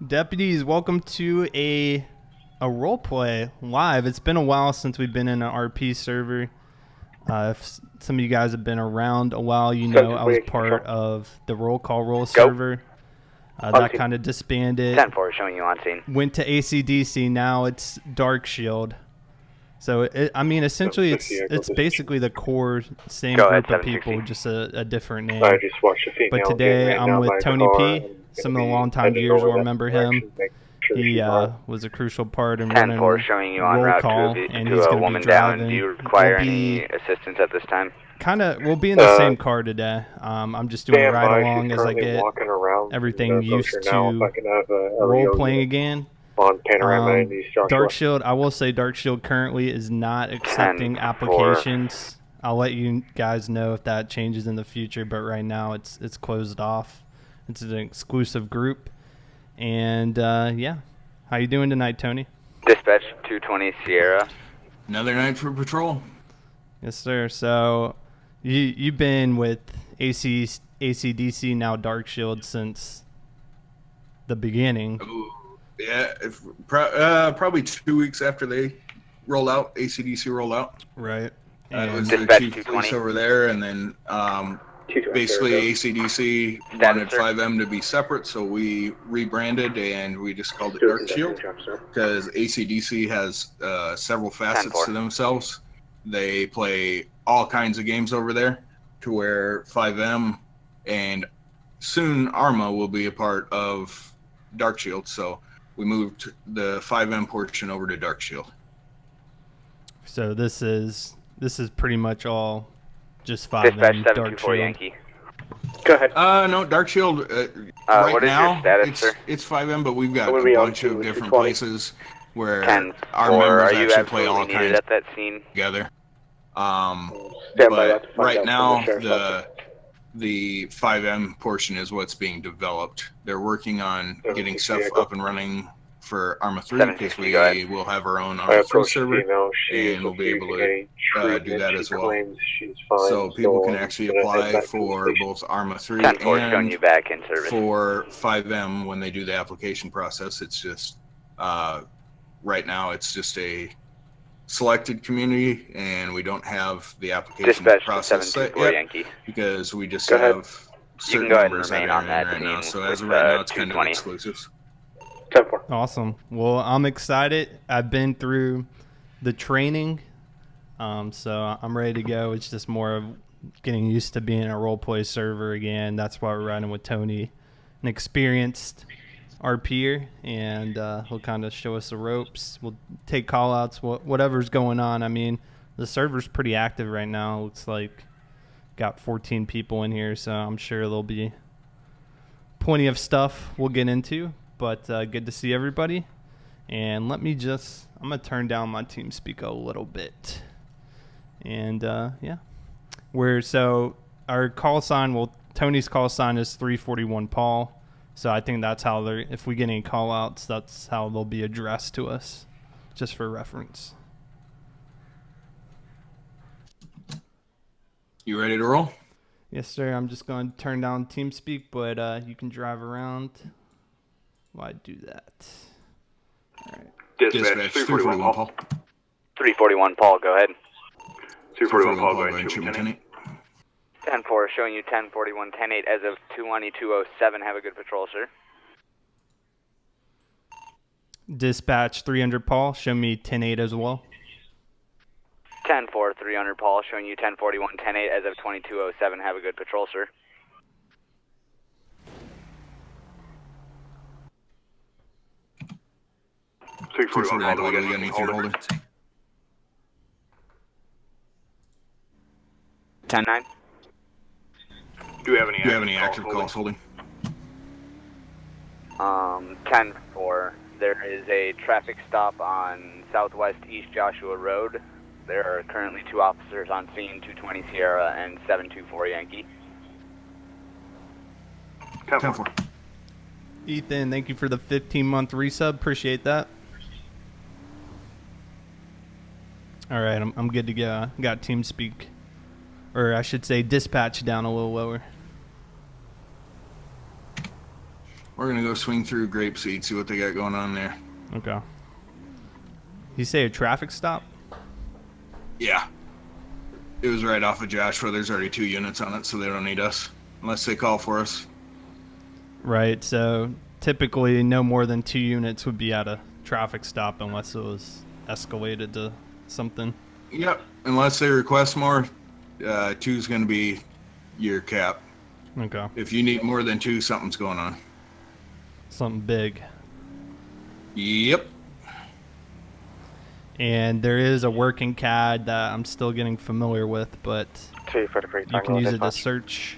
Deputies, welcome to a roleplay live. It's been a while since we've been in an RP server. If some of you guys have been around a while, you know I was part of the roll call roll server. That kind of disbanded. 10-4 showing you on scene. Went to ACDC. Now it's Darkshield. So I mean, essentially, it's basically the core same group of people, just a different name. I just watched a female. But today I'm with Tony P. Some of the longtime viewers will remember him. He was a crucial part in running showing you on roll route call, to and he's going to be driving. Do you require any assistance at this time? We'll be in the same car today. I'm just doing a ride along as I get everything used to role playing again. On Panorama and East Joshua. Darkshield, I will say Darkshield currently is not accepting applications. I'll let you guys know if that changes in the future, but right now it's closed off. It's an exclusive group. And yeah, how you doing tonight, Tony? Dispatch 220 Sierra. Another night for patrol. Yes, sir. So you've been with ACDC, now Darkshield, since the beginning. Ooh. Yeah, probably 2 weeks after they rolled out, ACDC rolled out. Right. It was the chief police over there, and then basically ACDC wanted 5M to be separate, so we rebranded and we just called it Darkshield because ACDC has several facets to themselves. They play all kinds of games over there, to where 5M and soon Arma will be a part of Darkshield, so we moved the 5M portion over to Darkshield. So this is pretty much all just 5M Darkshield. Yankee. Go ahead. No, Darkshield right what is now your status, sir? it's 5M, but we've got a bunch of different places where our members actually play all kinds at that scene together. But right now the 5M portion is what's being developed. They're working on getting stuff up and running for Arma 3 because we will have our own Arma 3 server, and we'll be able to do that as well. So people can actually apply for both Arma 3 and for 5M when they do the application process. It's just, right now it's just a selected community, and we don't have the application process set yet because we just have certain numbers that are in right now. So as of right now, it's kind of exclusives. Awesome. Well, I'm excited. I've been through the training, so I'm ready to go. It's just more of getting used to being a roleplay server again. That's why we're riding with Tony, an experienced RPer, and he'll kind of show us the ropes. We'll take call-outs, whatever's going on. I mean, the server's pretty active right now. Looks like got 14 people in here, so I'm sure there'll be plenty of stuff we'll get into. But good to see everybody. And I'm going to turn down my TeamSpeak a little bit. And yeah. So our call sign, Tony's call sign is 341 Paul. So I think that's how if we get any call outs, that's how they'll be addressed to us, just for reference. You ready to roll? Yes, sir. I'm just going to turn down TeamSpeak, but you can drive around while I do that. All right. Dispatch 341 Paul. 341 Paul, go ahead. 341 Paul, go ahead. 10-4 showing you 10-41, 10-8 as of 21207. Have a good patrol, sir. Dispatch 300 Paul, show me 10-8 as well. 10-4, 300 Paul, showing you 10-41, 10-8 as of 2207. Have a good patrol, sir. Paul, we got any holder? 10-9. Do you have any active calls holding? 10-4. There is a traffic stop on Southwest East Joshua Road. There are currently 2 officers on scene, 220 Sierra and 724 Yankee. 10-4. Ethan, thank you for the 15-month resub. Appreciate that. All right, I'm good to go. Got TeamSpeak, or I should say dispatch down a little lower. We're gonna go swing through Grapeseed, see what they got going on there. Okay. You say a traffic stop? Yeah. It was right off of Joshua. There's already 2 units on it, so they don't need us. Unless they call for us. Right, so typically no more than 2 units would be at a traffic stop unless it was escalated to something. Yep. Unless they request more, 2's gonna be your cap. Okay. If you need more than 2, something's going on. Something big. Yep. And there is a working CAD that I'm still getting familiar with, but you can use it to search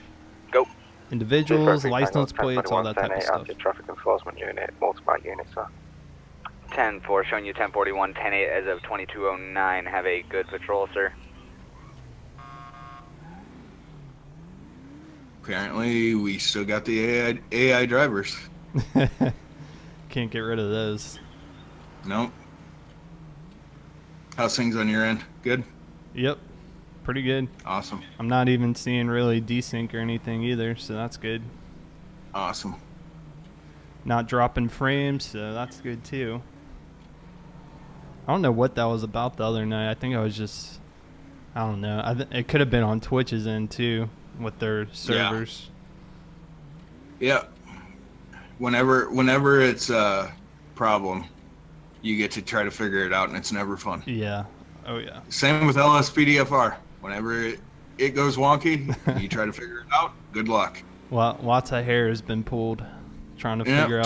individuals, license plates, all that type of stuff. Traffic enforcement unit, multiple units, sir. 10-4, showing you 1041, 10-8 as of 2209. Have a good patrol, sir. Apparently, we still got the AI drivers. Can't get rid of those. Nope. How's things on your end? Good? Yep. Pretty good. Awesome. I'm not even seeing really desync or anything either, so that's good. Awesome. Not dropping frames, so that's good too. I don't know what that was about the other night. I think I was just, I don't know. It could have been on Twitch's end too with their servers. Yeah. Whenever it's a problem, you get to try to figure it out, and it's never fun. Yeah. Oh yeah. Same with LSPDFR. Whenever it goes wonky, you try to figure it out. Good luck. Well, lots of hair has been pulled trying to figure out.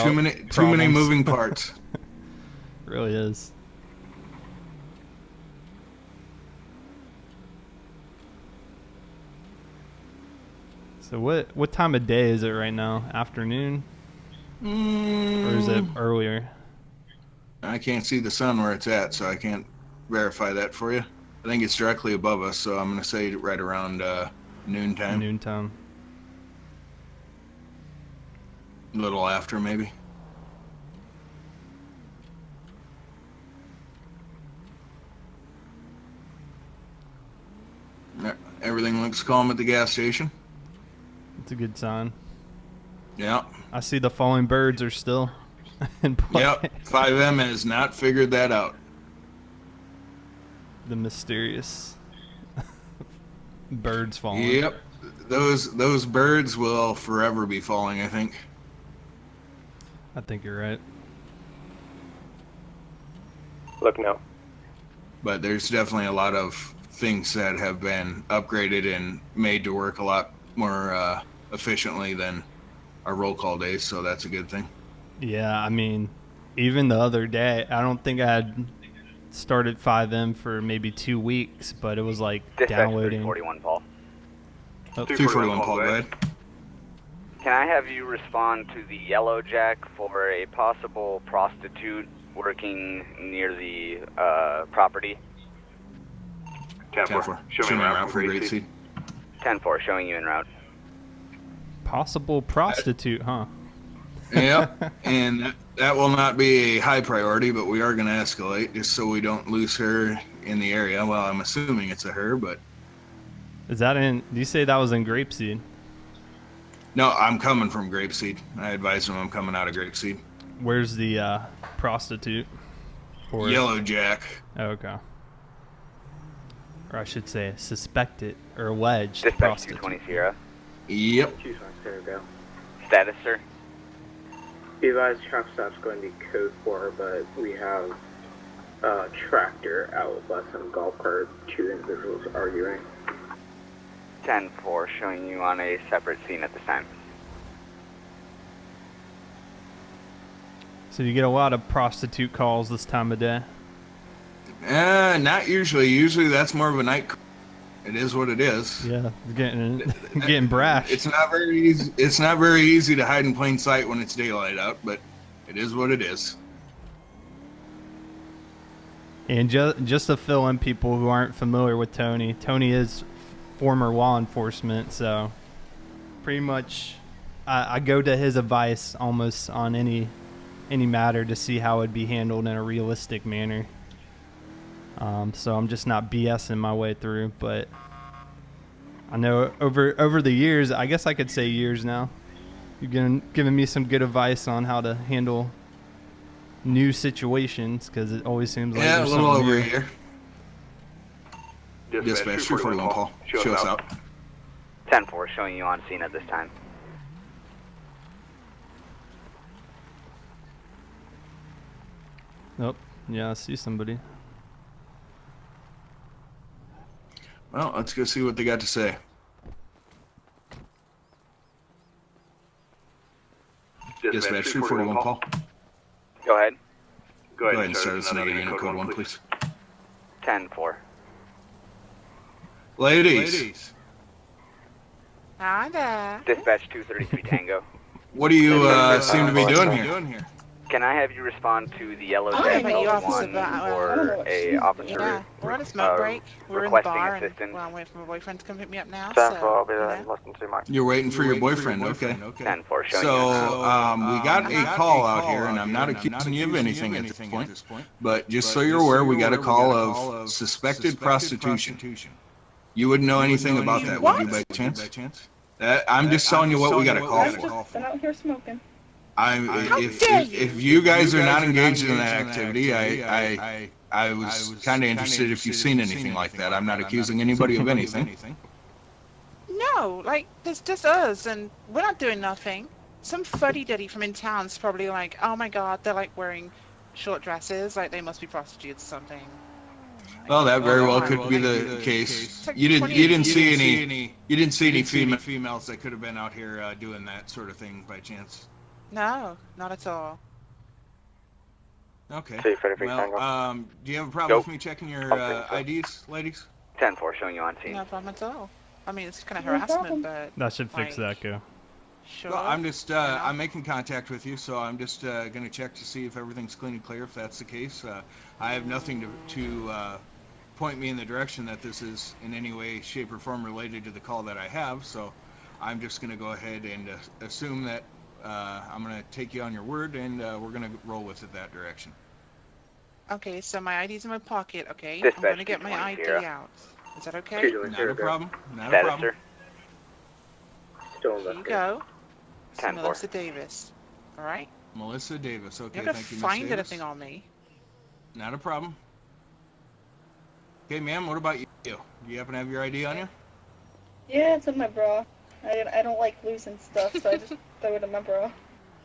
Too many moving parts. Really is. So what time of day is it right now? Afternoon? Or is it earlier? I can't see the sun where it's at, so I can't verify that for you. I think it's directly above us, so I'm going to say right around noontime. Noontime. A little after, maybe. Everything looks calm at the gas station. It's a good sign. Yeah. I see the falling birds are still in play. Yep. 5M has not figured that out. The mysterious birds falling. Yep. Those birds will forever be falling, I think. I think you're right. Look now. But there's definitely a lot of things that have been upgraded and made to work a lot more efficiently than our roll call days, so that's a good thing. Yeah, I mean, even the other day, I don't think I had started 5M for maybe 2 weeks, but it was like downloading. 341, Paul. Oh, 341, Paul, go ahead. Can I have you respond to the Yellow Jack for a possible prostitute working near the property? 10-4, showing me around for Grapeseed. 10-4, showing you en route. Possible prostitute, huh? Yep, and that will not be a high priority, but we are going to escalate just so we don't lose her in the area. Well, I'm assuming it's a her, but... Is that in... Do you say that was in Grapeseed? No, I'm coming from Grapeseed. I advised him I'm coming out of Grapeseed. Where's the prostitute? Or... Yellow Jack. Oh, okay. Or I should say suspected or alleged Dispatch prostitute. 220 Sierra. Yep. Status, sir? Be advised, traffic stop's going to be code 4, but we have a tractor out with us and a golf cart, 2 individuals arguing. 10-4, showing you on a separate scene at this time. So you get a lot of prostitute calls this time of day? Not usually. Usually that's more of a night call. It is what it is. Yeah, getting brash. It's not very easy. It's not very easy to hide in plain sight when it's daylight out, but it is what it is. And just to fill in people who aren't familiar with Tony, Tony is former law enforcement, so pretty much I go to his advice almost on any matter to see how it'd be handled in a realistic manner. So I'm just not BSing my way through, but I know over the years, I guess I could say years now, You're giving me some good advice on how to handle new situations, because it always seems like Yeah, a there's little something over new. a year. Dispatch 241 Paul. Show us out. 10-4 showing you on scene at this time. Oh, yeah, I see somebody. Well, let's go see what they got to say. Dispatch 341 Paul. Go ahead. Go ahead and start us another unit code 1, please. 10-4. Ladies, Hi there. Dispatch 233 Tango. what do you seem to be doing here? Can I have you respond to the yellow Oh, dash but you officer, one but, or a officer Yeah, we're on a smoke break. We're in the requesting bar, assistance? and well, I'm waiting for my boyfriend to come pick me up now. 10-4, I'll be you there know. in less than 2 miles. You're waiting for your boyfriend, okay. 10-4 showing you. So, we got a call out here, and I'm not accusing you of anything at this point, but just so you're aware, we got a call of suspected prostitution. You wouldn't know anything about that, would you, by chance? I'm just telling you what we got a call for. I'm out here smoking. If you guys are not engaged in that activity, I was kind of interested if you've seen anything like that. I'm not accusing anybody of anything. No, like, there's just us, and we're not doing nothing. Some fuddy-duddy from in town's probably like, oh my god, they're like wearing short dresses, like they must be prostitutes or something. Well, that very well could be the case. You didn't see any females that could have been out here doing that sort of thing by chance. No, not at all. Okay. Do Well, do you have a problem with me checking your IDs, ladies? 10-4 showing you on scene. No problem at all. I mean, it's kind of No problem. harassment, but That should fix like, that, go. sure. Well, I'm just I'm making contact with you, so I'm just going to check to see if everything's clean and clear. If that's the case, I have nothing to point me in the direction that this is in any way, shape, or form related to the call that I have. So I'm just going to go ahead and assume that I'm going to take you on your word, and we're going to roll with it that direction. Okay, so my ID's in my pocket, okay? Dispatch I'm gonna get my 220 ID Sierra. out. Is that okay? Not a problem. Not a Status, problem. sir. Still Here you investigating. go. It's 10-4. Melissa Davis. Alright? Melissa Davis. Okay, You're not gonna thank you, Miss find Davis. anything on me. Not a problem. Okay, ma'am, what about you? Do you happen to have your ID on you? Yeah, it's in my bra. I don't like losing stuff, so I just throw it in my bra.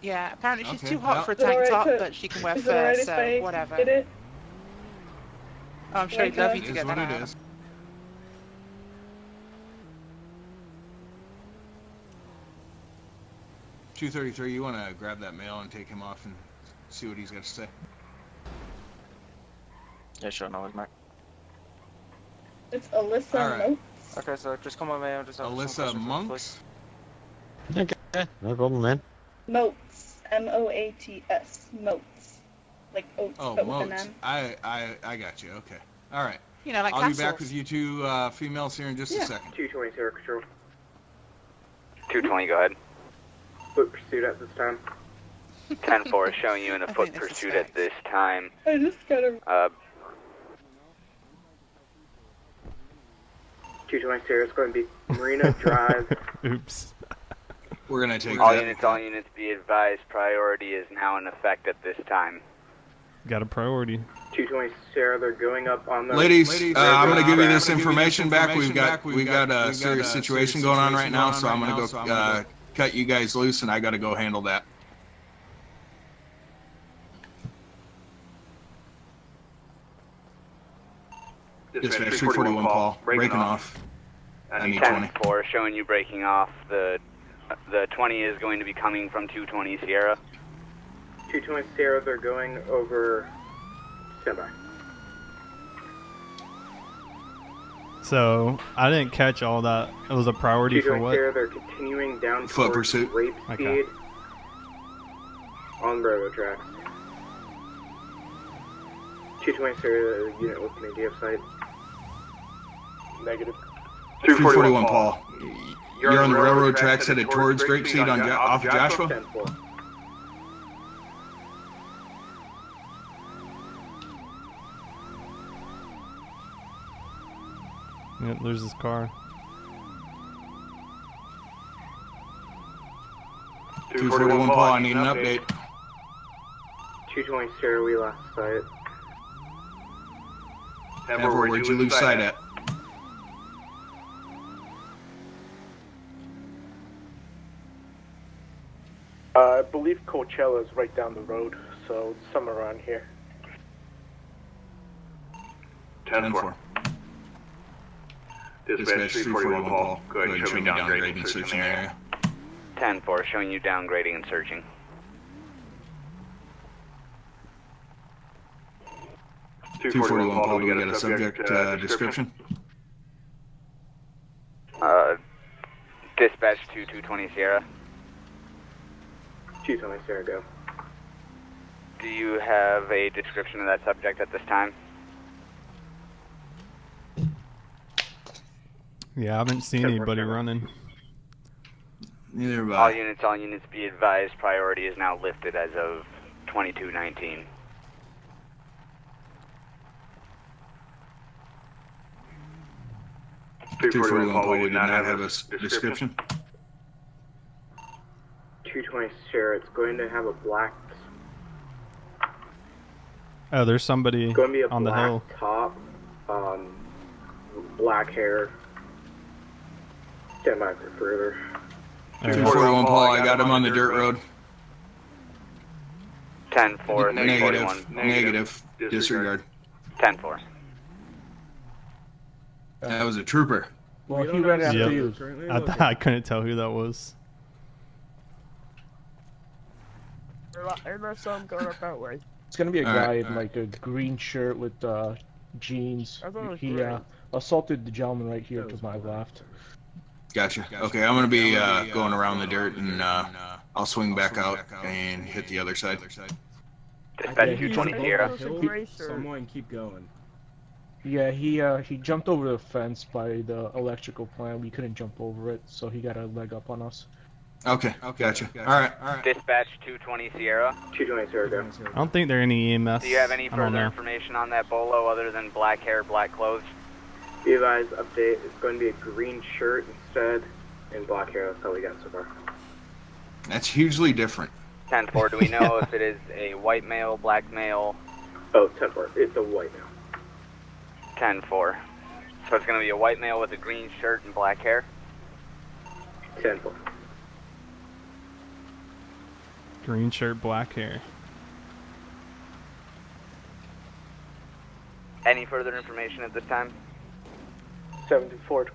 Yeah, apparently she's Okay, too hot well- for a Is it tank alright top, to- but she can wear Is it alright fur, if so I whatever. get it? Oh, I'm sure he'd love you It to is get what that it out. is. $233, you want to grab that mail and take him off and see what he's got to say? Yeah, sure, no worries, mate. It's Alyssa Alright. Moats. Okay, so just come on, man. Just have some Alyssa questions, Monks? please. Okay, no problem, man. Moats. Moats. Moats. Like oats, Oh, but with an Moats. M. I got you. Okay. All right. You know, like I'll be back castles. with you two females here in just a Yeah. second. 220 Sierra Control. 220, go ahead. Foot pursuit at this time. 10-4 showing you in a I foot think this is pursuit at facts. this time. I just gotta. 220 Sierra is going to be Marina Drive. Oops. We're gonna take All that. units be advised, priority is now in effect at this time. Got a priority. 220 Sierra, they're going up on the... Ladies, I'm going to give you this information back. We've got a serious situation going on right now, so I'm going to go cut you guys loose, and I got to go handle that. Dispatch 341 Paul, breaking off. I need 20. 10-4 showing you breaking off. The 20 is going to be coming from 220 Sierra. 220 Sierra, they're going over... Standby. So I didn't catch all that. It was a priority for 220 what? Sierra, they're continuing down Foot towards pursuit. rape Okay. speed on railroad tracks. 220 Sierra, unit with me, do you have sight? Negative. 341 Paul. You're on the railroad tracks headed towards Grapeseed on off of Joshua? 10-4. Yep, there's this car. 241 Paul, I need an update. 220 Sierra, we lost sight. Ever, where'd you lose sight at? I believe Coachella is right down the road, so somewhere around here. 10-4. Dispatch 341 Paul. Go ahead and show me downgrading and searching the area. 10-4, showing you downgrading and searching. 241 Paul, do we got a subject description? Dispatch to 220 Sierra. 220 Sierra, go. Do you have a description of that subject at this time? Yeah, I haven't seen anybody running. Neither have All I. units be advised, priority is now lifted as of 2219. Two 241 Paul, we did not have a description. 220 Sierra, it's going to have a black. Oh, there's somebody It's going to be a on the black hill. top, black hair. Stand by for further. 241 Paul, I got him on the dirt road. 10-4, Negative. Disregard. 10-4. That was a trooper. Well, he ran after Yep. you. I couldn't tell who that was. There's some going up that way. It's gonna be a guy in like a green shirt with jeans. He assaulted the gentleman right here to my left. Gotcha. Okay, I'm gonna be going around the dirt, and I'll swing back out and hit the other side. Dispatch 220 Sierra. Someone keep going. Yeah, he jumped over the fence by the electrical plant. We couldn't jump over it, so he got a leg up on us. Okay, gotcha. All right. Dispatch 220 Sierra. 220 Sierra, go. I don't think there are any EMS. Do you have any I don't further know. information on that bolo other than black hair, black clothes? Be advised, update, it's going to be a green shirt instead, and black hair, that's all we got so far. That's hugely different. 10-4, do we know if it is a white male, black male? Oh, 10-4, it's a white male. 10-4. So it's going to be a white male with a green shirt and black hair? 10-4. Green shirt, black hair. Any further information at this time? 724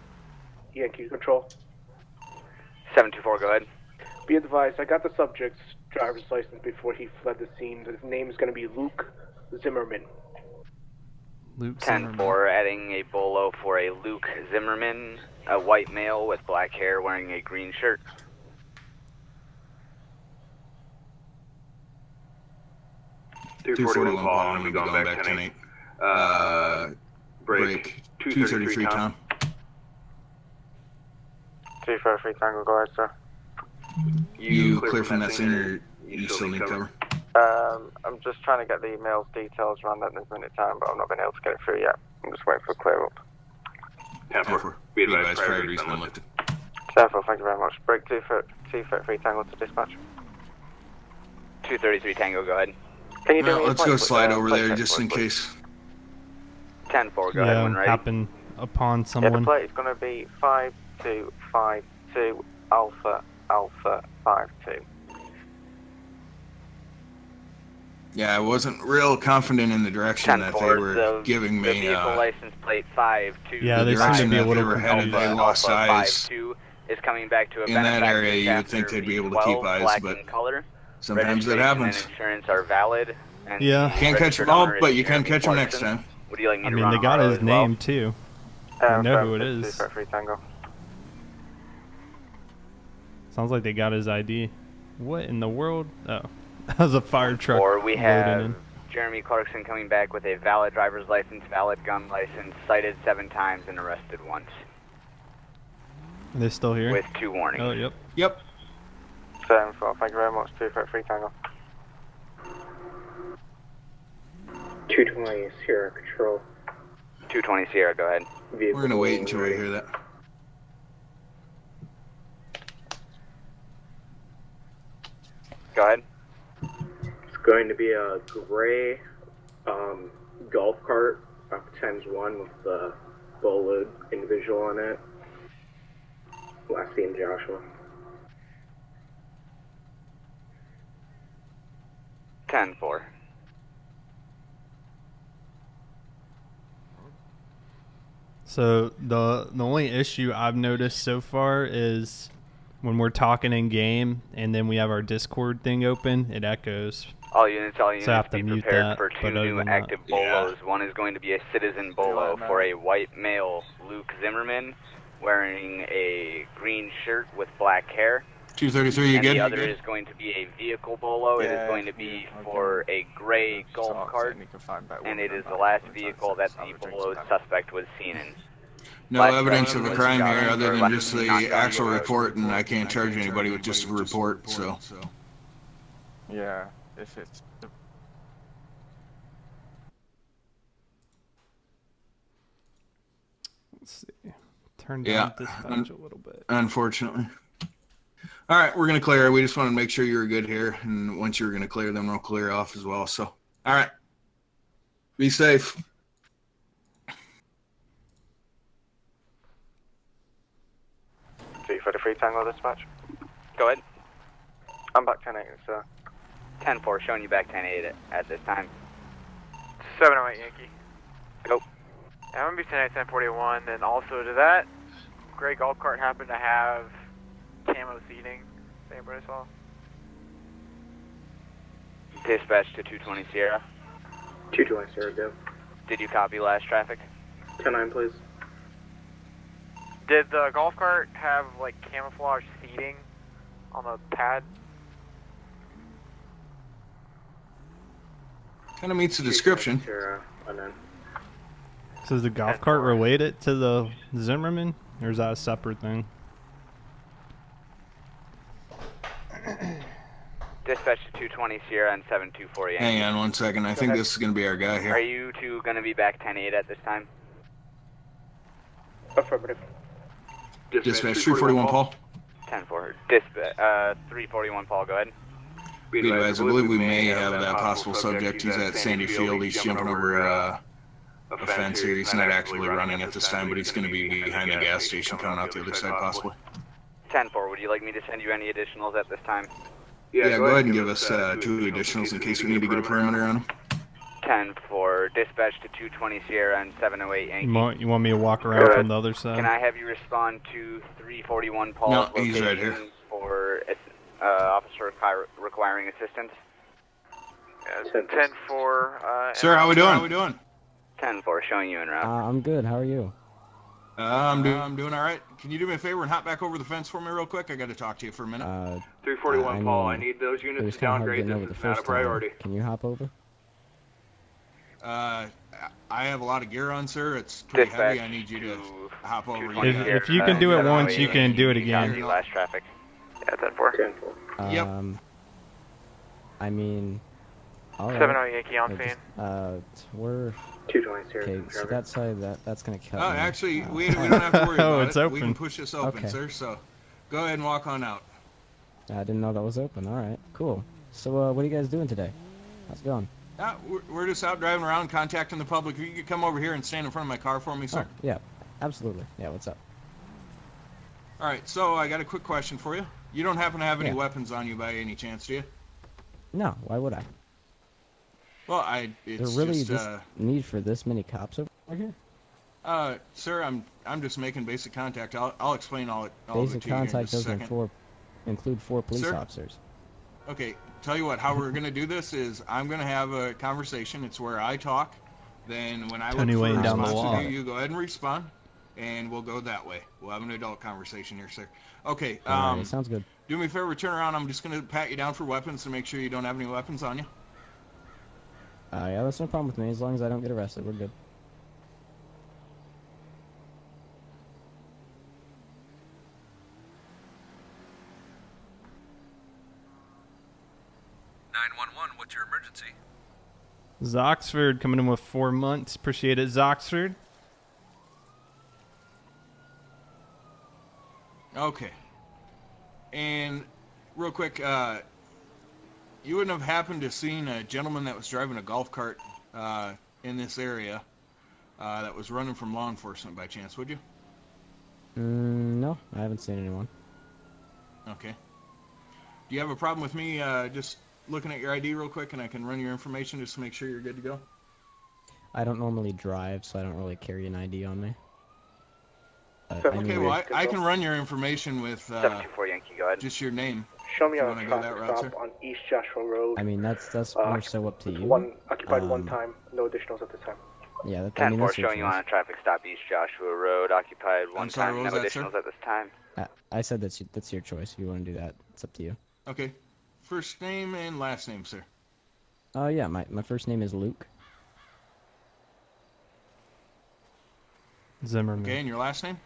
Yankee Control. 724, go ahead. Be advised, I got the subject's driver's license before he fled the scene. His name is going to be Luke Zimmerman. Luke 10-4, adding a bolo for a Luke Zimmerman, a white male with black hair wearing a green shirt. $241 Paul, I'm gonna be going back 10-8. Break 233 Tom. 243 Tango, go ahead, sir. You clear from that scene, or you still need cover? I'm just trying to get the email's details around that this minute time, but I've not been able to get it through yet. I'm just waiting for a clear up. 10-4. Be advised, priority's been lifted. 10-4, thank you very much. Break 233 Tango to dispatch. 233 Tango, go ahead. Can you do me a Let's plate go with, slide over plate there check just for in us, please? case. 10-4, go ahead when ready. Happen upon Yeah, the someone. plate is going to be 5252 Alpha Alpha 52. Yeah, I wasn't real confident in the direction that they were giving The me. vehicle license plate 52. Yeah, the they seem to direction be a that they little were headed, they lost Alpha eyes. 52 is coming back to a In that benefactor area, you would chapter think they'd be able to keep V12, eyes, black but in color. sometimes that Registration happens. And insurance are valid. And Yeah. the Can't catch registered them all, owner is but you can Jeremy catch them next Clarkson. time. Would you like me I to mean, run they got auto his as well? name too. I know who it is. 233 Tango. Sounds like they got his ID. What in the world? Oh, that was a fire truck. Or we loading have in. Jeremy Clarkson coming back with a valid driver's license, valid gun license, cited 7 times and arrested once. Are they still here? With 2 warnings. Oh, yep. Yep. 7-4, thank you very much. 233 Tango. 220 Sierra Control. 220 Sierra, go ahead. Vehicle We're gonna wait until we hear that. going to be a gray golf cart, ×1 with the boloed individual on it. Last seen Joshua. 10-4. So the only issue I've noticed so far is when we're talking in game and then we have our Discord thing open, it echoes. All units, So I have to be mute prepared that, for but 2 other new than that- active bolos. One is going to be a citizen bolo for a white male, Luke Zimmerman, wearing a green shirt with black hair. 233, you And good? the other is going to be a vehicle bolo. It is going to be for a gray golf cart, and it is the last vehicle that the bolo suspect was seen in. No Last evidence of person a was crime shot here or other than left just the knocked out actual on the road. report, and I can't charge anybody with just a report, so. Yeah, if it's Let's see. Turn Yeah, down dispatch a little bit. Unfortunately. All right, we're going to clear. We just wanted to make sure you were good here, and once you're going to clear, then we'll clear off as well. So, all right. Be safe. for the free tango dispatch. Go ahead. I'm back 10-8, sir. 10-4, showing you back 10-8 at this time. 708 Yankee. Go. Yeah, I'm gonna be 10-8, 1041, and also to that gray golf cart happen to have camo seating. Anybody saw? Dispatch to 220 Sierra. 220 Sierra, go. Did you copy last traffic? 10-9, please. Did the golf cart have like camouflage seating on the pad? Kind of meets the description. Sierra, unknown. So is the golf cart related to the Zimmerman, or is that a separate thing? Dispatch to 220 Sierra and 724 Yankee. Hang on 1 second. I think this is going to be our guy Are here. you two going to be back 10-8 at this time? Affirmative. Dispatch 341, Paul. 10-4. Dispatch 341 Paul, go ahead. Be advised, I believe we may have that possible subject. He's at Sandy Field. He's jumping over a fence here. He's not actually running at this time, but he's going to be behind the gas station coming out the other side possibly. 10-4, would you like me to send you any additionals at this time? Yeah, go ahead and give us 2 additionals in case we need to get a perimeter on him. 10-4. Dispatch to 220 Sierra and 708 Yankee. You want me to walk around from the other side? Can I have you respond to 341 Paul's No, location he's right here. for officer requiring assistance? 10-4. Sir, how we doing? 10-4, showing you en route. I'm good. How are you? I'm doing all right. Can you do me a favor and hop back over the fence for me real quick? I got to talk to you for a minute. 341 Paul, I need those units to downgrade this. It's not a priority. Can you hop over? I have a lot of gear on, sir. It's pretty heavy. I need you to hop over. If you can do it once, you can do it again. Last traffic. Yeah, 10-4. 10-4. Yep. I mean, all right. 708 Yankee on scene. We're 220 Sierra. okay. So that side, that's gonna cut. Oh, me. actually, we don't have to worry about Oh, it's it. open. We can push this open, Okay. sir. So, go ahead and walk on out. I didn't know that was open. All right, cool. So, what are you guys doing today? How's it going? We're just out driving around, contacting the public. If you could come over here and stand in front of my car for me, sir. Oh, yeah, absolutely. Yeah, what's up? All right. So, I got a quick question for you. You don't happen to have any Yeah. weapons on you by any chance, do you? No, why would I? Well, There's it's really just, this need for this many cops over here? sir, I'm just making basic contact. I'll explain all of it Basic to you here in contact just a doesn't second. include 4 police Sir? officers. Okay, tell you what, how we're going to do this is I'm going to have a conversation. It's where I talk. Then when I Tony look for a laying down the response law. from you, you go ahead and respond, and we'll go that way. We'll have an adult conversation here, sir. Okay, All right, sounds good. do me a favor, turn around. I'm just going to pat you down for weapons to make sure you don't have any weapons on you. Yeah, that's no problem with me. As long as I don't get arrested, we're good. What's your emergency? Zoxford coming in with 4 months. Appreciate it, Zoxford. Okay. And real quick, You wouldn't have happened to seen a gentleman that was driving a golf cart in this area that was running from law enforcement by chance, would you? No, I haven't seen anyone. Okay. Do you have a problem with me just looking at your ID real quick and I can run your information just to make sure you're good to go? I don't normally drive, so I don't really carry an ID on me. Okay, well, I can run your information with 724 Yankee, go ahead. just your name. Show me You a wanna go that traffic route, stop sir? on East Joshua Road. I mean, that's more so up to you. One occupied one time, no additionals at this time. Yeah, I mean, 10-4 that's your showing you on choice. a traffic stop East Joshua Road, occupied one I'm sorry, time, what no was that, sir? additionals at this time. I said that's your choice. If you want to do that, it's up to you. Okay. First name and last name, sir. Yeah, my first name is Luke. Zimmerman. Okay, and your last name?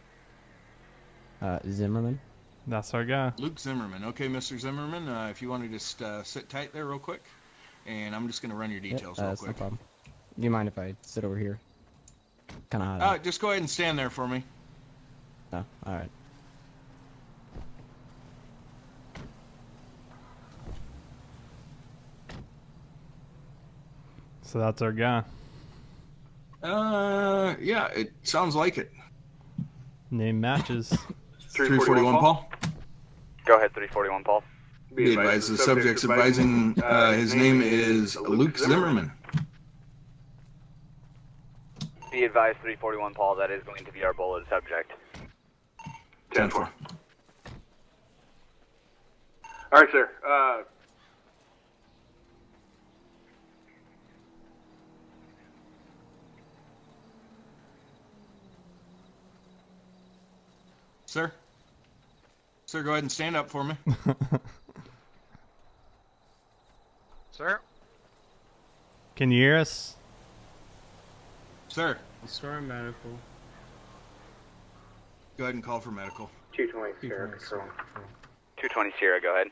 Zimmerman. That's our guy. Luke Zimmerman. Okay, Mr. Zimmerman, if you want to just sit tight there real quick, and I'm just going to run your details real That's no quick. problem. Do you mind if I sit over here? Kind of hot. Just go ahead and stand there for me. Oh, all right. So that's our guy. Yeah, it sounds like it. Name matches. 341 Paul? Go ahead, 341 Paul. Be advised, the subject's advising his name is Luke Zimmerman. Be advised, 341 Paul, that is going to be our bullet subject. 10-4. All right, sir. Sir? Sir, go ahead and stand up for me. Sir? Can you hear us? Sir, Restore medical. go ahead and call for medical. 220 Sierra Control. 220 Sierra, go ahead.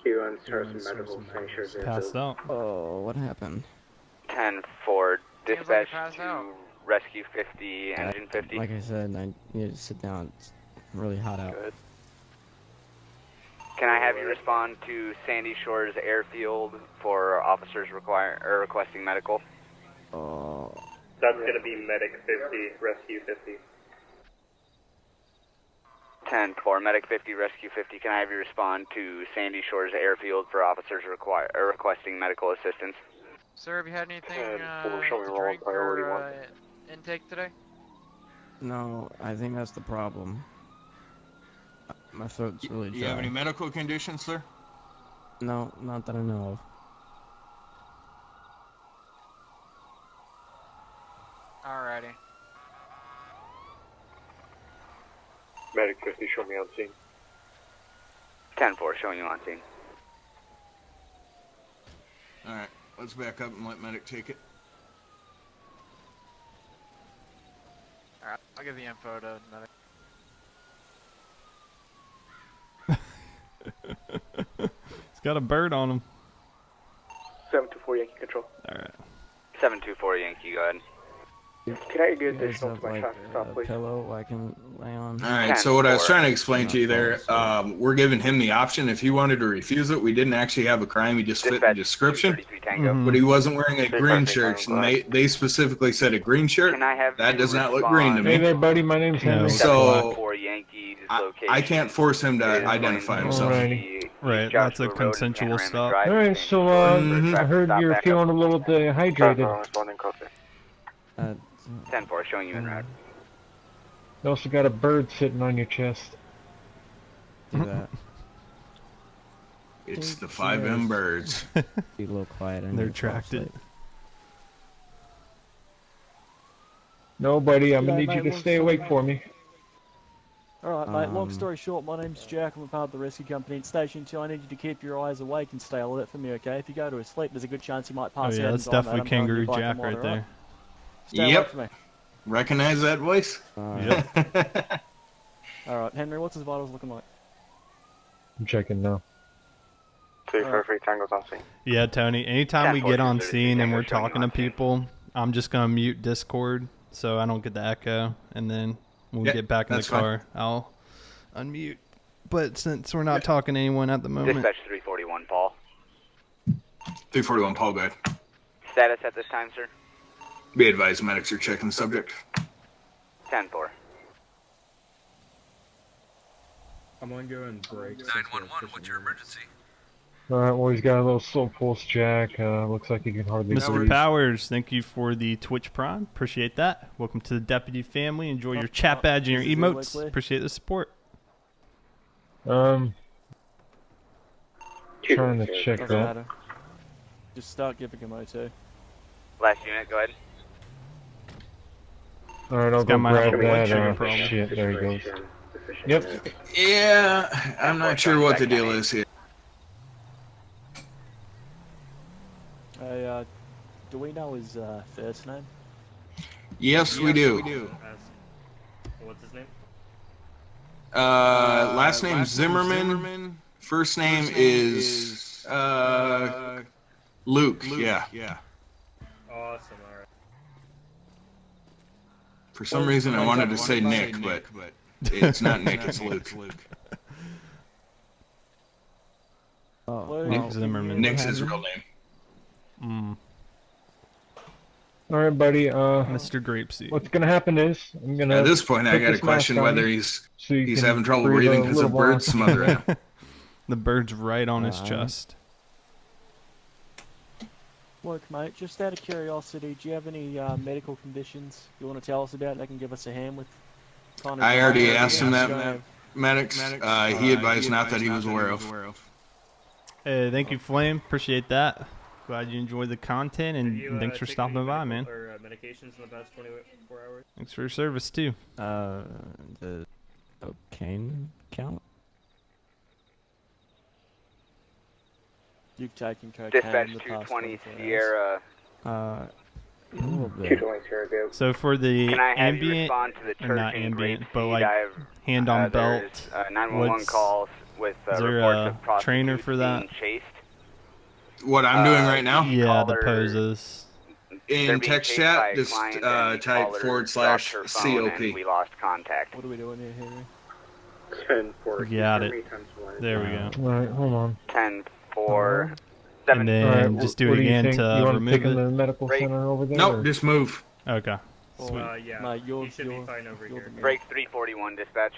Q and start some medical signatures. Passed out. Oh, what happened? 10-4, Seems like dispatch he passed to out. rescue 50, engine 50. Like I said, I need to sit down. It's really hot out. Good. Can I have you respond to Sandy Shores Airfield for officers requesting medical? Oh. That's going to be medic 50, rescue 50. 10-4, medic 50, rescue 50. Can I have you respond to Sandy Shores Airfield for officers requesting medical assistance? Sir, have you had anything show me to roll drink priority or intake today? No, I think that's the problem. My throat's really dry. You have any medical conditions, sir? No, not that I know of. Alrighty. Medic 50, show me on scene. 10-4, showing you on scene. Alright, let's back up and let medic take it. Alright, I'll give the info to medic. It's got a bird on him. 724 Yankee Control. All right. 724 Yankee, go ahead. Can I get You guys additional have, to my like, traffic stop, a please? pillow I can lay on? Alright, so what I was trying to explain to you there, we're giving him the option. If he wanted to refuse it, we didn't actually have a crime, he just fit the description. 233 Tango. Mhm. But he wasn't wearing a green shirt, and they specifically said a green shirt. Can I have That you does not look green to respond me. Hey there, buddy. My name's No. Henry. So, 714 Yankees I location can't force him to is identify going to himself. Alrighty. be Right, Joshua that's a Road and consensual Panorama stop. Drive. Alright, so Mhm. I heard Stop you're back up. feeling a little dehydrated. Responding copy. 10-4, showing you en route. You also got a bird sitting on your chest. Do that. It's the 5M birds. Be a little quiet. I need They're to fall attracted. asleep. No, buddy, I'm gonna Hey, need you mate, to stay awake for me. Alright, mate, long Um, story short, my name's Jack. I'm a part of the rescue company at Station 2. I need you to keep your eyes awake and stay alert for me, okay? If you go to sleep, there's a good chance you might Oh pass out. yeah, and that's die, mate. definitely I'm telling you, Kangaroo bike Jack them on, right alright? there. Stay awake Yep. for me. Recognize that voice? Yep. Alright, Henry, what's his vitals looking like? I'm checking now. 243 Tango's on scene. Yeah, Tony. Anytime we 10-4, get on 233 scene and we're Tango, showing you talking to on scene. people, I'm just gonna mute Discord so I don't get the echo, and then when we Yeah, get back in the that's fine. car, I'll unmute. But since we're not talking to anyone at the moment, Dispatch 341, Paul. 341 Paul, go ahead. Status at this time, sir? Be advised, medics are checking the subject. 10-4. I'm gonna go and break. 911, what's your emergency? Alright, well, he's got a little slow pulse, Jack. Looks like he can hardly Mr. breathe. Powers, thank you for the Twitch Prime. Appreciate that. Welcome to the Deputy family. Enjoy your chat badge and your emotes. Appreciate the support. Trying to check Doesn't that. matter. Just start giving him O2. Last unit, go ahead. Alright, I'll He's got go my grab little blood that. sugar problem. Shit, there he goes. Yep. Yeah, I'm not sure what the deal is here. Hey, do we know his first name? Yes, we do. What's his name? Last name Zimmerman. First name is Luke. Yeah. Awesome. All right. For some reason, I wanted to say Nick, but it's not Nick. It's Luke. Oh, Nick Zimmerman. Nick's his real Mm. name. Alright, buddy. Mr. Grapeseed. What's gonna happen is I'm gonna. At this point, I put got to this question mask on whether you he's so you can having trouble breathe breathing a because little of more. birds smothering him. The bird's right on his chest. Look, mate, just out of curiosity, do you have any medical conditions you want to tell us about that can give us a hand with? Kind of I already asked him going- that, medics. He advised not that he was aware of. Hey, thank you, Flame. Appreciate that. Glad you enjoyed the content, and thanks for stopping by, man. Or medications in the past 24 hours? Thanks for your service, too. The cocaine count? You've taken cocaine Dispatch in the past 220 24 hours. Sierra. A little bit. 220 Sierra, go. So for the Can I have you ambient, respond to the or church not in ambient, Grapeseed? but like I've, hand on belt, there's 911 calls with is there reports a of prostitutes trainer for that? being chased. What I'm doing right now? Yeah, the caller- poses. They're In being text chased by chat, a just client and the type caller // dropped her phone and COP. we lost contact. What are we doing here, Henry? 10-4. Got it. There we go. Alright, hold on. 10-4. And then Alright, just do what it you again think? to You want to remove take him to it. the medical center over there? Nope, or- just move. Okay. Well, Sweet. Yeah. Mate, He should be fine over here. Break 341 dispatch.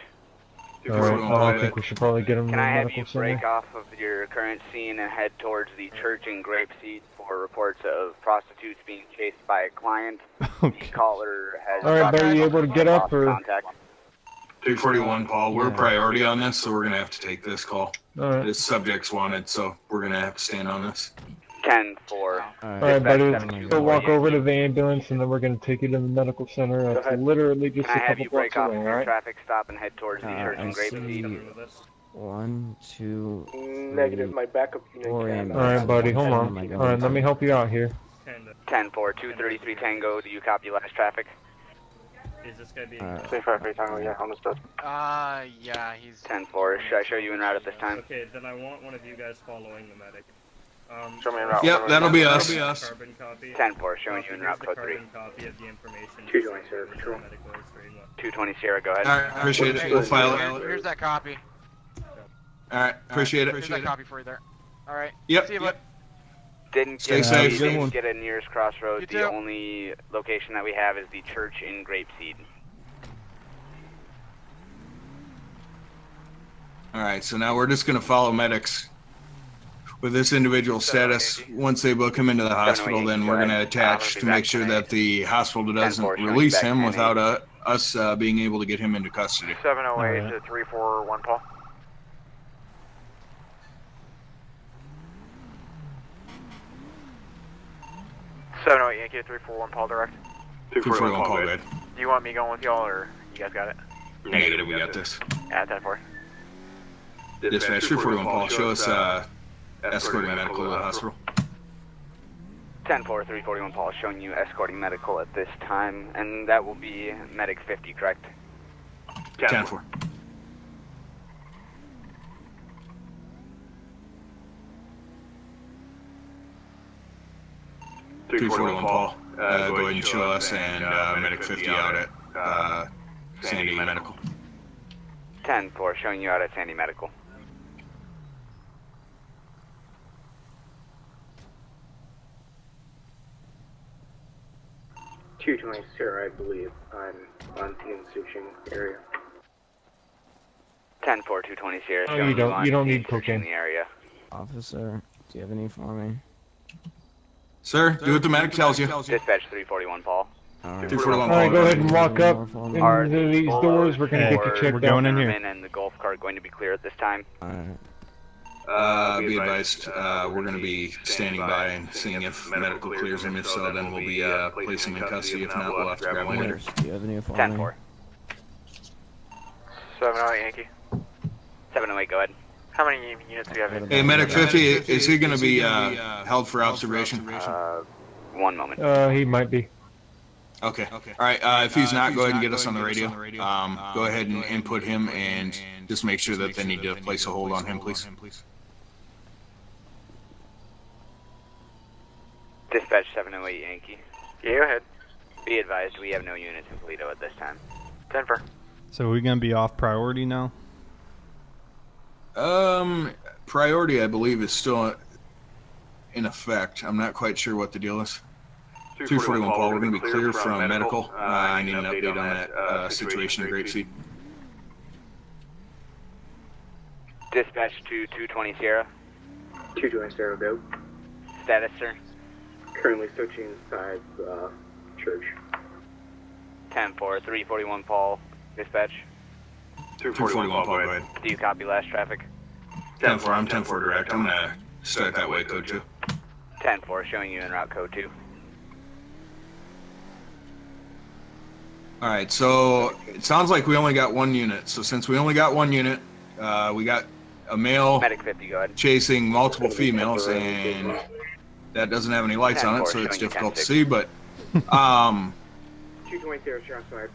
Alright, I think we should probably get him to Can the I have medical you center. break off of your current scene and head towards the church in Grapeseed for reports of prostitutes being chased by a client? The caller has Alright, dropped buddy, you her able to phone get and up, lost or- contact. 341, Paul. We're priority on this, so we're gonna have to take this call. Alright. This subject's wanted, so we're gonna have to stand on this. 10-4. Alright, buddy, we'll walk over to the ambulance and then we're gonna take you to the medical center. It's literally just Can a I have couple you break blocks off away, of your alright? traffic stop and head towards the church in I see Grapeseed? 1, 2, Negative, my backup unit 4 can. ambulance. Alright, buddy, hold Oh my on. God. Alright, let me help you out here. 10-4, 233 Tango, do you copy last traffic? Is this guy being... 353 Tango, yeah, understood. Yeah, he's... 10-4, should I show you en route at this time? Okay, then I want one of you guys following the medic. Show me en route. Yep, that'll be us. Carbon copy. 10-4, showing you en route, Here's the code 3. carbon copy of the information. 220 Sierra, patrol. 220 Sierra, go ahead. Alright, appreciate it. We'll file it. Here's that copy. Alright, appreciate Here's that it. copy for you there. Alright. Yep. See you, bud. Didn't Stay get, safe. didn't get a nearest crossroads. You The too. only location that we have is the church in Grapeseed. Alright, so now we're just gonna follow medics. With this individual status, once they book him into the hospital, then we're gonna attach to make sure that the hospital doesn't release him without us being able to get him into custody. 708 to 341 Paul. Yankee 341 Paul direct. 241 Paul, good. Do you want me going with y'all, or you guys got it? Negative, we got this. Yeah, 10-4. Dispatch 241 Paul, show us escorting medical to the hospital. 10-4, 341 Paul, showing you escorting medical at this time, and that will be medic 50, correct? 10-4. Three 41 Paul. Go ahead and show us and medic 50 out at Sandy Medical. 10-4, showing you out at Sandy Medical. 220 Sierra, I believe. I'm on scene searching area. 10-4, 220 Sierra. No, you don't. You don't need cocaine. In the area. Officer, do you have any for me? Sir, do what the medic tells you. Dispatch 341 Paul. Alright. 241 All right, go ahead and walk up Are into these the doors. We're gonna get you checked we're out. going in here. And the golf cart going to be clear at this time. Alright. Be advised, we're going to be standing by and seeing if medical clears him. If so, then we'll be placing him in custody. If not, we'll have to grab him later. Do you have any for me? 10-4. 708 Yankee. 708, go ahead. How many units do you have in? Hey, medic 50, is he going to be held for observation? 1 moment. He might be. Okay. All right. If he's not, go ahead and get us on the radio. Go ahead and input him and just make sure that they need to place a hold on him, please. Dispatch 708 Yankee. Yeah, go ahead. Be advised, we have no units in Toledo at this time. 10-4. So we're gonna be off priority now. Priority, I believe, is still in effect. I'm not quite sure what the deal is. 341 Paul, we're going to be clear from medical. I need an update on that situation in Grapeseed. Dispatch to 220 Sierra. 220 Sierra, go. Status, sir. Currently searching inside the church. 10-4, 341 Paul. Dispatch. 341 Paul, go ahead. Do you copy last traffic? 10-4, I'm 10-4 direct. I'm going to start that way, code 2. 10-4, showing you en route code 2. Alright, so it sounds like we only got 1 unit. So since we only got 1 unit, we got a male Medic 50, go ahead. chasing multiple females, and that doesn't have any lights on it, so it's difficult to see, but 220 Sierra, shots fired.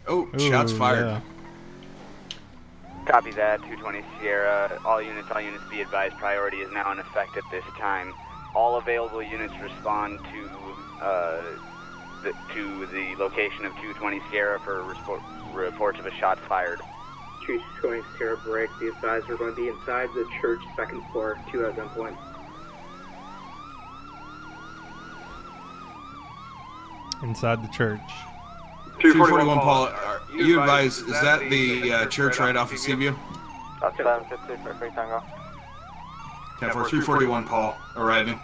Oh, shots fired. Yeah. Copy that, 220 Sierra. All units be advised, priority is now in effect at this time. All available units respond to the location of 220 Sierra for reports of a shot fired. 220 Sierra break, be advised we're going to be inside the church, 2nd floor, 2 at gunpoint. Inside the church. 341 Paul, you advise, is that the church right off of Seaview? That's 750 for free tango. 10-4, 341 Paul, arriving.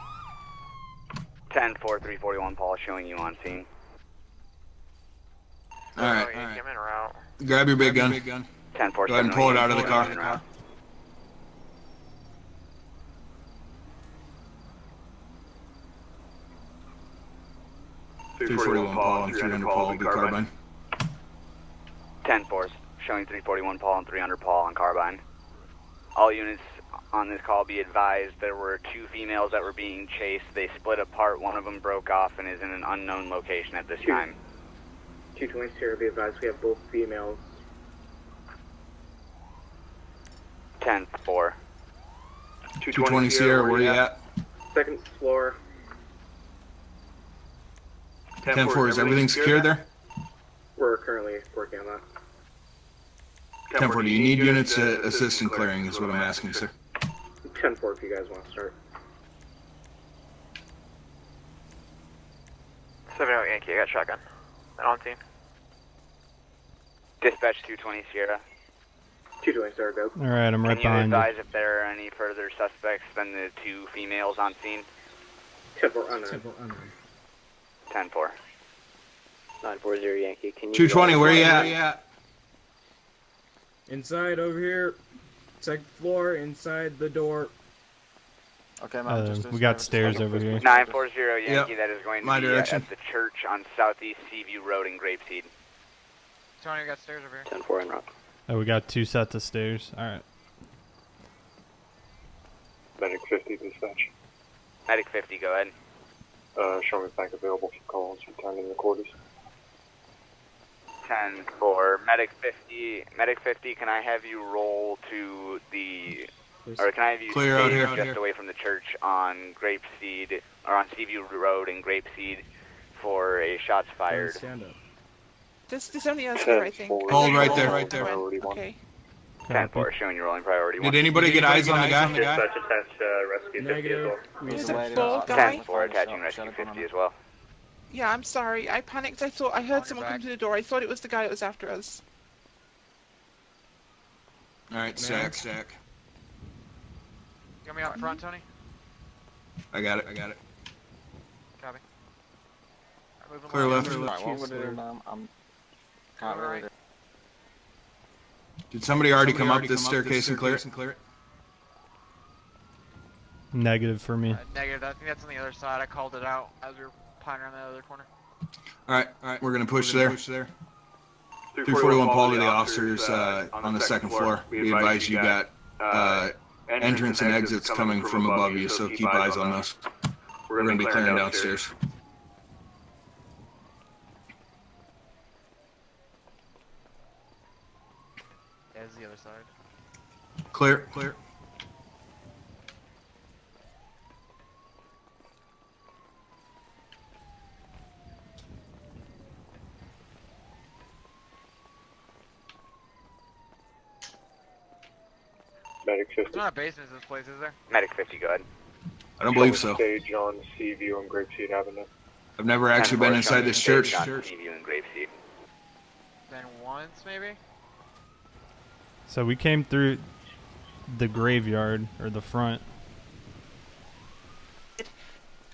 10-4, 341 Paul, showing you on scene. Alright, I'm en route. grab your big gun. 10-4, Go ahead and pull it out of the car. 341 Paul and 300 Paul will be carbine. 10-4, showing 341 Paul and 300 Paul on carbine. All units on this call be advised there were 2 females that were being chased. They split apart, one of them broke off and is in an unknown location at this time. 220 Sierra, be advised we have both females. 10-4. 220 Sierra, where you at? 2nd floor. 10-4, is everything secure there? We're currently working on that. 10-4, do you need units to assist in clearing is what I'm asking, sir. 10-4 if you guys want to start. 708 Yankee, I got shotgun. On scene. Dispatch 220 Sierra. 220 Sierra, go. All right, I'm right Can you behind you. advise if there are any further suspects than the 2 females on scene? 10-4 unknown. 10-4. 940 Yankee, can you... 220, where you at? Inside, over here. 2nd floor, inside the door. Okay, We got stairs over here. 940 Yankee, that is going to My be direction. at the church on Southeast Seaview Road in Grapeseed. Tony, we got stairs over here. 10-4 en route. Oh, we got 2 sets of stairs. All right. Medic 50, dispatch. Medic 50, go ahead. Show me back available for calls, returning the quarters. 10-4. Medic 50, can I have you roll to the... Or can I have you Clear out stay here. just away from the church on Grapeseed, or on Seaview Road in Grapeseed for a shots fired? Stand up. There's only us here, I think. Hold right there. Okay. 10-4, showing you rolling priority. Did anybody get eyes on the guy? Dispatch attach rescue 50 as well. There's a full guy. 10-4, attaching rescue 50 as well. Yeah, I'm sorry. I panicked. I thought I heard someone come to the door. I thought it was the guy that was after us. Alright, stack. Got me out front, Tony? I got it. Copy. I'm moving Clear left. Right, what we're doing, can't really do. Did somebody already come up this staircase and clear it? Negative for me. Negative. I think that's on the other side. I called it out as we were pine around the other corner. Alright, we're gonna push there. 341 Paul to the officers on the second floor. We advise you got entrance and exits coming from above you, so keep eyes on those. We're gonna be clearing downstairs. There's the other side. Clear. Medic 50. There's not a basement in this place, is there? Medic 50, go ahead. I don't believe so. Stage on Seaview and Grapeseed Avenue. I've never actually been inside this church. Seaview and Grapeseed. Then once, maybe? So we came through the graveyard, or the front.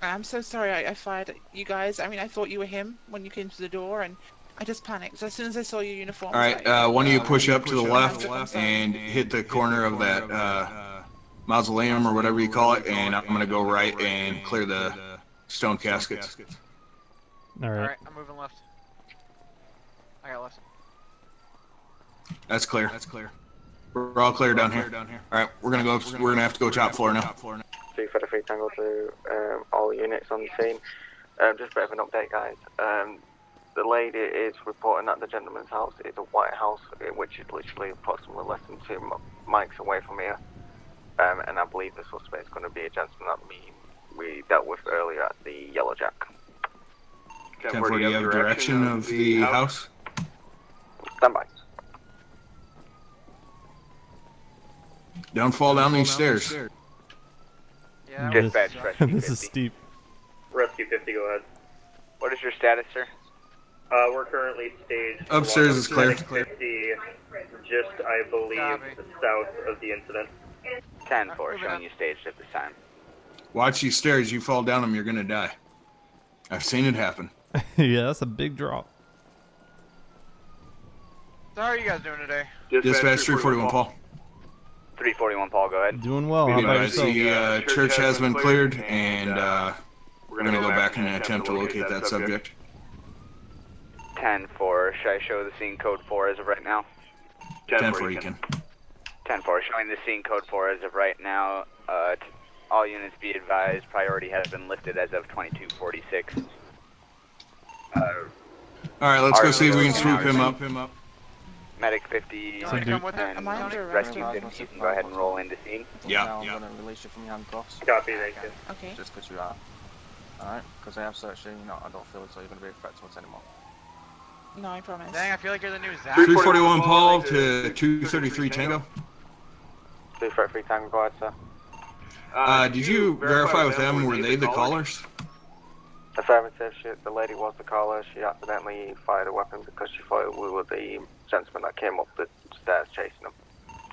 I'm so sorry I fired at you guys. I mean, I thought you were him when you came to the door, and I just panicked. As soon as I saw your uniform. Alright, one of you push up to the left and hit the corner of that mausoleum, or whatever you call it, and I'm gonna go right and clear the stone caskets. Alright. I'm moving left. I got left. That's clear. We're all clear down here. Alright, we're gonna have to go top floor now. 333 Tango to all units on the scene. Just a bit of an update, guys. The lady is reporting that the gentleman's house is a white house, which is literally approximately less than 2 mics away from here. And I believe the suspect is going to be a gentleman that we dealt with earlier at the Yellow Jack. 10-4, do you have direction of the house? Stand by. Don't fall down these stairs. Yeah, Dispatch, Rescue 50. This is steep. Rescue 50, go ahead. What is your status, sir? We're currently staged Upstairs is clear. 50, just, I believe, south of the incident. 10-4, showing you staged at this time. Watch these stairs. You fall down them, you're gonna die. I've seen it happen. Yeah, that's a big drop. So how are you guys doing today? Dispatch 341 Paul. 341 Paul, go ahead. Doing well. How about yourself? The church has been cleared, and we're gonna go back and attempt to locate that subject. 10-4, should I show the scene code 4 as of right now? 10-4, you can. 10-4, showing the scene code 4 as of right now. All units be advised, priority has been lifted as of 2246. Alright, let's go see if we can swoop him up. Medic 50 So and do- Am I under arrest? Rescue 50, you can go ahead and roll into scene. Now I'm going to release you from your handcuffs. Copy, thank you. Okay. Just because you are. Alright? Because I have searched you, I don't feel as though you're going to be a threat to us anymore. No, I promise. Dang, I feel like you're the new Zach. 341 Paul to 233 Tango. 233 Tango, go ahead, sir. Did you verify with them, were they the callers? Affirmative, the lady was the caller. She accidentally fired a weapon because she thought we were the gentleman that came up the stairs chasing them.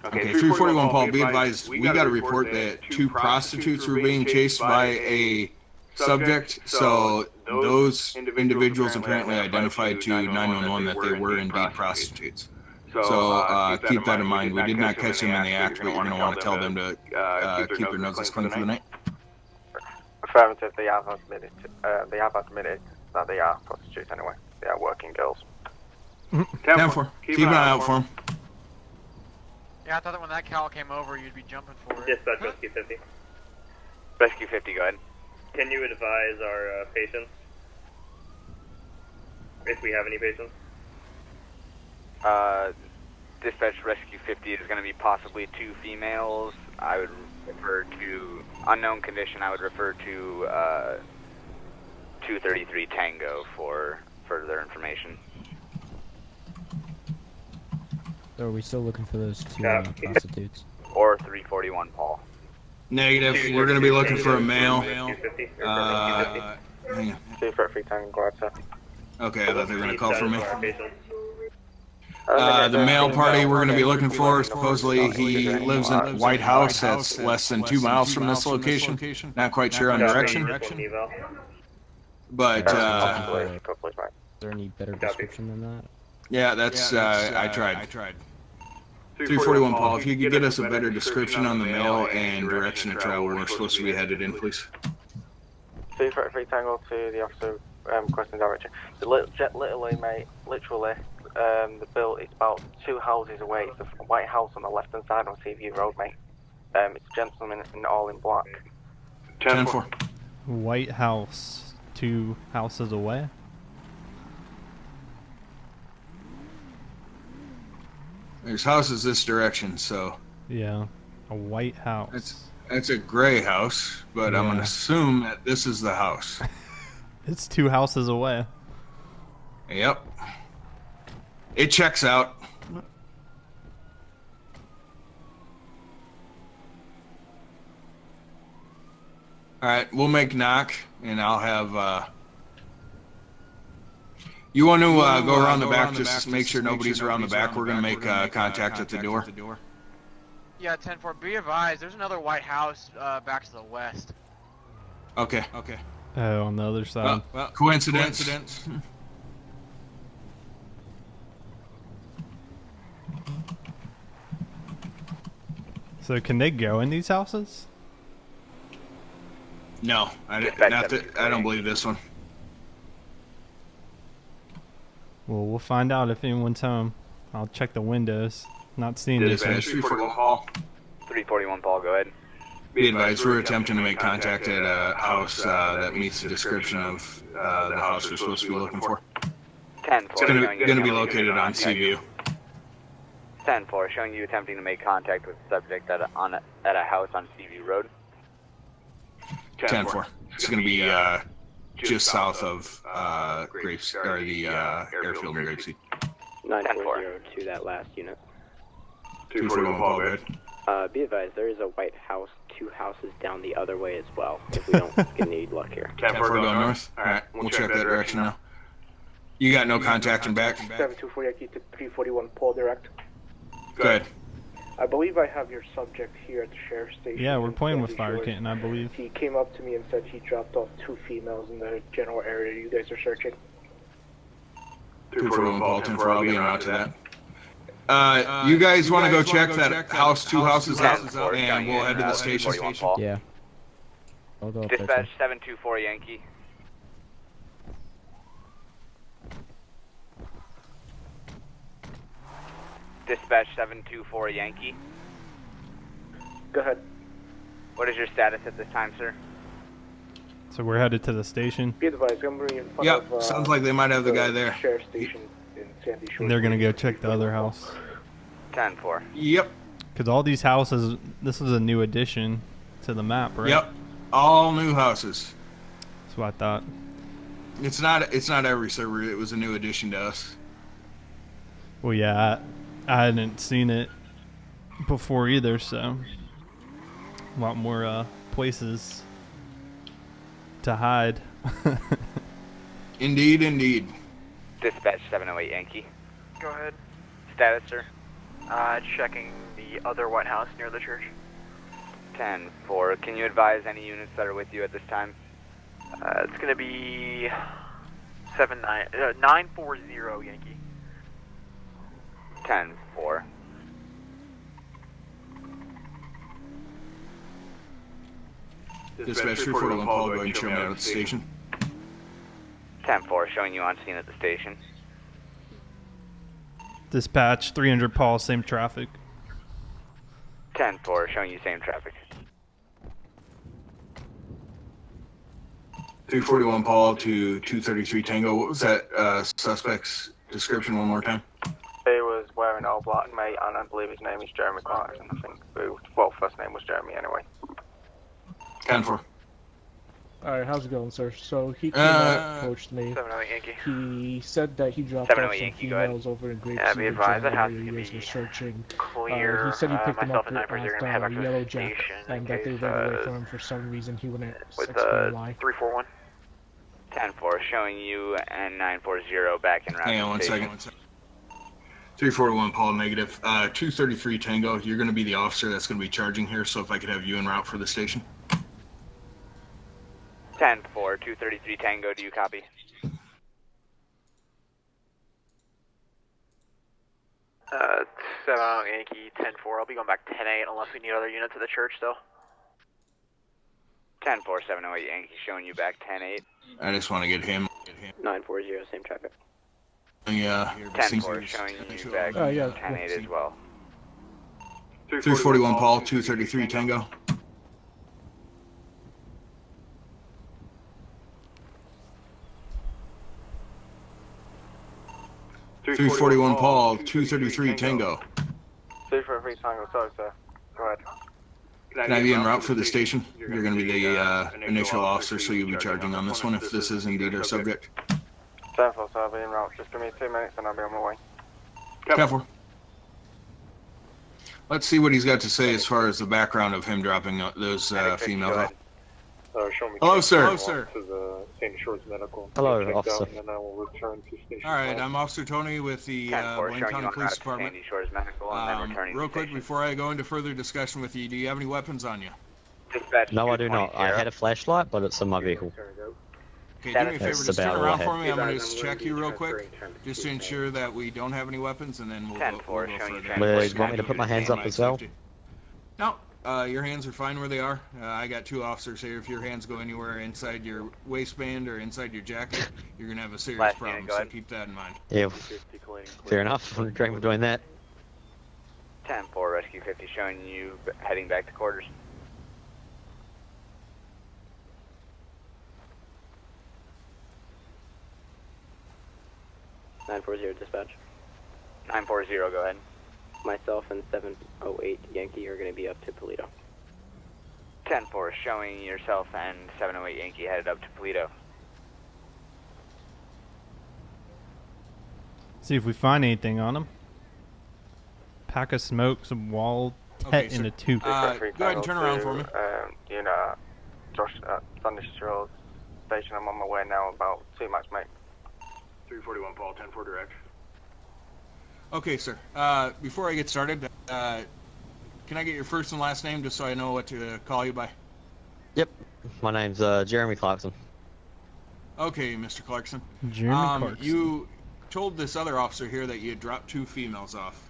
Okay, 341 Paul, be advised, we got a report that 2 prostitutes were being chased by a subject, so those individuals apparently identified to 911 that they were indeed prostitutes. So keep that in mind. We did not catch them in the act, but we're going to want to tell them to keep their noses clean for the night. Affirmative, they have admitted that they are prostitutes anyway. They are working girls. 10-4, keep an eye out for them. Yeah, I thought that when that cow came over, you'd be jumping for it. Dispatch Rescue 50. Rescue 50, go ahead. Can you advise our patients? If we have any patients? Dispatch Rescue 50 is going to be possibly 2 females. I would refer to unknown condition. I would refer to 233 Tango for further information. So are we still looking for those 2 prostitutes? Or 341 Paul. Negative. We're going to be looking for a male. Hang on. See for 3 Tango, go ahead, sir. Okay, I thought they were going to call for me. The The male party we're going to be looking for, supposedly he lives in a White House that's less than 2 miles from this location. Not quite sure on direction. But, Is there any better description than that? yeah, that's, I tried. 341 Paul, if you could get us a better description on the male and direction of travel we're supposed to be headed in, please. See for 3 Tango to the officer requesting direction. The literally, mate, literally, the bill is about 2 houses away. It's a White House on the left-hand side on Seaview Road, mate. It's a gentleman all in black. 10-4. White House, 2 houses away. There's houses this direction, so... Yeah, a White House. It's a gray house, but I'm going to assume that this is the house. It's 2 houses away. Yep. It checks out. Alright, we'll make knock, and I'll have, You want to go around the back, just to make sure nobody's around the back. We're going to make contact at the door. Yeah, 10-4. Be advised, there's another White House back to the west. Okay. Oh, on the other side. Well, coincidence. So can they go in these houses? No, I don't believe this one. Well, we'll find out if anyone's home. I'll check the windows. Not seeing this. 341 Paul. 341 Paul, go ahead. Be advised, we're attempting to make contact at a house that meets the description of the house we're supposed to be looking for. 10-4. It's going to be located on Seaview. 10-4, showing you attempting to make contact with the subject at a house on Seaview Road. 10-4. It's going to be just south of Grapes, or the airfield in Grapeseed. 940 to that last unit. 241 Paul, go ahead. Be advised, there is a White House 2 houses down the other way as well, if we don't get any luck here. 10-4 going north? Alright, we'll check that direction now. You got no contacting back? 724 Yankee to 341 Paul direct. Go ahead. I believe I have your subject here at the sheriff's station. Yeah, we're playing with Fire Kitten, I believe. He came up to me and said he dropped off 2 females in the general area you guys are searching. 241 Paul, 10-4, I'll be out to that. You guys want to go check that house, 2 houses out, and we'll head to the station? Yeah. I'll go up there Dispatch too. 724 Yankee. Dispatch 724 Yankee. Go ahead. What is your status at this time, sir? So we're headed to the station. Be advised, I'm bringing in front Yep, of, sounds like they might have the guy there. Sheriff's station in Sandy Shores. And they're going to go check the other house. 10-4. Yep. Because all these houses, this is a new addition to the map, right? Yep. All new houses. That's what I thought. It's not every server. It was a new addition to us. Well, yeah, I hadn't seen it before either, so a lot more places to hide. Indeed, indeed. Dispatch 708 Yankee. Go ahead. Status, sir? Checking the other White House near the church. 10-4. Can you advise any units that are with you at this time? It's gonna be 940 Yankee. 10-4. Dispatch 341 Paul, go ahead and show me out at the station. 10-4, showing you on scene at the station. Dispatch 300 Paul, same traffic. 10-4, showing you same traffic. 341 Paul to 233 Tango. What was that suspect's description one more time? He was wearing all black, mate, and I believe his name is Jeremy Clarkson, I think. Well, first name was Jeremy anyway. 10-4. Alright, how's it going, sir? So he came out, approached me. 708 Yankee. He said that he dropped off 708 some Yankee, go ahead. females over in Grapeseed. Yeah, be advised, that house is you gonna guys be were searching. clear. He said he picked them up Myself and 940 are at gonna head back to the Yellow Jack, station and that they ran away from him for some reason. He wouldn't with explain why. 341. 10-4, showing you and 940 back in route. Hang on 1 second. 341 Paul, negative. 233 Tango, you're going to be the officer that's going to be charging here, so if I could have you en route for the station. 10-4, 233 Tango, do you copy? Uh, 7 Yankee, 10-4. I'll be going back 10-8 unless we need other units at the church still. 10-4, 708 Yankee, showing you back 10-8. I just want to get him. 940, same traffic. Yeah. 10-4, showing you back 10-8 as well. 341 Paul, 233 Tango. 341 Paul, 233 Tango. 343 Tango, sorry sir. Go ahead. Can I be en route for the station? You're going to be the initial officer, so you'll be charging on this one if this is indeed our subject. 10-4, sir, I'll be en route. Just give me 2 minutes and I'll be on my way. 10-4. Let's see what he's got to say as far as the background of him dropping those females off. Hello, sir. Hello, sir. To the St. Shores Medical. Hello, Checked officer. out, and then I will return to station. All right, I'm Officer Tony with the Wayne County Police Department. Real quick, before I go into further discussion with you, do you have any weapons on you? No, I do not. I had a flashlight, but it's in my vehicle. Okay, do me a favor, That's just turn about all I around had. for me. I'm going to check you real quick, just to ensure that we don't have any weapons, and then we'll go further. Wait, you want me to put my hands up as well? No, your hands are fine where they are. I got 2 officers here. If your hands go anywhere inside your waistband or inside your jacket, you're going to have a serious problem, so keep that in mind. Yeah, fair enough. I'm agreeing with doing that. 10-4, Rescue 50, showing you heading back to quarters. Dispatch. 940, go ahead. Myself and 708 Yankee are going to be up to Toledo. 10-4, showing yourself and 708 Yankee headed up to Toledo. See if we find anything on him. Pack of smoke, some wall pet in a tube. Go ahead and turn around for me. You know, Josh at Thunder Shores Station. I'm on my way now, about 2 miles, mate. 341 Paul, 10-4 direct. Okay, sir. Before I get started, can I get your first and last name just so I know what to call you by? Yep. My name's Jeremy Clarkson. Okay, Mr. Clarkson. Jeremy Clarkson. You told this other officer here that you had dropped 2 females off.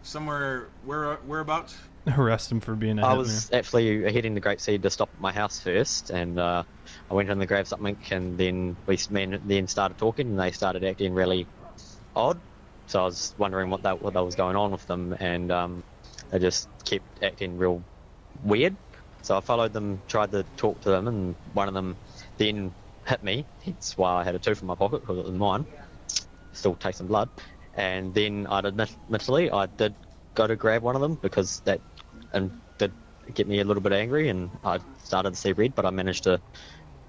Somewhere, whereabouts? Arrest him for being a hitman. I was actually heading to Grapeseed to stop at my house first, and I went in to grab something, and then then started talking, and they started acting really odd. So I was wondering what was going on with them, and they just kept acting real weird. So I followed them, tried to talk to them, and one of them then hit me. That's why I had a tooth in my pocket, because it was mine. Still tasting blood. And then admittedly, I did go to grab one of them, because that did get me a little bit angry, and I started to see red, but I managed to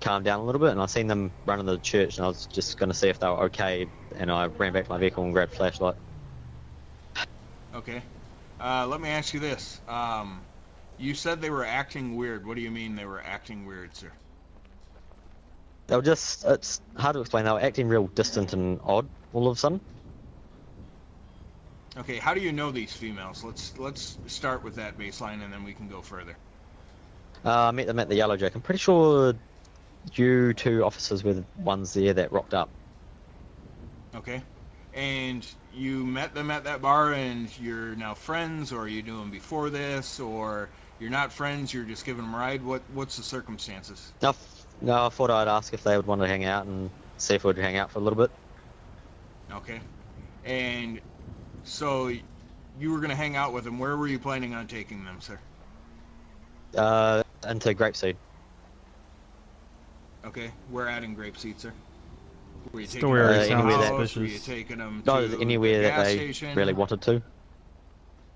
calm down a little bit, and I seen them run into the church, and I was just going to see if they were okay, and I ran back to my vehicle and grabbed a flashlight. Okay. Let me ask you this. You said they were acting weird. What do you mean they were acting weird, sir? They were just, it's hard to explain, they were acting real distant and odd all of a sudden. Okay, how do you know these females? Let's start with that baseline, and then we can go further. I met them at the Yellow Jack. I'm pretty sure you 2 officers were the ones there that rocked up. Okay. And you met them at that bar, and you're now friends, or you knew them before this, or you're not friends, you're just giving them a ride? What's the circumstances? No, I thought I'd ask if they would want to hang out and see if we'd hang out for a little bit. Okay. And so you were going to hang out with them. Where were you planning on taking them, sir? Into Grapeseed. Okay. Where at in Grapeseed, sir? Were you taking them to the house? Were you taking them No, to anywhere the that gas they station? really wanted to.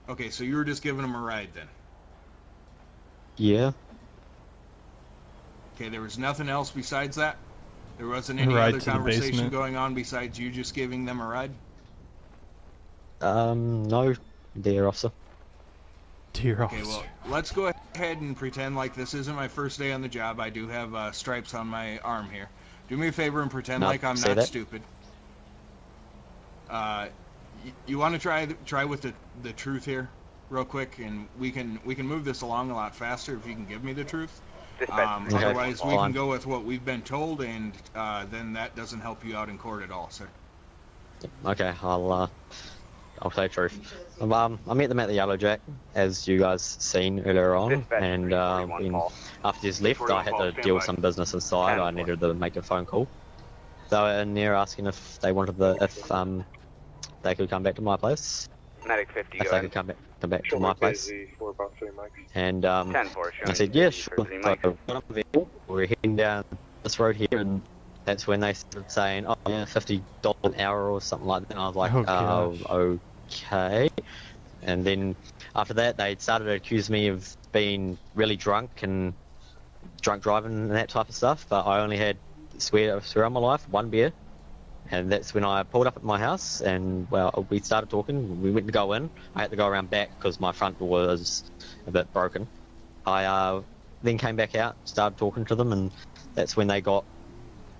Okay, so you were just giving them a ride then? Yeah. Okay, there was nothing else besides that? There wasn't any Ride other to the conversation basement. going on besides you just giving them a ride? No, dear officer. Dear Okay, officer. well, let's go ahead and pretend like this isn't my first day on the job. I do have stripes on my arm here. Do me a favor and pretend No, like I'm say not that. stupid. You want to try with the truth here, real quick, and we can move this along a lot faster if you can give me the truth. Otherwise, we can go with what we've been told, and then that doesn't help you out in court at all, sir. Okay, I'll say truth. I met them at the Yellow Jack, as you guys seen earlier on, and after he's left, I had to deal with some business inside. I needed to make a phone call. They were in there asking if they wanted they could come back to my place. Medic 50, If they could come back to my place. And I said, yeah, sure. So I got on the vehicle, we're heading down this road here, and that's when they started saying, oh yeah, $50 an hour or something like that. And I was like, okay. And then after that, they started to accuse me of being really drunk and drunk driving and that type of stuff. But I only had, swear on my life, one beer. And that's when I pulled up at my house, and well, we started talking. We went to go in. I had to go around back because my front door was a bit broken. I then came back out, started talking to them, and that's when they got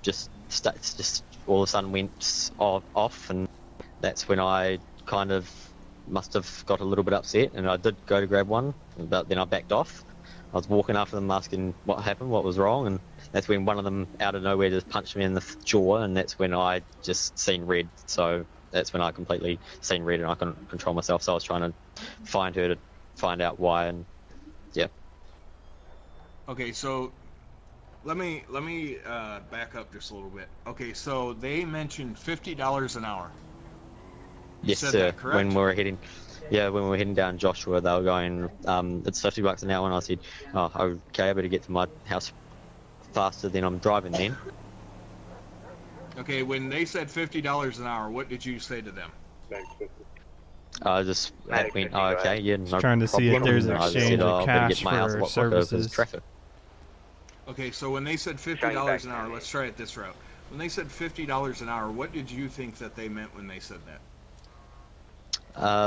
just all of a sudden went off, and that's when I kind of must have got a little bit upset, and I did go to grab one, but then I backed off. I was walking after them asking what happened, what was wrong, and that's when one of them out of nowhere just punched me in the jaw, and that's when I just seen red. So that's when I completely seen red and I couldn't control myself. So I was trying to find her to find out why, and yeah. Okay, so let me back up just a little bit. Okay, so they mentioned $50 an hour. Yes, said sir. that, correct? When we were heading down Joshua, they were going, it's $50 an hour, and I said, oh, okay, I better get to my house faster than I'm driving then. Okay, when they said $50 an hour, what did you say to them? I just went, oh, okay, yeah, no trying to see if problem. there's And I just exchange said, of I better get cash to my house a for lot quicker 'cause services. of traffic. Okay, so when they said $50 an hour, let's try it this route. When they said $50 an hour, what did you think that they meant when they said that?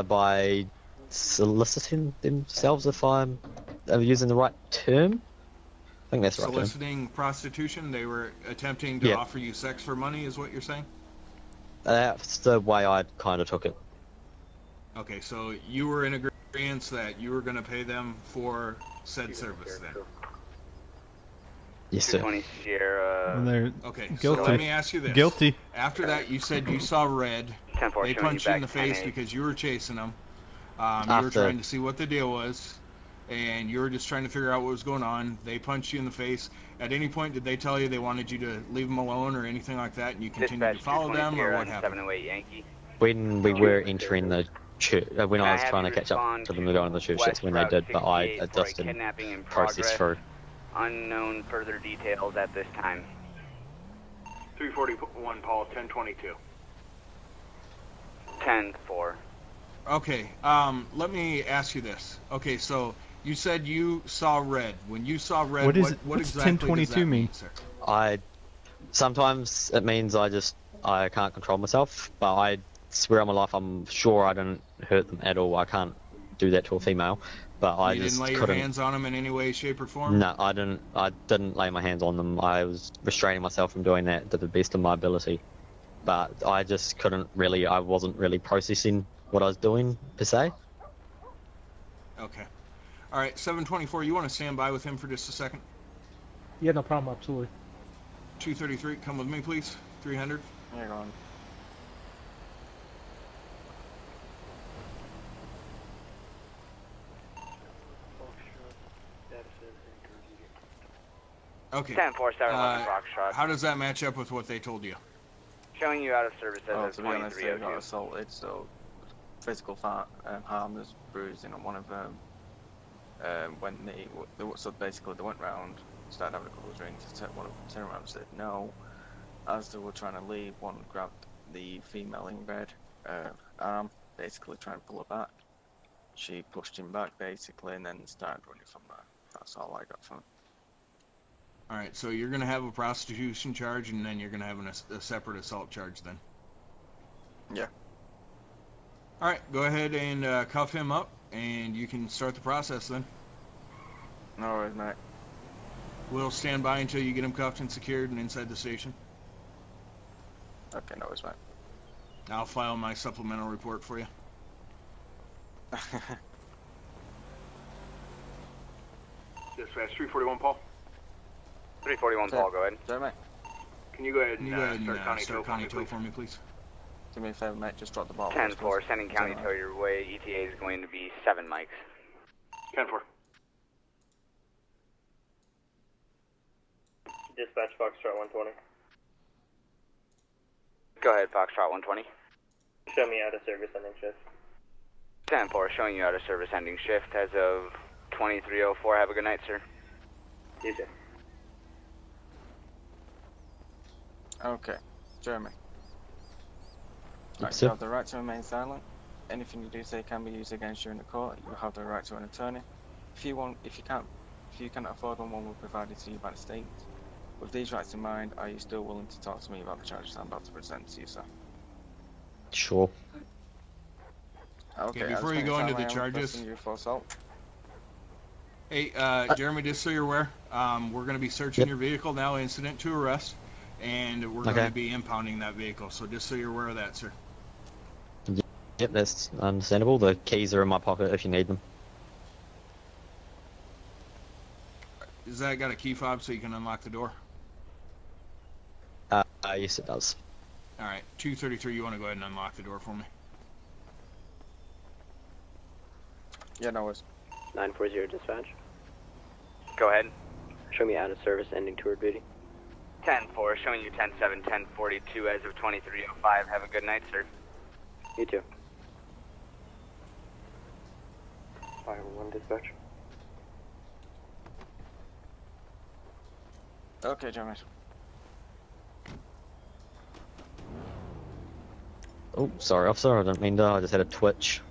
By soliciting themselves, if I'm using the right term. I think that's the right term. Soliciting prostitution? They were attempting to offer you sex for money, is what you're saying? That's the way I kind of took it. Okay, so you were in agreement that you were going to pay them for said service then? Yes, sir. 220 Sierra. And they're Okay, guilty. so let me ask you this. Guilty. After that, you said you saw red. 10-4 They showing punched you you in the back face 10-8. because you were chasing them. You were trying to see what the deal was, and you were just trying to figure out what was going on. They punched you in the face. At any point, did they tell you they wanted you to leave them alone or anything like that, and you continued to follow them, or what happened? 708 Yankee. When we were entering the church, when I was trying to catch up to them to go into the church, that's when they did, but I just didn't process through. Unknown further details at this time. 341, Paul, 1022. 10-4. Okay, let me ask you this. Okay, so you said you saw red. When you saw red, what what's exactly does 1022 that mean? sir? Sometimes it means I can't control myself, but I swear on my life I'm sure I didn't hurt them at all. I can't do that to a female, but I just couldn't. You didn't lay your hands on them in any way, shape, or form? No, I didn't lay my hands on them. I was restraining myself from doing that to the best of my ability. But I just couldn't really, I wasn't really processing what I was doing, per se. Okay. Alright, 724, you want to stand by with him for just a second? Yeah, no problem, absolutely. 233, come with me, please. 300. Hang on. Okay. 10-4, 711 Foxtrot. How does that match up with what they told you? Showing you out of service as To be honest, they got 2302. assaulted, so physical harm, there's bruising on one of them. When so basically they went round, started having a couple of drinks, one of them turned around and said no. As they were trying to leave, one grabbed the female in red arm, basically trying to pull her back. She pushed him back basically and then started running from there. That's all I got from it. Alright, so you're going to have a prostitution charge and then you're going to have a separate assault charge then? Yeah. Alright, go ahead and cuff him up and you can start the process then. No worries, mate. We'll stand by until you get him cuffed and secured and inside the station. Okay, no worries, mate. I'll file my supplemental report for you. Dispatch 341 Paul. 341 Paul, go ahead. Sorry, mate. Can you go ahead and, start county tow for me, please? Do me a favor, mate. Just drop the ball. 10-4, sending county tow your way. ETA is going to be 7 mics. 10-4. Dispatch Foxtrot 120. Go ahead, Foxtrot 120. Show me out of service ending shift. 10-4, showing you out of service ending shift as of 23:04. Have a good night, sir. You too. Okay, Jeremy. Right, sir. you have the right to remain silent. Anything you do say can be used against you in the court. You have the right to an attorney. If you can't afford one will be provided to you by the state. With these rights in mind, are you still willing to talk to me about the charges I'm about to present to you, sir? Sure. Okay, before you go into the charges, you for assault. hey, Jeremy, just so you're aware, we're going to be searching your vehicle now, incident to arrest, and we're going to be impounding that vehicle. So just so you're aware of that, sir. Yep, that's understandable. The keys are in my pocket if you need them. Is that got a key fob so you can unlock the door? Yes, it does. All right, 233. You want to go ahead and unlock the door for me? Yeah, no worries. 940 dispatch. Go ahead. Show me out of service ending tour duty. 10-4, showing you 10-7, 10-42 as of 23:05. Have a good night, sir. You too. 511 dispatch. Okay, Jeremy. Oh, sorry, officer. I didn't mean to. I just had a twitch.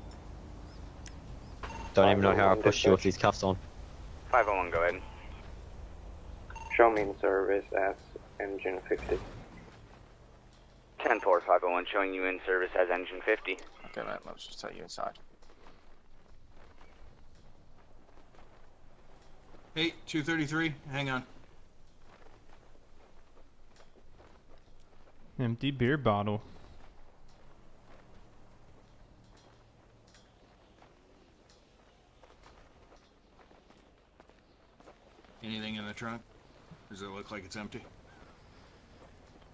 Don't even know how I pushed you with these cuffs on. 501, go ahead. Show me in service as engine 50. 10-4, 501, showing you in service as engine 50. Okay, mate, let's just take you inside. Hey, 233. Hang on. Empty beer bottle. Anything in the trunk? Does it look like it's empty?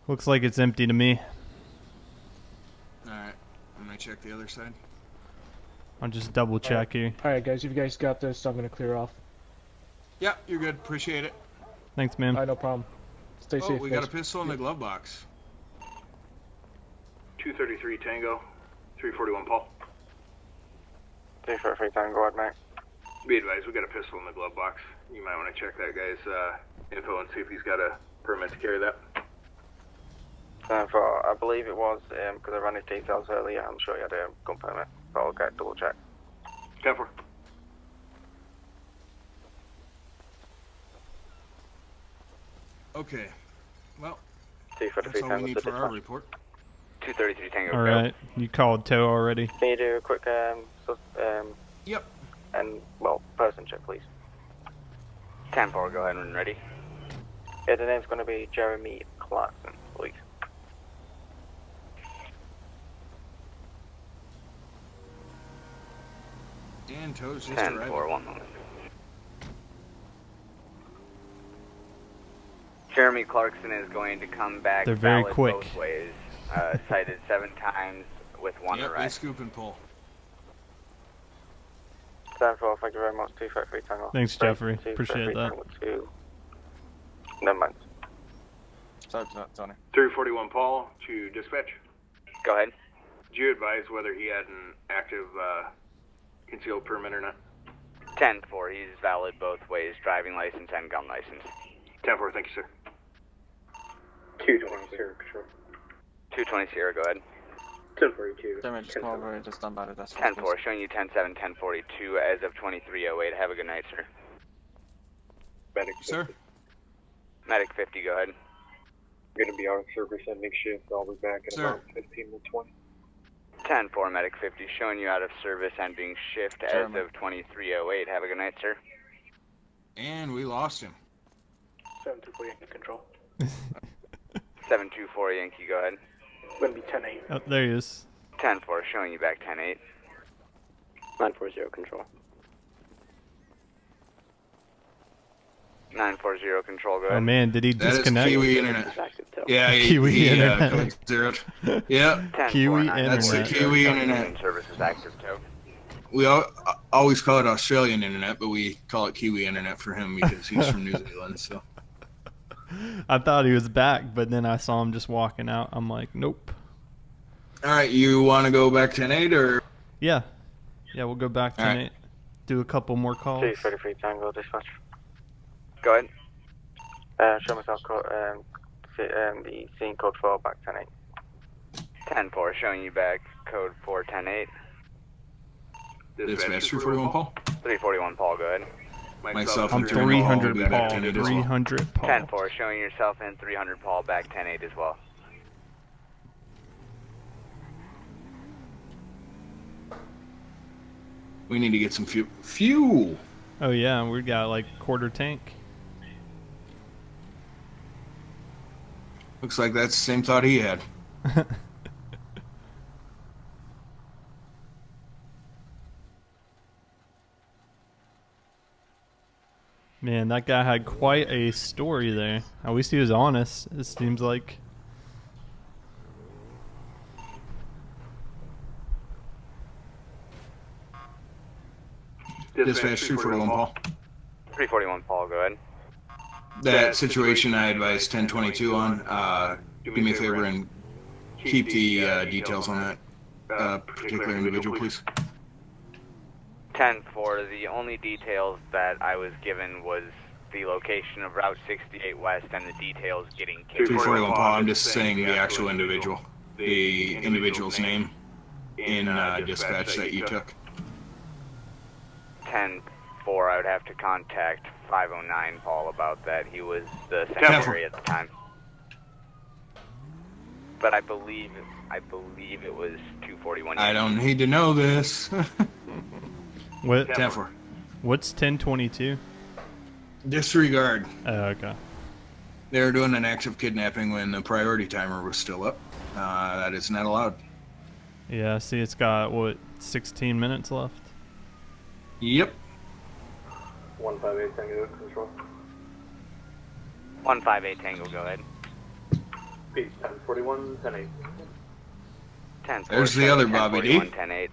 Looks like it's empty to me. Alright, I'm gonna check the other side. I'll just double check here. Alright guys, if you guys got this, I'm gonna clear off. Yeah, you're good. Appreciate it. Thanks, man. Alright, no problem. Stay safe, we guys. got a pistol in the glove box. 233 Tango, 341 Paul. 343 Tango, ahead, mate. Be advised, we got a pistol in the glove box. You might want to check that guy's info and see if he's got a permit to carry that. I believe it was, because I ran his details earlier, I'm sure he had a gun permit, but I'll get double check. 10-4. Okay, well, 243 that's all we need for our report. 233 Tango, All right, you called tow already. Can you do a quick, Yep. And, well, person check, please. 10-4, go ahead when ready. Yeah, the name's going to be Jeremy Clarkson, please. And tow's just 10-4, arriving. 1 moment. Jeremy Clarkson is going to come back. They're very valid quick. Both ways. Cited 7 times with 1 Yep, they arrest. scoop and pull. 10-4, thank you very much. 253 Tango. Thanks, Jeffrey. Appreciate that. Never mind. Sorry, Tony. 341 Paul to dispatch. Go ahead. Did you advise whether he had an active concealed permit or not? 10-4, he's valid both ways, driving license and gun license. 10-4, thank you, sir. 220 Sierra Control. 220 Sierra, go ahead. 1042. Damage, just come over and just stand by the desk. 10-4, showing you 10-7, 10-42 as of 23:08. Have a good night, sir. Medic. Sir? Medic 50, go ahead. I'm going to be out of service ending shift. I'll be back in about 15 to 20. 10-4, Medic 50, showing you out of service ending shift as of 23:08. Have a good night, sir. And we lost him. 724 Yankee Control. 724 Yankee, go ahead. Going to be 10-8. Oh, there he is. 10-4, showing you back 10-8. 940 control. 940 control, go ahead. Oh man, did he That is disconnect? Kiwi Internet. Yeah, Kiwi Internet. code zeroed. Yeah. Kiwi That's the Internet. Kiwi Internet. Service is active too. We always call it Australian Internet, but we call it Kiwi Internet for him because he's from New Zealand. So. I thought he was back, but then I saw him just walking out. I'm like, nope. All right, you want to go back 10-8 or? Yeah. Yeah, we'll go back to All right. Nate. Do a couple more calls. 233 Tango dispatch. Go ahead. Show myself the scene code 4 back 10-8. 10-4, showing you back code 4 10-8. Dispatch 341 Paul. 341 Paul, go ahead. Myself I'm and 300 Paul. Paul. 10-8 as well. 300 Paul. 10-4, showing yourself in 300 Paul back 10-8 as well. We need to get some fuel. Oh yeah, we got like quarter tank. Looks like that's the same thought he had. Man, that guy had quite a story there. At least he was honest, it seems like. Dispatch 341 Paul. 341 Paul, go ahead. That situation I advised 1022 on. Do me a favor and keep the details on that particular individual, please. 10-4, the only details that I was given was the location of Route 68 West and the details getting kicked. 341 Paul, I'm just saying the actual individual. The individual's name in dispatch that you took. 10-4, I would have to contact 509 Paul about that. He was the secretary at the time. But I believe it was 241. I don't need to know this. What? 10-4. What's 1022? Disregard. Oh, okay. They were doing an active kidnapping when the priority timer was still up. That is not allowed. Yeah, see, it's got, what, 16 minutes left? Yep. 158 Tango control. 158 Tango, go ahead. Peace, 1041, 10-8. 10-4, There's the other Bobby D. 10-8.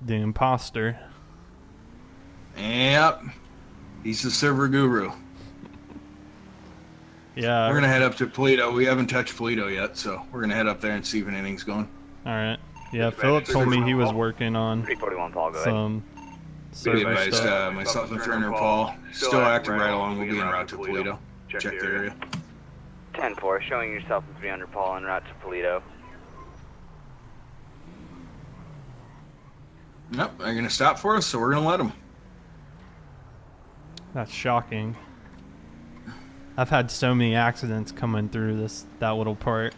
The imposter. Yep. He's the server guru. Yeah. We're going to head up to Polito. We haven't touched Polito yet, so we're going to head up there and see if anything's going. Alright. Yeah, Philip told me he was working on 341 Paul, go ahead. some Be server advised, stuff. myself and Turner Paul, still active right along. We'll be en route to Polito. Check the area. 10-4, showing yourself in 300 Paul en route to Polito. Nope, they're going to stop for us, so we're going to let them. That's shocking. I've had so many accidents coming through that little part.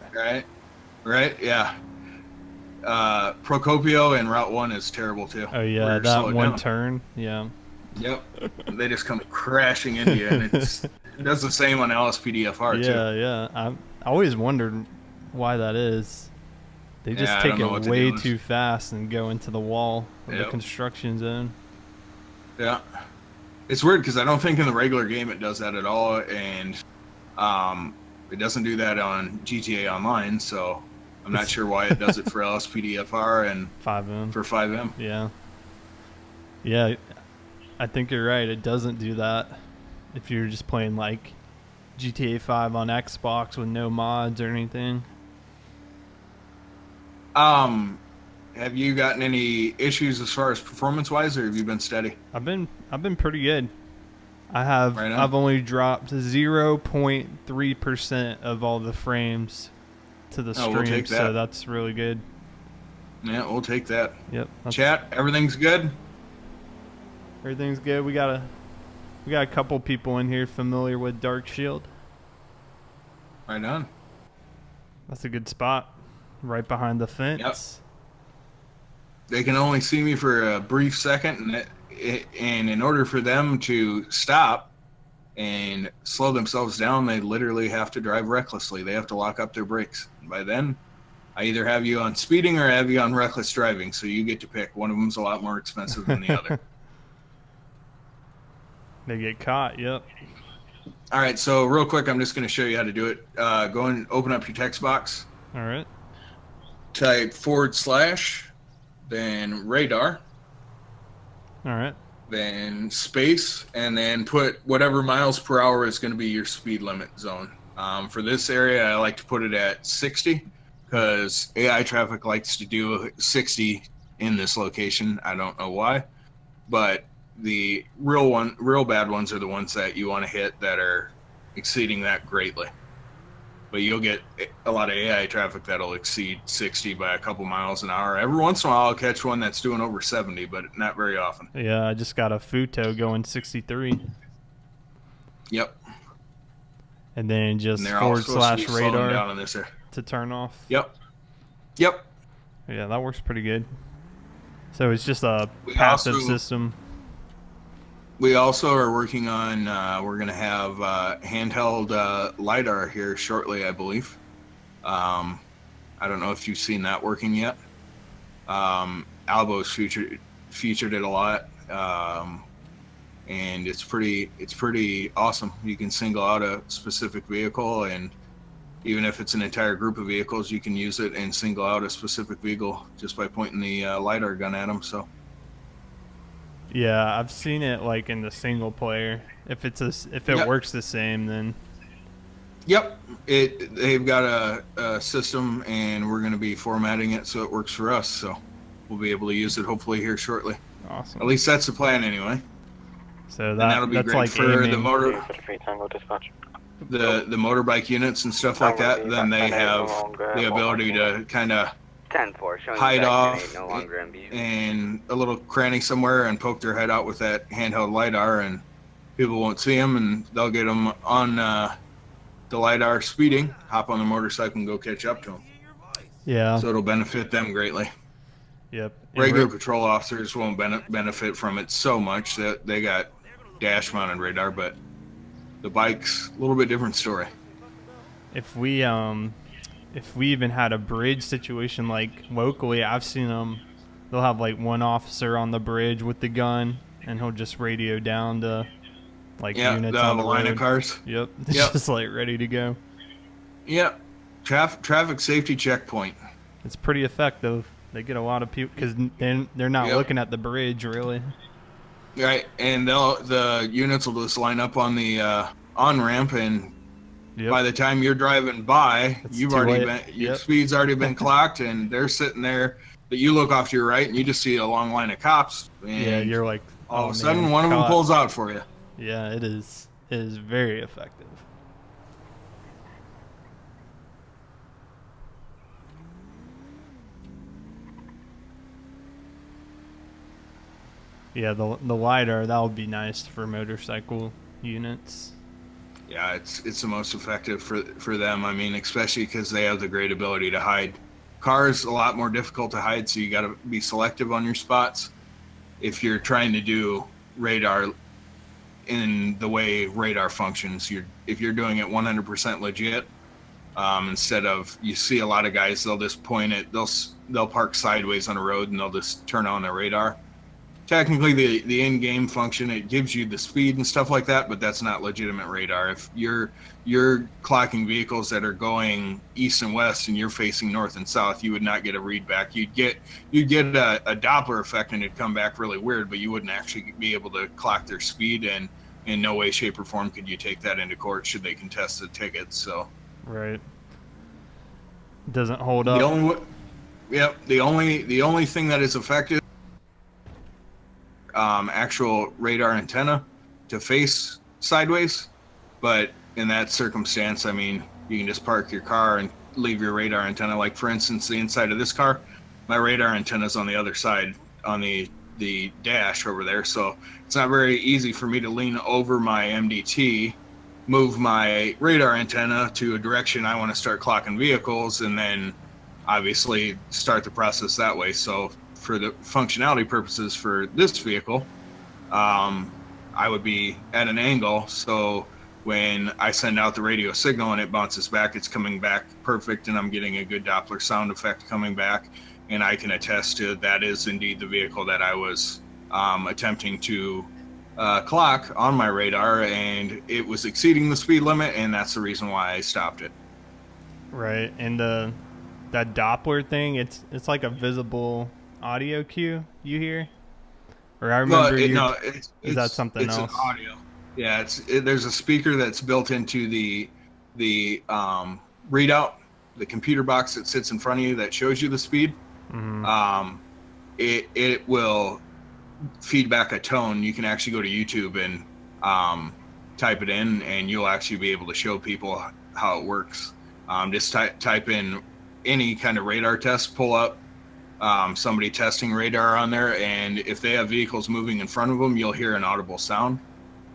Right, yeah. Procopio and Route 1 is terrible too. Oh yeah, We're that slowed one down. turn, yeah. Yep. They just come crashing into you, and it does the same on LSPDFR too. Yeah. I always wondered why that is. They just Yeah, I take don't know it what to way do. too fast and go into the wall of the Yep. construction zone. Yeah. It's weird because I don't think in the regular game it does that at all, and it doesn't do that on GTA Online, so I'm not sure why it does it for LSPDFR and 5M. for 5M. Yeah. Yeah, I think you're right. It doesn't do that if you're just playing like GTA 5 on Xbox with no mods or anything. Have you gotten any issues as far as performance-wise, or have you been steady? I've been pretty good. I've only dropped 0.3% of all the frames to the stream, we'll take that. so that's really good. Yeah, we'll take that. Yep. Chat, everything's good? Everything's good. We got a couple people in here familiar with Dark Shield. Right on. That's a good spot. Right behind the fence. Yep. They can only see me for a brief second, and in order for them to stop and slow themselves down, they literally have to drive recklessly. They have to lock up their brakes. And by then, I either have you on speeding or I have you on reckless driving, so you get to pick. One of them's a lot more expensive than the other. They get caught, yep. All right, so real quick, I'm just going to show you how to do it. Go and open up your text box. All right. Type / then radar. All right. Then space, and then put whatever miles per hour is going to be your speed limit zone. For this area, I like to put it at 60 because AI traffic likes to do 60 in this location. I don't know why, but the real bad ones are the ones that you want to hit that are exceeding that greatly. But you'll get a lot of AI traffic that'll exceed 60 by a couple miles an hour. Every once in a while, I'll catch one that's doing over 70, but not very often. Yeah, I just got a Futo going 63. Yep. And then just and / radar down in this area to turn off. Yep. Yep. Yeah, that works pretty good. So it's just a passive system. We also are working on, we're going to have handheld LiDAR here shortly, I believe. I don't know if you've seen that working yet. Albo's featured it a lot. And it's pretty awesome. You can single out a specific vehicle, and even if it's an entire group of vehicles, you can use it and single out a specific vehicle just by pointing the LiDAR gun at them. So. Yeah, I've seen it like in the single player. If it works the same, then. Yep, they've got a system, and we're going to be formatting it so it works for us. So we'll be able to use it hopefully here shortly. Awesome. At least that's the plan anyway. So that'll be that's great like for aiming. the motorbike units and stuff like that. Then they have the ability to kind of 10-4, showing hide off no longer in view. in a little cranny somewhere and poke their head out with that handheld LiDAR, and people won't see them, and they'll get them on the LiDAR speeding, hop on the motorcycle and go catch up to them. Yeah. So it'll benefit them greatly. Yep. Regular patrol officers won't benefit from it so much that they got dash-mounted radar, but the bike's a little bit different story. If we even had a bridge situation like locally, I've seen them. They'll have like one officer on the bridge with the gun, and he'll just radio down to like units on the line road. of cars. Yep, it's just like ready to go. Yep, traffic safety checkpoint. It's pretty effective. They get a lot of people because they're not looking at the bridge really. Right, and the units will just line up on the on-ramp, and by the time you're driving by, your speed's already been clocked, and they're sitting there. But you look off to your right, and you just see a long line of cops. And you're like, all of a sudden, one of them pulls out for you. Yeah, it is. It is very effective. Yeah, the LiDAR, that would be nice for motorcycle units. Yeah, it's the most effective for them. I mean, especially because they have the great ability to hide. Cars a lot more difficult to hide, so you got to be selective on your spots. If you're trying to do radar in the way radar functions, if you're doing it 100% legit, instead of, you see a lot of guys, they'll just point it, they'll park sideways on a road and they'll just turn on their radar. Technically, the in-game function, it gives you the speed and stuff like that, but that's not legitimate radar. If you're clocking vehicles that are going east and west and you're facing north and south, you would not get a read back. You'd get a Doppler effect, and it'd come back really weird, but you wouldn't actually be able to clock their speed, and in no way, shape, or form could you take that into court should they contest the tickets. So right, doesn't hold up. The only thing that is effective. Actual radar antenna to face sideways, but in that circumstance, I mean, you can just park your car and leave your radar antenna. Like, for instance, the inside of this car, my radar antenna is on the other side, on the dash over there, so it's not very easy for me to lean over my MDT, move my radar antenna to a direction I want to start clocking vehicles, and then obviously start the process that way. So for the functionality purposes for this vehicle, I would be at an angle, so when I send out the radio signal and it bounces back, it's coming back perfect, and I'm getting a good Doppler sound effect coming back, and I can attest to that is indeed the vehicle that I was attempting to clock on my radar, and it was exceeding the speed limit, and that's the reason why I stopped it. Right, and that Doppler thing, it's like a visible audio cue you hear? Or I remember is that something else? It's an audio. Yeah, there's a speaker that's built into the readout, the computer box that sits in front of you that shows you the speed. Mm-hmm. It will feed back a tone. You can actually go to YouTube and type it in, and you'll actually be able to show people how it works. Just type in any kind of radar test, pull up somebody testing radar on there, and if they have vehicles moving in front of them, you'll hear an audible sound.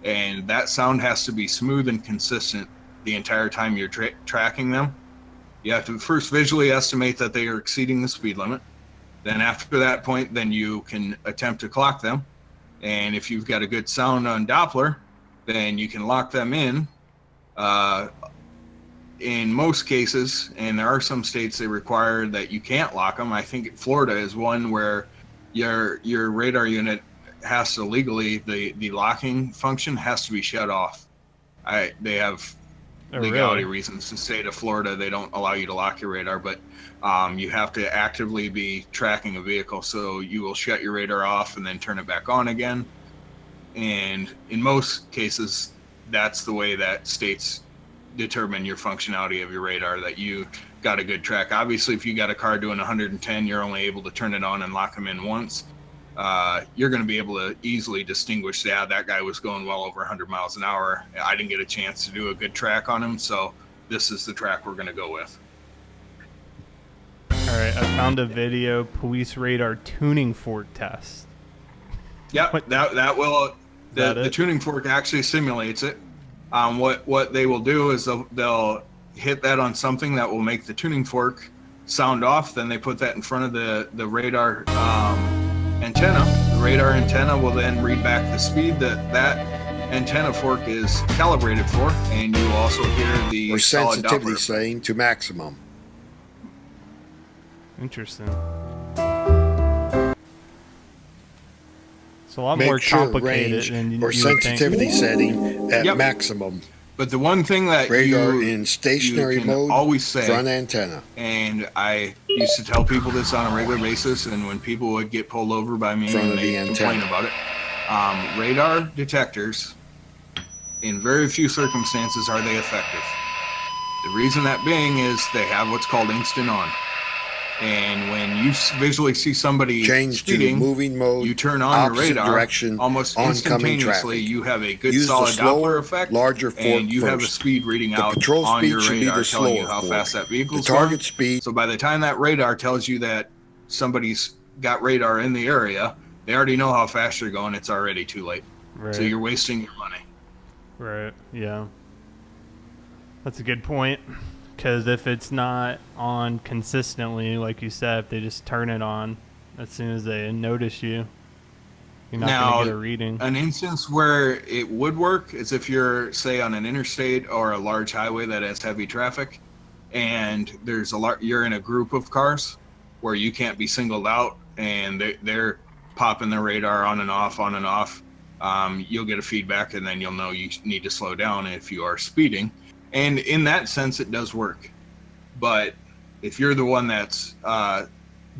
And that sound has to be smooth and consistent the entire time you're tracking them. You have to first visually estimate that they are exceeding the speed limit. Then after that point, then you can attempt to clock them. And if you've got a good sound on Doppler, then you can lock them in. In most cases, and there are some states that require that you can't lock them. I think Florida is one where your radar unit has to legally, the locking function has to be shut off. They have legality reasons. The state of Florida, they don't allow you to lock your radar, but you have to actively be tracking a vehicle, so you will shut your radar off and then turn it back on again. And in most cases, that's the way that states determine your functionality of your radar, that you got a good track. Obviously, if you got a car doing 110, you're only able to turn it on and lock them in once. You're going to be able to easily distinguish, that guy was going well over 100 miles an hour. I didn't get a chance to do a good track on him, so this is the track we're going to go with. All right, I found a video, police radar tuning fork test. Yep, that will, the tuning fork actually simulates it. What they will do is they'll hit that on something that will make the tuning fork sound off. Then they put that in front of the radar antenna. The radar antenna will then read back the speed that antenna fork is calibrated for, and you will also hear the or solid sensitivity Doppler setting to maximum. Interesting. It's a lot more complicated than you or sensitivity think. setting at maximum. But the one thing that radar in stationary mode, always say, front antenna. And I used to tell people this on a regular basis, and when people would get pulled over by me Front and of they the complain antenna. about it, radar detectors, in very few circumstances are they effective. The reason that being is they have what's called instant on. And when you visually see somebody change speeding, to moving mode, you turn on your radar, direction, almost oncoming instantaneously traffic. you have a good Use solid the slower, Doppler effect, larger fork and you have a first. speed reading The out patrol on speed your should be radar the telling you slower how fork. fast that vehicle's The target going. speed. So by the time that radar tells you that somebody's got radar in the area, they already know how fast you're going. It's already too late. Right. So you're wasting your money. Right, yeah. That's a good point. Because if it's not on consistently, like you said, if they just turn it on as soon as they notice you, you're not going to get a reading. An instance where it would work is if you're, say, on an interstate or a large highway that has heavy traffic, and there's you're in a group of cars where you can't be singled out, and they're popping their radar on and off, on and off. You'll get a feedback, and then you'll know you need to slow down if you are speeding. And in that sense, it does work. But if you're the one that's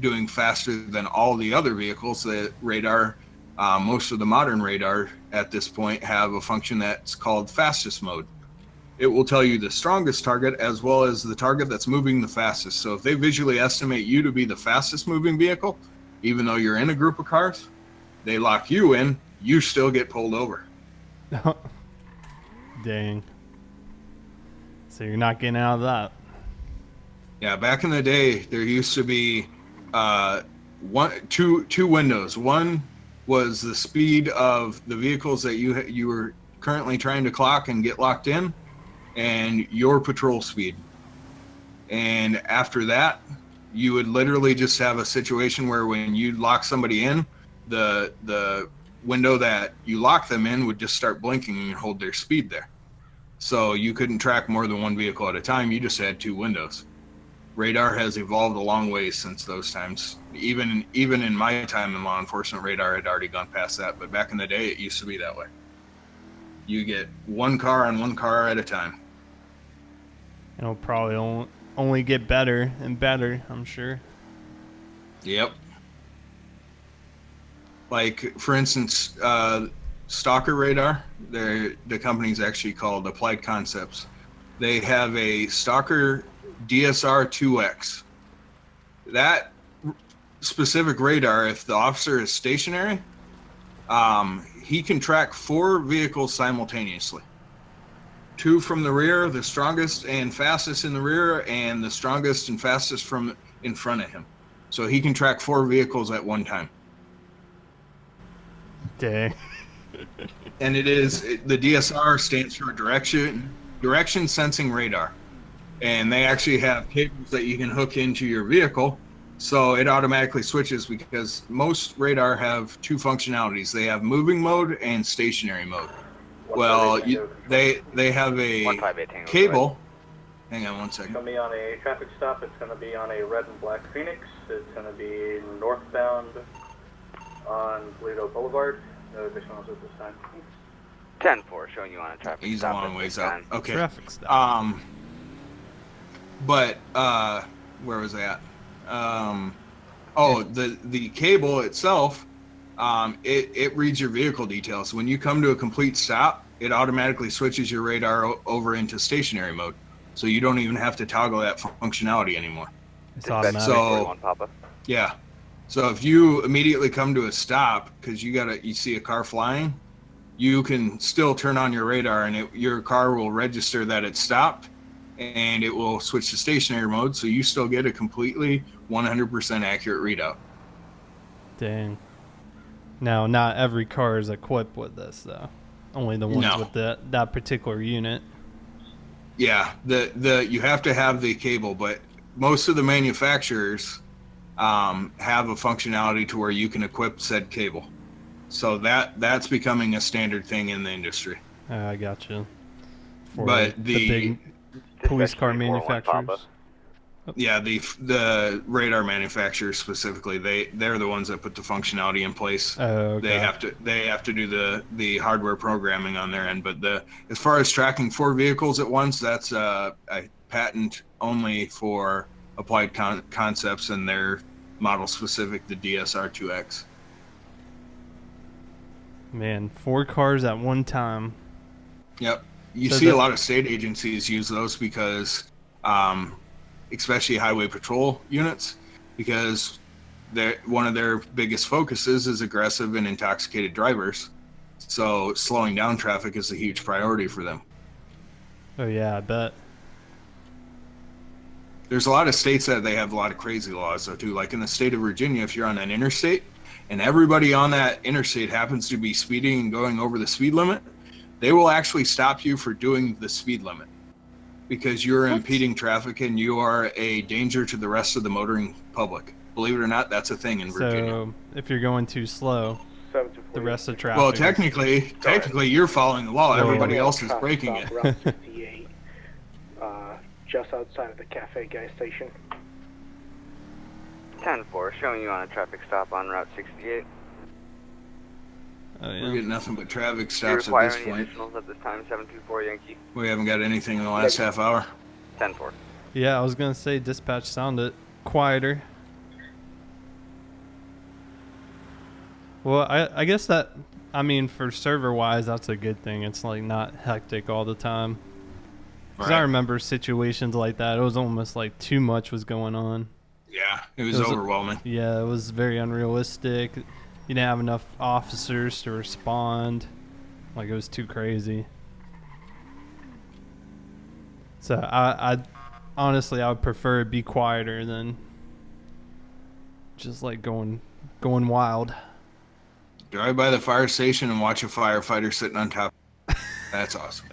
doing faster than all the other vehicles, the radar, most of the modern radar at this point have a function that's called fastest mode. It will tell you the strongest target as well as the target that's moving the fastest. So if they visually estimate you to be the fastest moving vehicle, even though you're in a group of cars, they lock you in, you still get pulled over. Dang. So you're not getting out of that. Yeah, back in the day, there used to be two windows. One was the speed of the vehicles that you were currently trying to clock and get locked in, and your patrol speed. And after that, you would literally just have a situation where when you lock somebody in, the window that you lock them in would just start blinking and hold their speed there. So you couldn't track more than one vehicle at a time. You just had two windows. Radar has evolved a long way since those times. Even in my time in law enforcement, radar had already gone past that. But back in the day, it used to be that way. You get one car on one car at a time. It'll probably only get better and better, I'm sure. Yep. Like, for instance, Stalker Radar, the company's actually called Applied Concepts. They have a Stalker DSR-2X. That specific radar, if the officer is stationary, he can track 4 vehicles simultaneously. 2 from the rear, the strongest and fastest in the rear, and the strongest and fastest from in front of him. So he can track 4 vehicles at one time. Dang. And the DSR stands for Direction Sensing Radar. And they actually have cables that you can hook into your vehicle, so it automatically switches, because most radar have 2 functionalities. They have moving mode and stationary mode. Well, they have a cable. Hang on one second. It's going to be on a traffic stop. It's going to be on a red and black Phoenix. It's going to be northbound on Toledo Boulevard. No additionals at this time. 10-4, showing you on a traffic stop. He's a long ways out. Okay. Traffic stop. But where was I at? The cable itself, it reads your vehicle details. When you come to a complete stop, it automatically switches your radar over into stationary mode, so you don't even have to toggle that functionality anymore. It's automatic. So yeah. So if you immediately come to a stop because you see a car flying, you can still turn on your radar, and your car will register that it stopped, and it will switch to stationary mode, so you still get a completely 100% accurate readout. Dang. Now, not every car is equipped with this, though. Only the ones with that particular unit. Yeah, you have to have the cable, but most of the manufacturers have a functionality to where you can equip said cable. So that's becoming a standard thing in the industry. I gotcha. But the big police car manufacturers. Yeah, the radar manufacturers specifically, they're the ones that put the functionality in place. Oh, okay. They have to do the hardware programming on their end. But as far as tracking 4 vehicles at once, that's a patent only for Applied Concepts and their model specific, the DSR-2X. Man, 4 cars at one time. Yep. You see a lot of state agencies use those because, especially highway patrol units, because one of their biggest focuses is aggressive and intoxicated drivers. So slowing down traffic is a huge priority for them. Oh yeah, I bet. There's a lot of states that they have a lot of crazy laws though too. Like in the state of Virginia, if you're on an interstate and everybody on that interstate happens to be speeding and going over the speed limit, they will actually stop you for doing the speed limit because you're impeding traffic and you are a danger to the rest of the motoring public. Believe it or not, that's a thing in Virginia. So if you're going too slow, the rest of traffic. Well, technically, you're following the law. Everybody else is breaking it. Route 68, just outside of the Cafe gas station. 10-4, showing you on a traffic stop on Route 68. Oh, yeah. We're getting nothing but traffic Do you stops at require this any point. additionals at this time? 724 Yankee. We haven't got anything in the last half hour. 10-4. Yeah, I was gonna say dispatch sounded quieter. Well, I guess that, I mean, for server wise, that's a good thing. It's like not hectic all the time. Because I remember situations like that. It was almost like too much was going on. Yeah, it was overwhelming. Yeah, it was very unrealistic. You didn't have enough officers to respond. Like, it was too crazy. So I honestly, I would prefer it be quieter than just like going wild. Drive by the fire station and watch a firefighter sitting on top. That's awesome.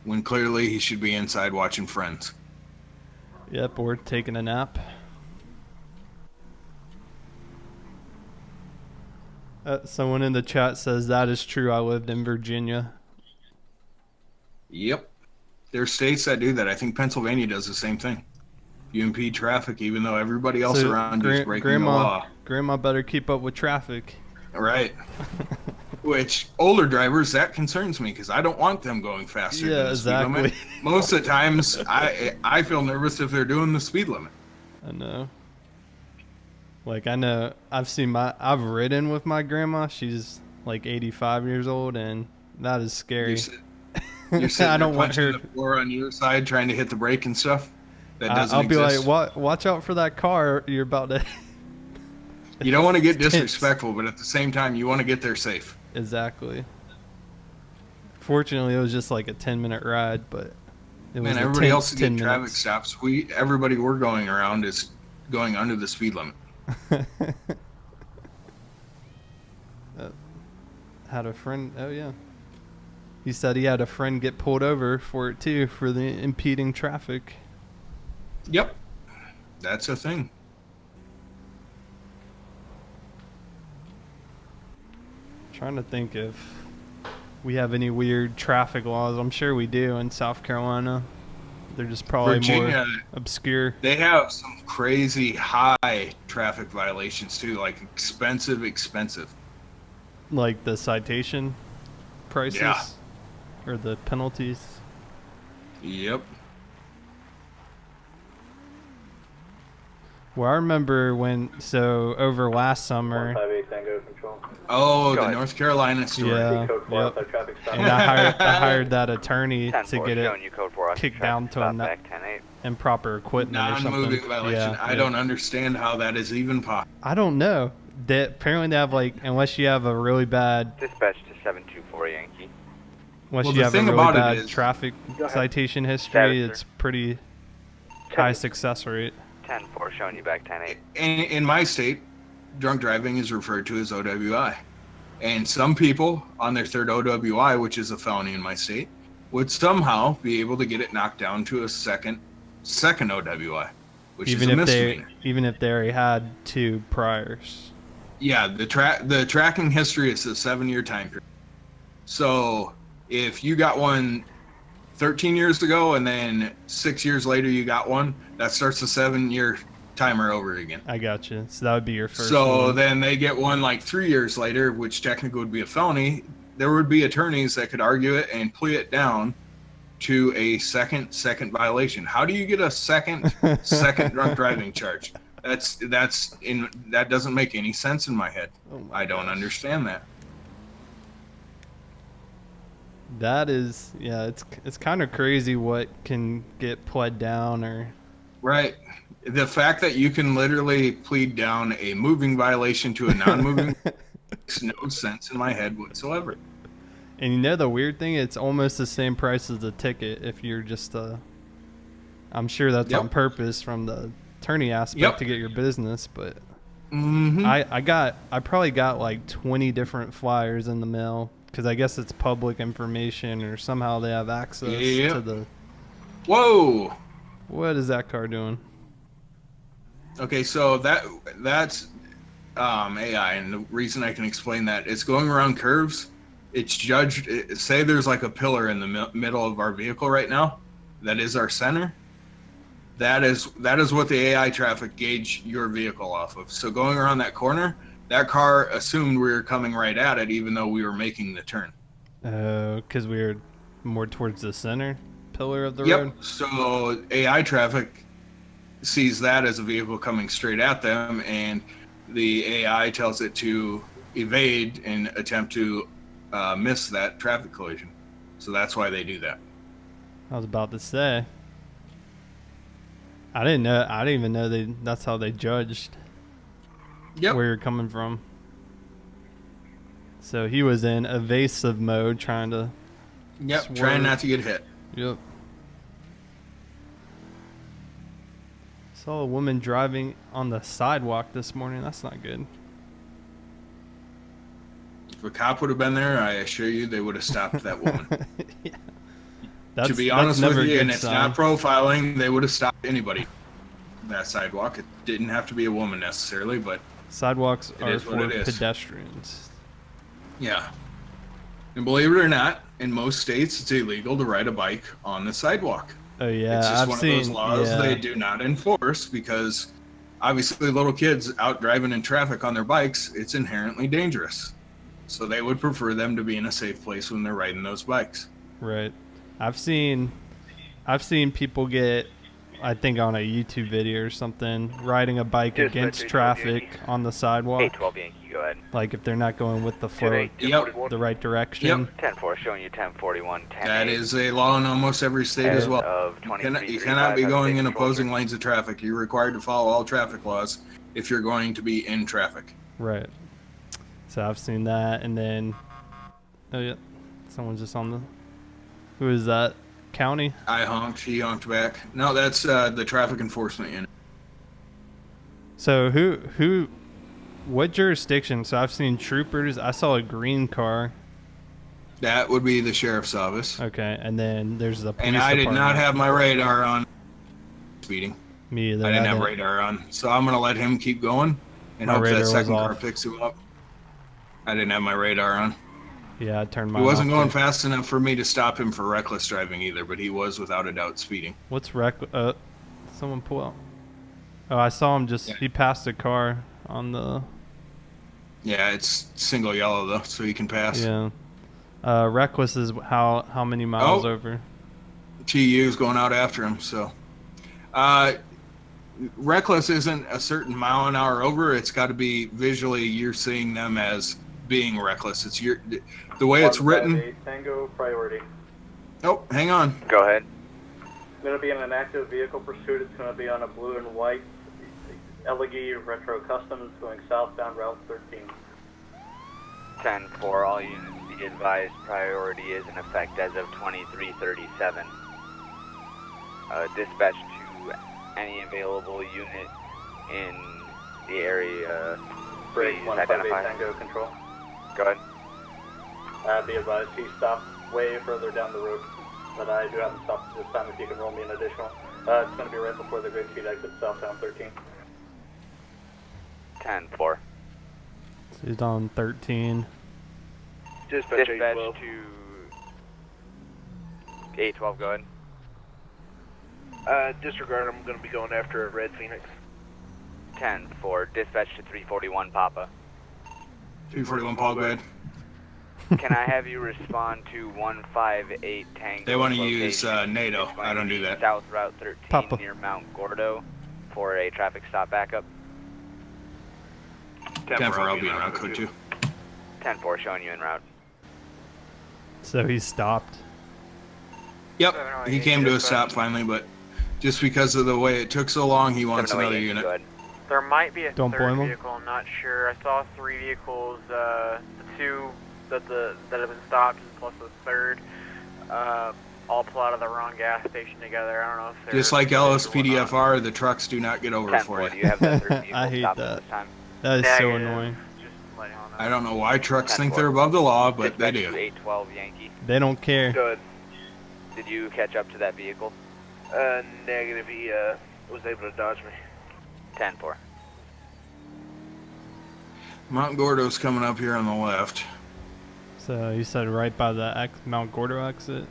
When clearly he should be inside watching Friends. Yep, or taking a nap. Someone in the chat says that is true. I lived in Virginia. Yep. There's states that do that. I think Pennsylvania does the same thing. You impede traffic even though everybody else around you is breaking the law. Grandma better keep up with traffic. Right. Which, older drivers, that concerns me because I don't want them going faster than the speed limit. Most of the times, I feel nervous if they're doing the speed limit. I know. Like, I know, I've ridden with my grandma. She's like 85 years old, and that is scary. You're sitting I don't want her the floor on your side trying to hit the brake and stuff. That doesn't I'll exist. be like, watch out for that car you're about to. You don't want to get disrespectful, but at the same time, you want to get there safe. Exactly. Fortunately, it was just like a 10-minute ride, but it was everybody else getting traffic stops. Everybody we're going around is going under the speed limit. Had a friend. Oh yeah. He said he had a friend get pulled over for it too, for the impeding traffic. Yep, that's a thing. Trying to think if we have any weird traffic laws. I'm sure we do in South Carolina. They're just probably Virginia, more obscure. They have some crazy high traffic violations too, like expensive. Like the citation prices? Yeah. Or the penalties? Yep. Well, I remember over last summer. 158 Tango Control. Oh, the North Carolina story. Yeah. Yep. And I hired that attorney to get it kicked down to improper equipment or something. Non-moving violation. I don't understand how that is even possible. I don't know. Apparently they have unless you have a really bad. Dispatch to 724 Yankee. Unless you have a really bad traffic citation history, it's pretty high success rate. 10-4 showing you back 10-8. In my state, drunk driving is referred to as OWI. And some people on their third OWI, which is a felony in my state, would somehow be able to get it knocked down to a second OWI, which is a misdemeanor. Even if they already had 2 priors. Yeah, the tracking history is a 7-year time period. So if you got one 13 years ago and then 6 years later you got one, that starts the 7-year timer over again. I got you. So that would be your first one. Then they get one 3 years later, which technically would be a felony. There would be attorneys that could argue it and plea it down to a second violation. How do you get a second drunk driving charge? That doesn't make any sense in my head. I don't understand that. That is, yeah, it's kind of crazy what can get pled down or. Right. The fact that you can literally plead down a moving violation to a non-moving makes no sense in my head whatsoever. And the weird thing, it's almost the same price as the ticket if you're just I'm sure that's on purpose from the attorney aspect to get your business, but I probably got 20 different flyers in the mail because I guess it's public information or somehow they have access to the. Whoa! What is that car doing? Okay, so that's AI, and the reason I can explain that, it's going around curves. It's judged. Say there's a pillar in the middle of our vehicle right now. That is our center. That is what the AI traffic gauge your vehicle off of. So going around that corner, that car assumed we were coming right at it, even though we were making the turn. Because we were more towards the center pillar of the road. Yep. So AI traffic sees that as a vehicle coming straight at them, and the AI tells it to evade and attempt to miss that traffic collision. So that's why they do that. I was about to say. I didn't even know that's how they judged where you're coming from. So he was in evasive mode trying to trying not to get hit. Yep. Saw a woman driving on the sidewalk this morning. That's not good. If a cop would have been there, I assure you they would have stopped that woman. To be honest with you, and it's not profiling, they would have stopped anybody. That sidewalk, it didn't have to be a woman necessarily, but sidewalks are for pedestrians. Yeah. And believe it or not, in most states, it's illegal to ride a bike on the sidewalk. Oh yeah, It's just I've one seen, of those laws they do not enforce because obviously little kids out driving in traffic on their bikes, it's inherently dangerous. So they would prefer them to be in a safe place when they're riding those bikes. Right. I've seen people get, I think on a YouTube video or something, riding a bike against traffic on the sidewalk. 812 Yankee, go ahead. Like if they're not going with the flow, the right direction. 10-4, showing you 1041. That is a law in almost every state as well. You cannot be going in opposing lanes of traffic. You're required to follow all traffic laws if you're going to be in traffic. Right. So I've seen that, and then, oh yeah, someone's just on the, who is that? County? I honked, he honked back. No, that's the traffic enforcement unit. So what jurisdiction? So I've seen troopers. I saw a green car. That would be the sheriff's office. Okay, and then there's the police And I did not department. have my radar on speeding. Me either. I didn't have radar on. So I'm going to let him keep going and My hope radar that was second car off. picks him up. I didn't have my radar on. Yeah, I turned my. He wasn't going fast enough for me to stop him for reckless driving either, but he was without a doubt speeding. What's someone pull out? Oh, I saw him just. He passed a car on the. Yeah, it's single yellow though, so he can pass. Yeah. Reckless is how many miles over? TU's going out after him, so. Reckless isn't a certain mile an hour over. It's got to be visually you're seeing them as being reckless. It's the way it's written. 158 Tango priority. Oh, hang on. Go ahead. It's going to be in an active vehicle pursuit. It's going to be on a blue and white Elegee Retro Customs going southbound Route 13. 10-4, all units be advised priority is in effect as of 2337. Dispatch to any available unit in the area. Break Please 158 identify. Tango control. Go ahead. Be advised, he stopped way further down the road, but I do have him stopped this time if you can roll me an additional. It's going to be right before the Great Speed exit southbound 13. 10-4. So he's on 13. Dispatch to 812, go ahead. Disregard, I'm going to be going after a Red Phoenix. 10-4, dispatch to 341 Papa. 341 Paul, go ahead. Can I have you respond to 158 Tango? They want to use location? NATO. It's going I don't to do be that. South Route 13 Papa. near Mount Gordo for a traffic stop backup. 10-4, I'll be en route code 2. 10-4, showing you en route. So he stopped. Yep, he came to a stop finally, but just because of the way it took so long, he wants another unit. There might be a Don't blame third him. vehicle, I'm not sure. I saw 3 vehicles, the 2 that have been stopped, plus the third, all pull out of the wrong gas station together. I don't know if they're... Just like LSPDFR, the trucks do not get over for you. Do you have that third vehicle I hate stopped that. at this time? That is so Negative. annoying. I don't know why trucks think they're above the law, but they do. 812 Yankee. They don't care. Good. Did you catch up to that vehicle? Negative, he was able to dodge me. 10-4. Mount Gordo's coming up here on the left. So you said right by the Mount Gordo exit.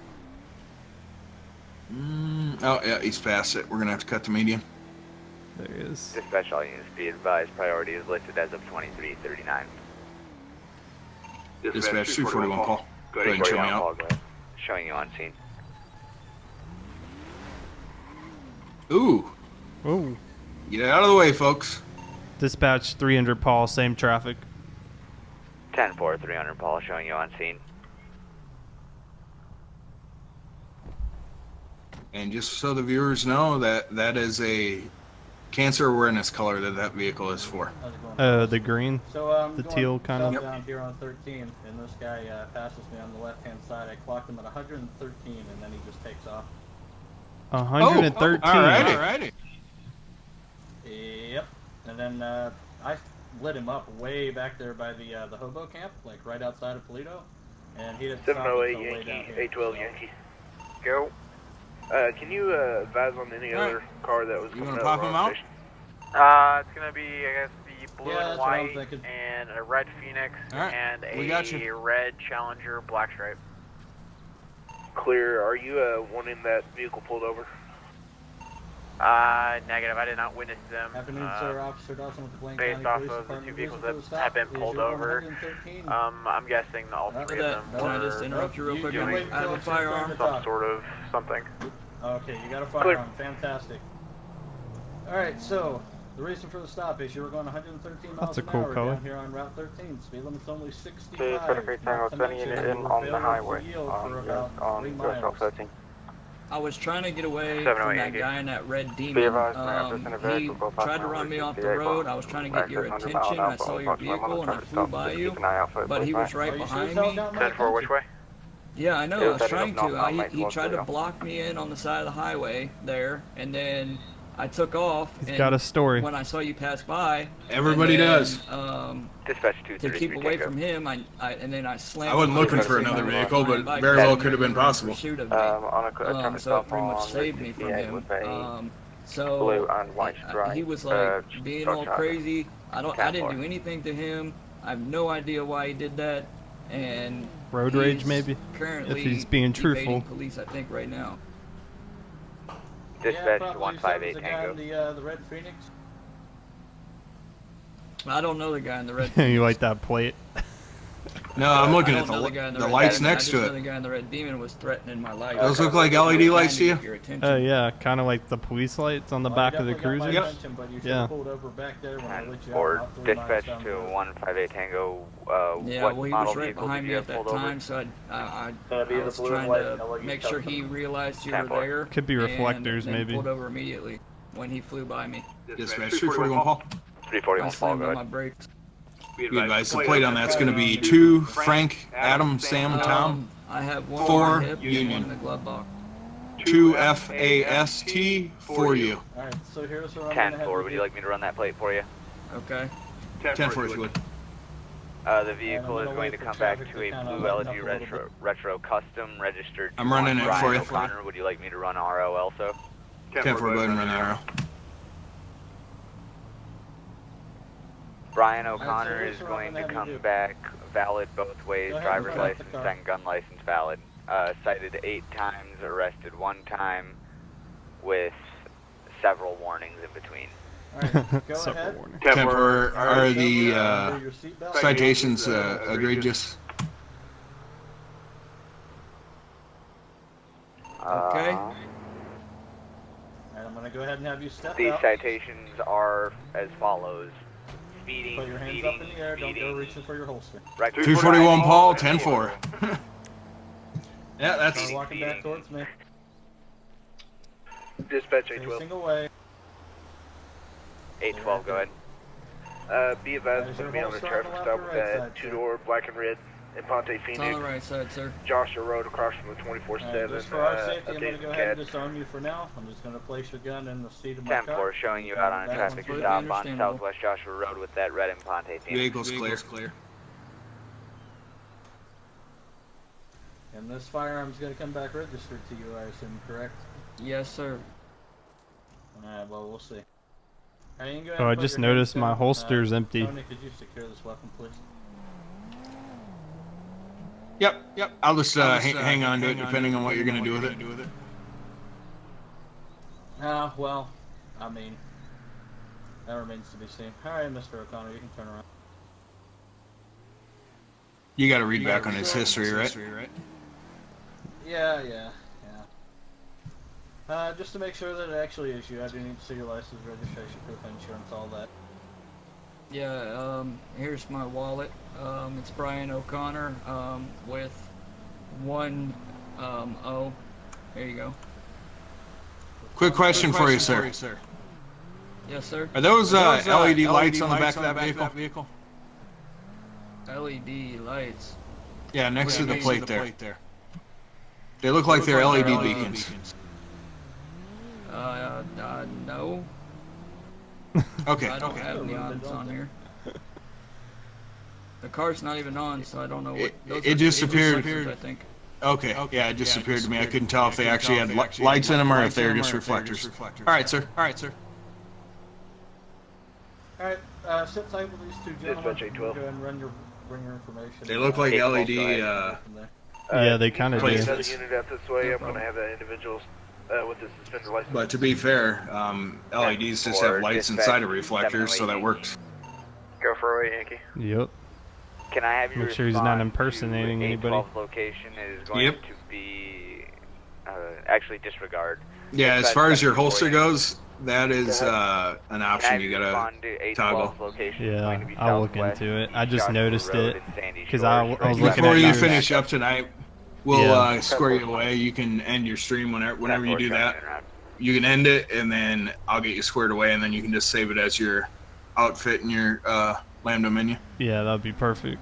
Oh, yeah, he's past it. We're going to have to cut the median. There he is. Dispatch all units be advised priority is listed as of 2339. Dispatch 341 Paul. Go ahead and show me 341 Paul, out. go ahead. Showing you on scene. Ooh. Ooh. Get out of the way, folks. Dispatch 300 Paul, same traffic. 10-4, 300 Paul, showing you on scene. And just so the viewers know, that is a cancer awareness color that vehicle is for. The green, So the going teal kind of. southbound here on 13, and this guy passes me on the left-hand side. I clocked him at 113, and then he just takes off. 113. Alrighty. Yep. And then I lit him up way back there by the hobo camp, like right outside of Toledo, and he didn't stop 708 until way Yankee, down here. 812 Yankee. Go. Can you advise on any other car that was You coming want out to of pop the him wrong out? station? It's gonna be, I guess, the blue Yeah, and that's what I was white, thinking. and a red Phoenix, Alright, and we got you. a red Challenger black stripe. Clear. Are you wanting that vehicle pulled over? Negative. I did not witness them. Afternoon, sir. Officer Dawson with the Blaine Based County off Police of the two Department. vehicles that have been pulled over, I'm guessing all three of them Can I just interrupt you real quick? I have a firearm. some sort of something. Okay, you got a firearm. Fantastic. Alright, so the reason for the stop is you were going 113 miles That's a an cool hour color. down here on Route 13. Speed limit's only 65. 23 Tango, sending unit in on the highway for about 3 on miles. 13. I was trying to get away 708 from that engage. guy in that red Be demon. advised, He tried to run me off the road. I was trying to get your attention. I saw your vehicle and I flew by you, but he was right behind me. 10-4, which way? Yeah, I know. I was trying to. He tried to North block me in on the side of the highway there, and then I took off. He's and got a story. When I saw you pass by, Everybody and then, does. Dispatch To keep away from him, I slammed. I wasn't looking for another vehicle, but very well could have been possible. Pursuit of me. On a traffic So it stop pretty much on saved me from him. with a So blue and white stripe. he was like being all truck crazy. I didn't 10-4. do anything to him. I have no idea why he did that. And Road rage, he's maybe? Currently If he's being truthful. evading police, I think, right now. Dispatch yeah, to 158 the Tango. guy in the Red Phoenix. I don't know the guy in the red. You like that plate? No, I'm looking I at don't know guy in the red lights demon. next I to just know it. the guy in the red demon was threatening my life. Those look like LED lights to you? Your attention. Oh yeah, kind of like the police lights on the back of the cruiser. Yeah. Or dispatch to 158 Tango. Yeah, what well, he model was right vehicle behind did me you at have that pulled time, over? so I be was the blue and trying white to LED make sure he realized you were there. Could be reflectors, and then maybe. pulled over immediately when he flew by me. Dispatch 341 Paul. 341 I Paul, slammed go on ahead. my brakes. Be advised, the plate on that's going to be 2 Frank, Adam, Sam, Tom, I have one 4 on my hip and one in Union, the glove box. 2 FAST, 4 U. Alright, so here's what I'm 10-4, would you like me to run that plate for you? Okay. 10-4 if you would. The vehicle is going to come back to a blue LG retro custom registered. I'm running it for you. O'Connor, would you like me to run RO also? 10-4, go ahead and run the arrow. Brian O'Connor is going to come back valid both ways, driver's license and gun license valid. Cited 8 times, arrested 1 time, with several warnings in between. Alright, go ahead. 10-4, are the citations egregious? And Okay. I'm going to go ahead and have you step These out. citations are as follows. Speeding, Put your hands up in the air, don't go reaching for your holster. 341 Paul, 10-4. Yeah, that's... Start walking back towards me. Dispatch 812. Facing away. 812, go ahead. Be advised, put me on the traffic stop with that 2-door black and red Impound It's Phoenix. on the right side, sir. Joshua Road across from the 24/7. Just for our safety, I'm going to updated go ahead and CAD. disarm you for now. I'm just going to place your gun in the seat of my 10-4, car. showing you out on a That traffic one's stop on understandable. Southwest Joshua Road with that red Impound Phoenix. Vehicle's clear. And this firearm's going to come back registered to you, I assume, correct? Yes, sir. Alright, well, we'll see. Alright, you can go ahead Oh, I and put just your hands noticed my down. holster's empty. Tony, could you secure this weapon, please? Yep. I'll just hang on to it depending on what you're going to do with it. Well, I mean, that remains to be seen. Alright, Mr. O'Connor, you can turn around. You got to read back on his history, right? Yeah. Just to make sure that it actually is you, I do need to see your license, registration, proof of insurance, all that. Yeah, here's my wallet. It's Brian O'Connor, with 1 O. There you go. Quick question for you, sir. Yes, sir. Are those LED lights on the back of that vehicle? LED lights. Yeah, next to the plate there. They look like they're LED beacons. No. Okay. I don't have neons on here. The car's not even on, so I don't know what. It just appeared. I think. Okay. Yeah, it just appeared to me. I couldn't tell if they actually had lights in them or if they were just reflectors. All right, sir. Alright, sit tight with these two gentlemen. Dispatch 812. Go ahead and bring your information. They look like LED Yeah, they kind of do. Send the unit out this way. I'm going to have that individual with the suspended license. But to be fair, LEDs just have lights inside of reflectors, so that works. Go for a Yankee. Yep. Can I have you Make sure he's not impersonating anybody. 812 location is going to be actually disregard. Yeah, as far as your holster goes, that is an option you gotta toggle. Yeah, I'll look into it. I just noticed it because I was looking at before you finish up tonight. We'll square you away. You can end your stream whenever you do that. You can end it, and then I'll get you squared away, and then you can just save it as your outfit in your Lambda menu. Yeah, that'd be perfect.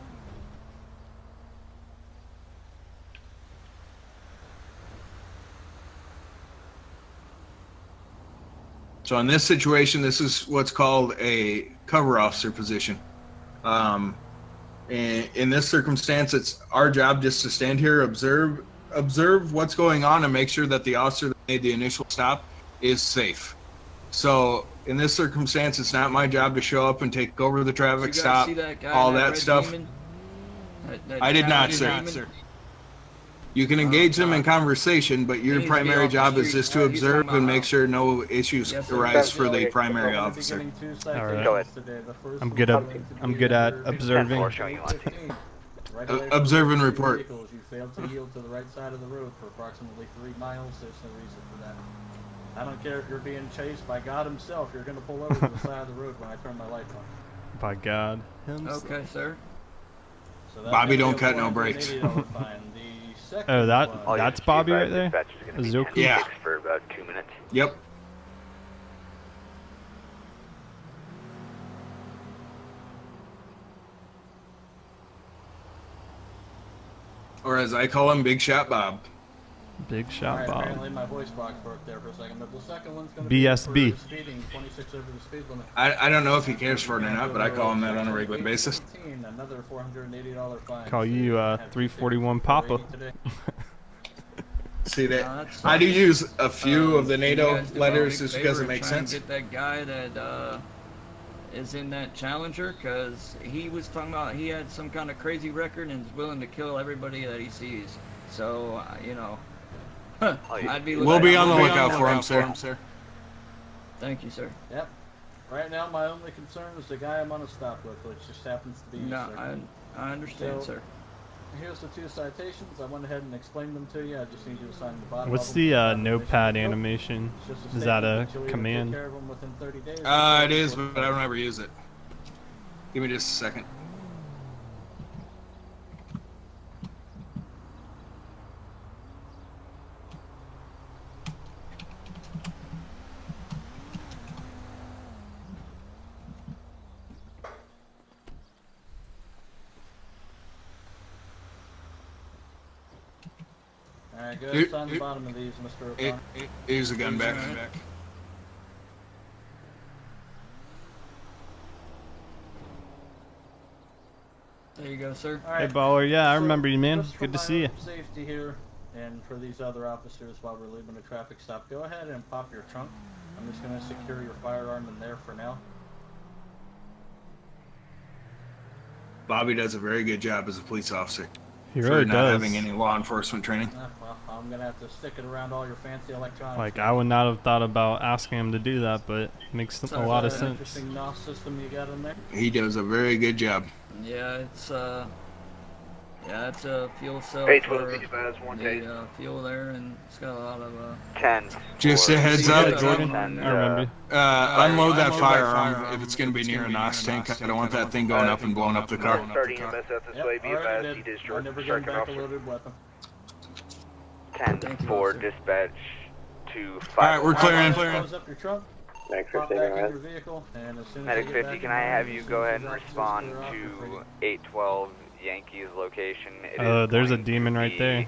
So in this situation, this is what's called a cover officer position. In this circumstance, it's our job just to stand here, observe what's going on, and make sure that the officer that made the initial stop is safe. So in this circumstance, it's not my job to show up and take over the traffic stop, all that stuff. I did not, sir. You can engage them in conversation, but your primary job is just to observe and make sure no issues arise for the primary officer. All right. I'm good at observing. Observe and report. You failed to yield to the right side of the road for approximately 3 miles. There's no reason for that. I don't care if you're being chased by God himself. You're going to pull over to the side of the road when I turn my lights on. By God himself. Okay, sir. So Bobby don't cut no brakes. Oh, that's Bobby right there? Azuki? Yeah. For about 2 minutes. Yep. Or as I call him, Big Shot Bob. Big Shot Bob. Apparently my voice box broke there for a second, but the second one's going to be BSB. for speeding 26 over the speed limit. I don't know if he cares for it or not, but I call him that on a regular basis. Another $480 fine. Call you 341 Papa. See that? I do use a few of the NATO letters just because it makes sense. Get that guy that is in that Challenger, because he was talking about he had some kind of crazy record and is willing to kill everybody that he sees. So you know, I'd be. We'll be on the lookout for him, sir. Thank you, sir. Yep. Right now, my only concern is the guy I'm on a stop with, which just happens to be you, sir. I understand, sir. Here's the 2 citations. I went ahead and explained them to you. I just need you to sign the bottom. What's the notepad animation? Is that a command? It is, but I don't ever use it. Give me just a second. Alright, go ahead and sign the bottom of these, Mr. O'Connor. Here's the gun back. There you go, sir. Hey, Baller. Yeah, I remember you, man. Good to see you. Safety here, and for these other officers while we're leaving a traffic stop, go ahead and pop your trunk. I'm just going to secure your firearm in there for now. Bobby does a very good job as a police officer. He really for not does. having any law enforcement training. Well, I'm going to have to stick it around all your fancy electronics. Like, I would not have thought about asking him to do that, but it makes a lot of sense. Interesting NOS system you got in there. He does a very good job. Yeah, it's it's a fuel cell 812 for the fuel there, and it's got a lot of 10. Just a heads up, Jordan. I remember. Unload that firearm if it's going to be near a NOS tank. I don't want that thing going up and blowing up the car. Starting EMS out this way, be advised, he is Jordan, second officer. 10-4 dispatch to 5. Alright, we're clearing. Close up your trunk. Pop back in your vehicle, and as soon as Medic you get 50, back can in I line, have you these go ahead and officers respond are off to for 812 Yankees location? Oh, there's a demon right there.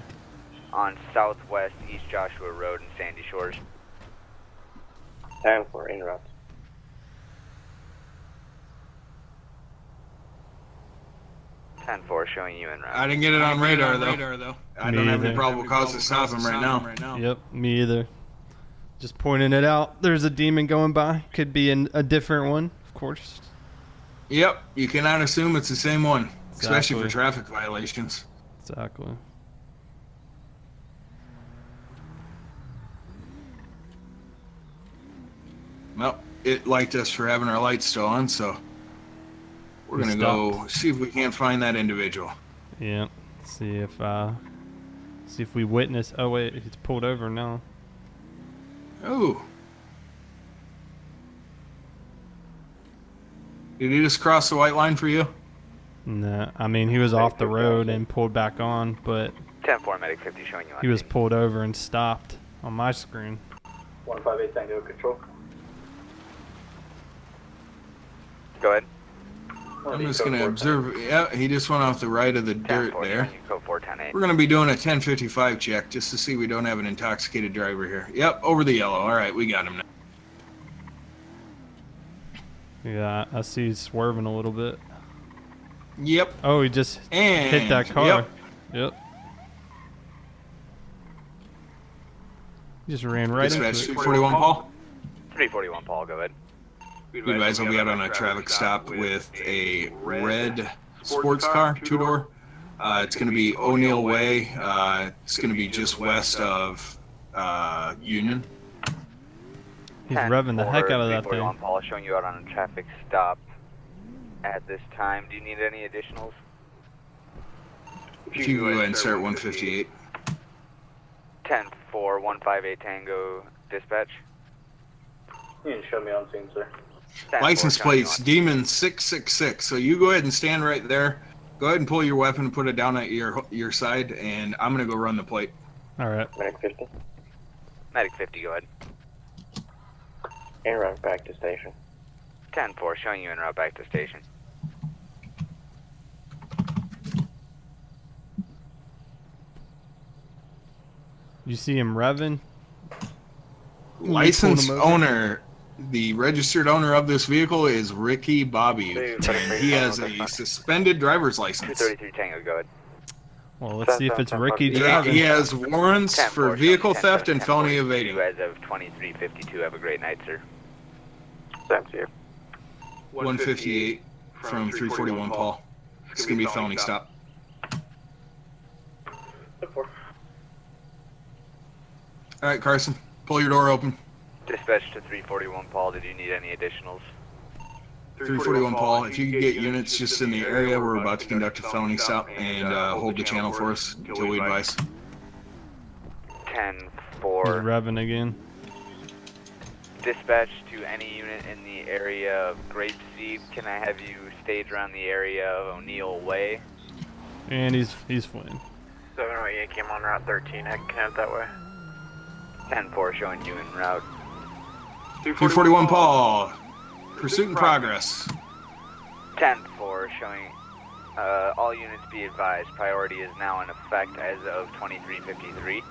On Southwest East Joshua Road in Sandy Shores. Time for interrupt. 10-4 showing you en route. I didn't get it on radar though. I don't have any probable cause to stop him right now. Yep, me either. Just pointing it out. There's a demon going by. Could be a different one, of course. Yep, you cannot assume it's the same one, especially Exactly. for traffic violations. Exactly. Well, it liked us for having our lights still on, so we're going to go see if we can't find that individual. Yeah. See if we witness. Oh wait, he's pulled over now. Oh. Did he just cross the white line for you? No, I mean he was off the road and pulled back on, but 10-4 medic 50 showing you on he was pulled over and stopped on my screen. 158 Tango Control. Go ahead. I'm just going to observe. Yeah, he just went off the right of the dirt there. Code 410-8. We're going to be doing a 1055 check just to see we don't have an intoxicated driver here. Yep, over the yellow. All right, we got him now. Yeah, I see he's swerving a little bit. Yep. Oh, he just hit that car. Yep. He just ran right into it. 341 Paul. 341 Paul, go ahead. Be advised, I'll be out on a traffic stop with a red sports car, two-door. It's going to be O'Neill Way. It's going to be just west of Union. He's revving the heck out of that thing. Paul, showing you out on a traffic stop at this time. Do you need any additionals? If you go ahead and start 158. 10-4 158 Tango dispatch. You can show me on scene, sir. License plates Demon 666. So you go ahead and stand right there. Go ahead and pull your weapon and put it down at your side, and I'm gonna go run the plate. All right. Medic 50. Medic 50, go ahead. En route back to station. 10-4 showing you en route back to station. You see him revving? License owner, the registered owner of this vehicle is Ricky Bobby, and he has a suspended driver's license. 233 Tango, go ahead. Well, let's see if it's Ricky driving. He has warrants for vehicle theft and felony evading. As of 2352, have a great night, sir. Same to you. 158 from 341 Paul. It's going to be a felony stop. All right, Carson, pull your door open. Dispatch to 341 Paul, did you need any additionals? 341 Paul, if you could get units just in the area, we're about to conduct a felony stop and hold the channel for us until we advise. 10-4. He's revving again. Dispatch to any unit in the area of Grapeseed. Can I have you stage around the area of O'Neill Way? And he's fleeing. 708 came on Route 13, heading that way. 10-4 showing you en route. 341 Paul, pursuit in progress. 10-4 showing all units be advised. Priority is now in effect as of 2353.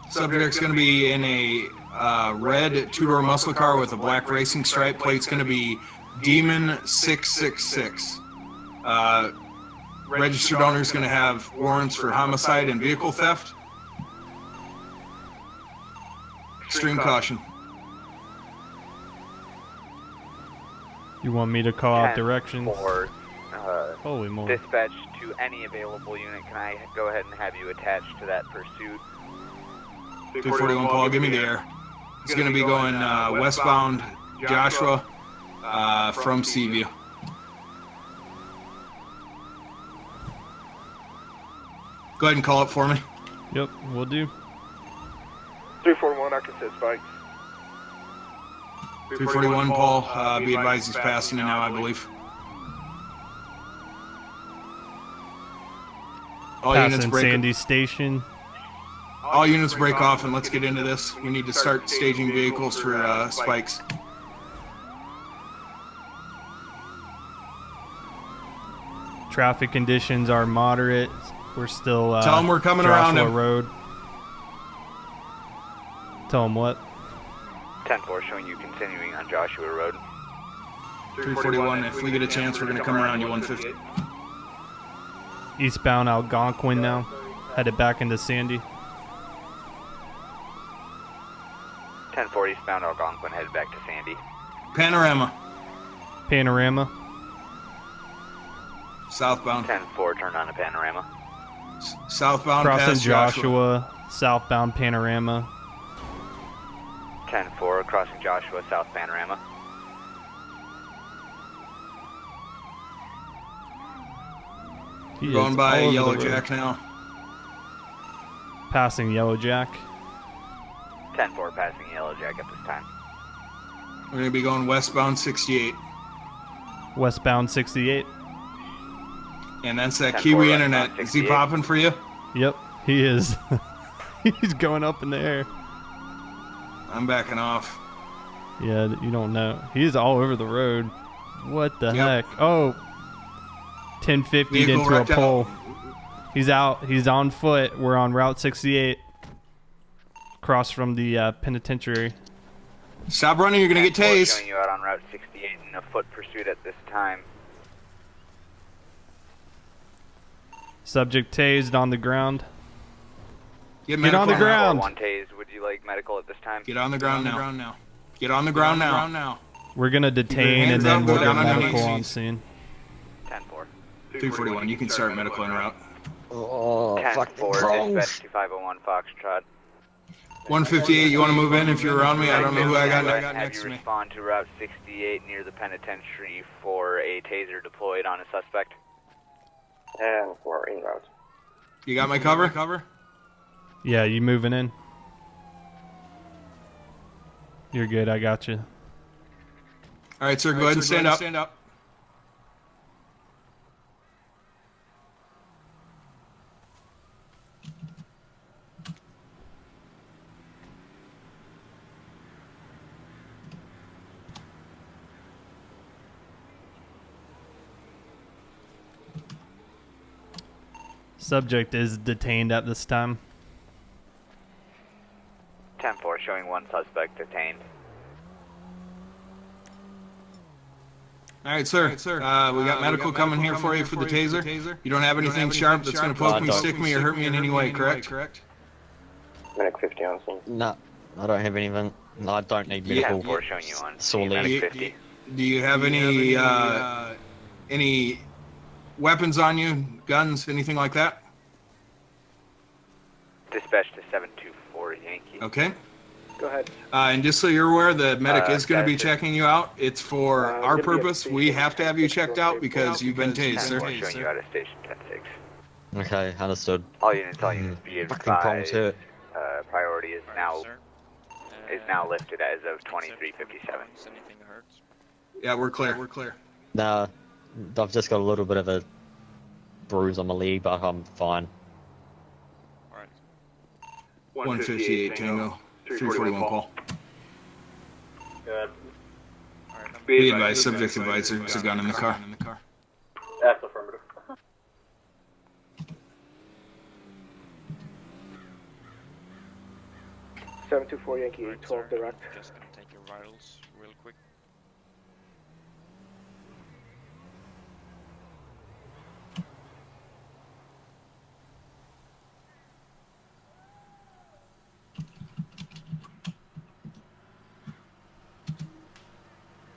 Subject's going to be in a red two-door muscle car with a black racing stripe. Plate's going to be Demon 666. Registered owner's going to have warrants for homicide and vehicle theft. Extreme caution. You want me to call out directions? Holy moly. Dispatch to any available unit. Can I go ahead and have you attached to that pursuit? 341 Paul, give me the air. He's going to be going westbound Joshua from Seaview. Go ahead and call it for me. Yep, we'll do. 341, I can set spikes. 341 Paul, be advised he's passing now, I believe. All units break. Sandy Station. All units break off and let's get into this. We need to start staging vehicles for spikes. Traffic conditions are moderate. We're still tell them we're coming Joshua around him. Road. Tell them what? 10-4 showing you continuing on Joshua Road. 341, if we get a chance, we're going to come around you 150. Eastbound Algonquin now. Headed back into Sandy. 10-4 eastbound Algonquin, headed back to Sandy. Panorama. Panorama. Southbound. 10-4, turn on a Panorama. Southbound crossing past Joshua. Southbound Panorama. 10-4, crossing Joshua, South Panorama. Going by Yellow Jack now. Passing Yellow Jack. 10-4, passing Yellow Jack at this time. We're going to be going westbound 68. Westbound 68. And that's that Kiwi internet. Is he popping for you? Yep, he is. He's going up in the air. I'm backing off. Yeah, you don't know. He's all over the road. What the heck? Oh, 1050 into a pole. He's out. He's on foot. We're on Route 68. Across from the penitentiary. Stop running, you're going to get tased. Showing you out on Route 68 in a foot pursuit at this time. Subject tased on the ground. Get on the ground. 1 tased. Would you like medical at this time? Get on the ground now. Get on the ground now. We're going to detain and then we'll get medical on scene. 10-4. 341, you can start medical en route. Oh, 10-4, dispatch 2501 Foxtrot. 158, you want to move in if you're around me? I don't know who I got next to me. Respond to Route 68 near the penitentiary for a taser deployed on a suspect. And we're en route. You got my cover? Yeah, you moving in? You're good, I got you. All right, sir, go ahead and stand up. Subject is detained at this time. 10-4, showing 1 suspect detained. All right, sir. We got medical coming here for you for the taser. You don't have anything sharp that's going to poke me, stick me, or hurt me in any way, correct? Medic 50 on scene. No, I don't have anything. No, I don't need medical. 10-4, showing you on Sore Medic leg. 50. Do you have any weapons on you? Guns? Anything like that? Dispatch to 724 Yankee. Okay. Go ahead. And just so you're aware, the medic is going to be checking you out. It's for our purpose. We have to have you checked out because you've been tased, sir. Showing you out of station 10-6. Okay, understood. All units be Fucking palms hurt. Priority is now lifted as of 2357. Yeah, we're clear. Nah, I've just got a little bit of a bruise on my leg, but I'm fine. 158 Tango, 341 Paul. Good. Be advised, subject advisor, there's a gun in the car. That's affirmative. Seven 724 Yankee 12 direct. Just gonna take your vitals real quick.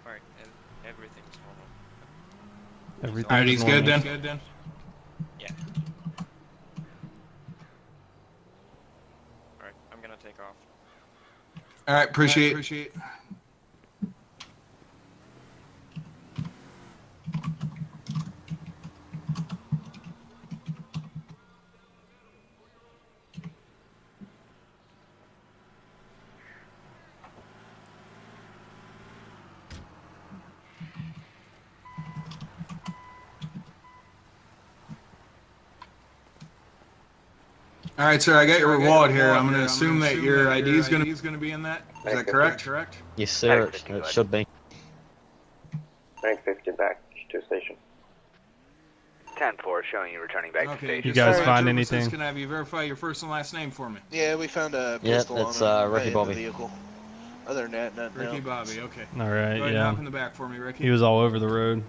Alright, and everything's normal. Everything's Alright, he's good then? Yeah. Alright, I'm gonna take off. Alright, appreciate it. All right, sir, I got your wallet here. I'm going to assume that your ID is going to be in that. Is that correct? Yes, sir. It should be. Rank 50 back to station. 10-4 showing you returning back to station. You guys find anything? Can I have you verify your first and last name for me? Yeah, we found a Yeah, pistol it's on Ricky the Bobby. vehicle. Other than that, nothing Ricky else. Bobby, okay. All right, Go ahead and yeah. hop in the back for me, Ricky. He was all over the road.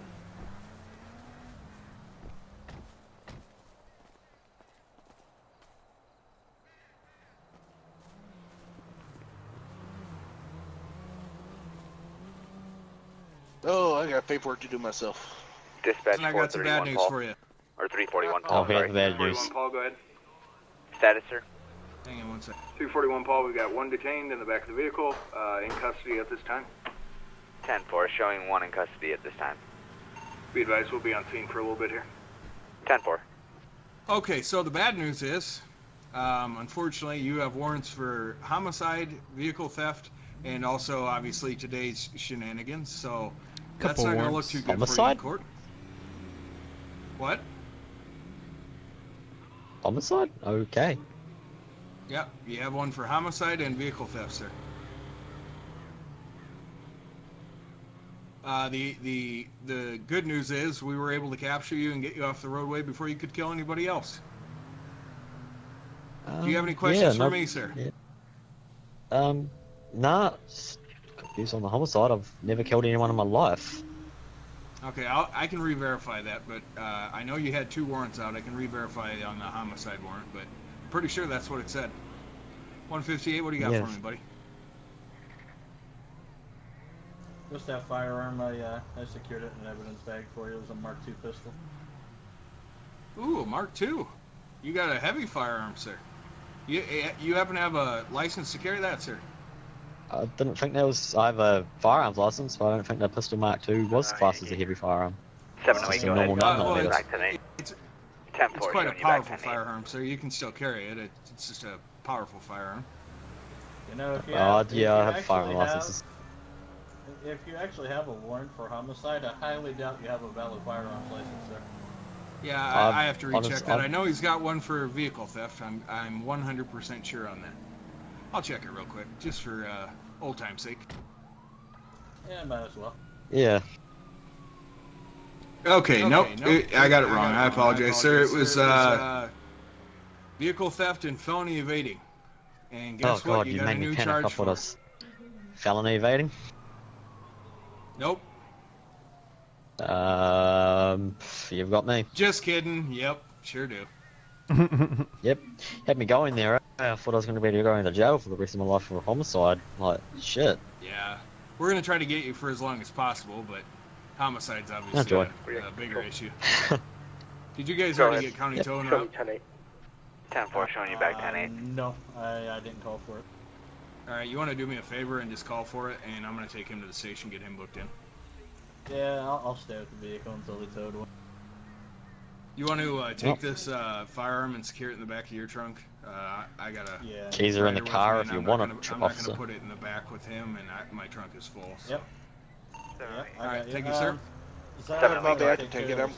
Oh, I got paperwork to do myself. Dispatch And I got some bad 431 news Paul. for you. Or 341 Paul, Okay, sorry. bad news. 341 Paul, go ahead. Status, sir? Hang on one second. 241 Paul, we've got one detained in the back of the vehicle, in custody at this time. 10-4, showing one in custody at this time. Be advised, we'll be on scene for a little bit here. 10-4. Okay, so the bad news is, unfortunately, you have warrants for homicide, vehicle theft, and also, obviously, today's shenanigans, so that's not going to look too good for you in court. What? Homicide? Okay. Yep, you have one for homicide and vehicle theft, sir. The good news is we were able to capture you and get you off the roadway before you could kill anybody else. Do you have any questions for me, sir? Yeah. Nah, just confused on the homicide. I've never killed anyone in my life. Okay, I can re-verify that, but I know you had 2 warrants out. I can re-verify on the homicide warrant, but I'm pretty sure that's what it said. 158, what do you got for me, buddy? Just that firearm, I secured it in an evidence bag for you. It was a Mark II pistol. Ooh, a Mark II. You got a heavy firearm, sir. You happen to have a license to carry that, sir? I didn't think there was. I have a firearms license, but I don't think the pistol Mark II was classed as a heavy firearm. 708, go ahead. It's quite a powerful firearm, sir. You can still carry it. It's just a powerful firearm. You know, if you I have have firearm licenses. If you actually have a warrant for homicide, I highly doubt you have a valid firearms license, sir. Yeah, I have to recheck that. I know he's got one for vehicle theft. I'm 100% sure on that. I'll check it real quick, just for old time's sake. Yeah, might as well. Yeah. Okay, nope. I got it wrong. I apologize, sir. It was vehicle theft and felony evading. And guess God, what? You got made a me new panic charge off for what us. Felony evading? Nope. You've got me. Just kidding. Yep, sure do. Yep. Had me going there. I thought I was going to be going to jail for the rest of my life for a homicide. Like, shit. Yeah. We're going to try to get you for as long as possible, but homicide's obviously a bigger issue. Did you guys already get county towing out? 10-4, showing you back 10-8. No, I didn't call for it. Alright, you want to do me a favor and just call for it, and I'm going to take him to the station, get him booked in. Yeah, I'll stay with the vehicle until they towed one. You want to take this firearm and secure it in the back of your trunk? I got a keys are in the car if you want it, I'm not going to put it in the back with him, and my trunk is full. So. Yep. Alright, thank you, sir. My bad, take it. If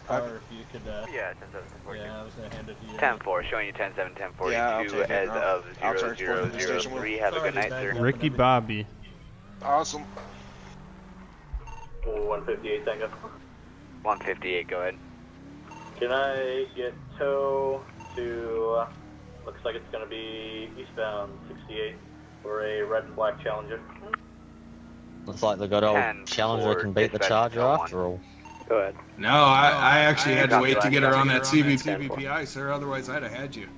you could, yeah, 10-7, 10-4. Yeah, I was going to hand it to you. 10-4, showing you 10-7, 10-42 as of 0003. Have a good night, sir. Ricky Bobby. Awesome. 158, thank you. 158, go ahead. Can I get tow to, looks like it's going to be eastbound 68 for a red and black Challenger? Looks like the good old Challenger can beat the Charger after all. Go ahead. No, I actually had to wait to get her on that CVPI, sir, otherwise I'd have had you.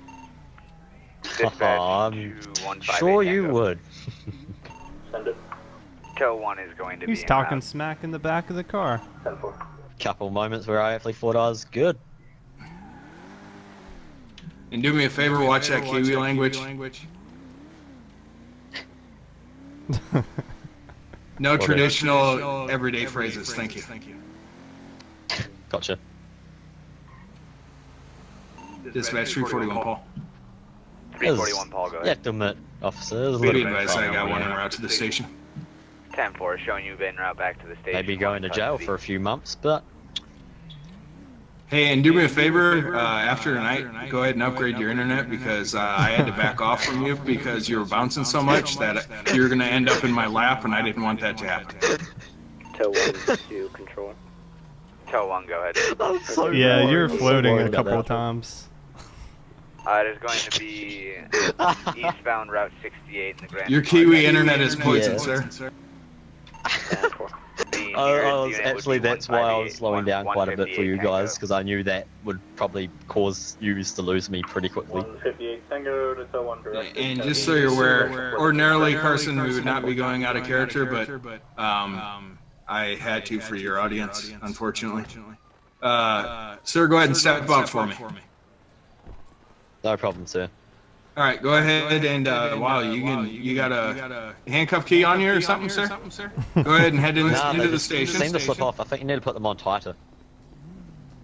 I'm sure you would. Send it. Tow 1 is going to be He's talking smack in the back of the car. 10-4. Couple moments where I actually thought I was good. And do me a favor, watch that Kiwi language. No traditional everyday phrases. Thank you. Gotcha. Dispatch 341 Paul. 341 Paul, go You ahead. have to admit, officers. Be advised, I got one en route to the station. 10-4, showing you en route back to the station. Maybe going to jail for a few months, but... Hey, and do me a favor, after tonight, go ahead and upgrade your internet because I had to back off from you because you were bouncing so much that you were going to end up in my lap and I didn't want that to happen. Tow 1 to control. Tow 1, go ahead. Yeah, you're floating a couple of times. It is going to be eastbound Route 68 in the Grand. Your Kiwi internet is poison, sir. Actually, that's why I was slowing down quite a bit for you guys, because I knew that would probably cause you to lose me pretty quickly. 158 Tango to tow 1 direct. And just so you're aware, ordinarily, Carson, we would not be going out of character, but I had to for your audience, unfortunately. Sir, go ahead and step up for me. No problem, sir. All right, go ahead and wow, you got a handcuff key on you or something, sir? Go ahead and head into the station. Seem to slip off. I think you need to put them on tighter.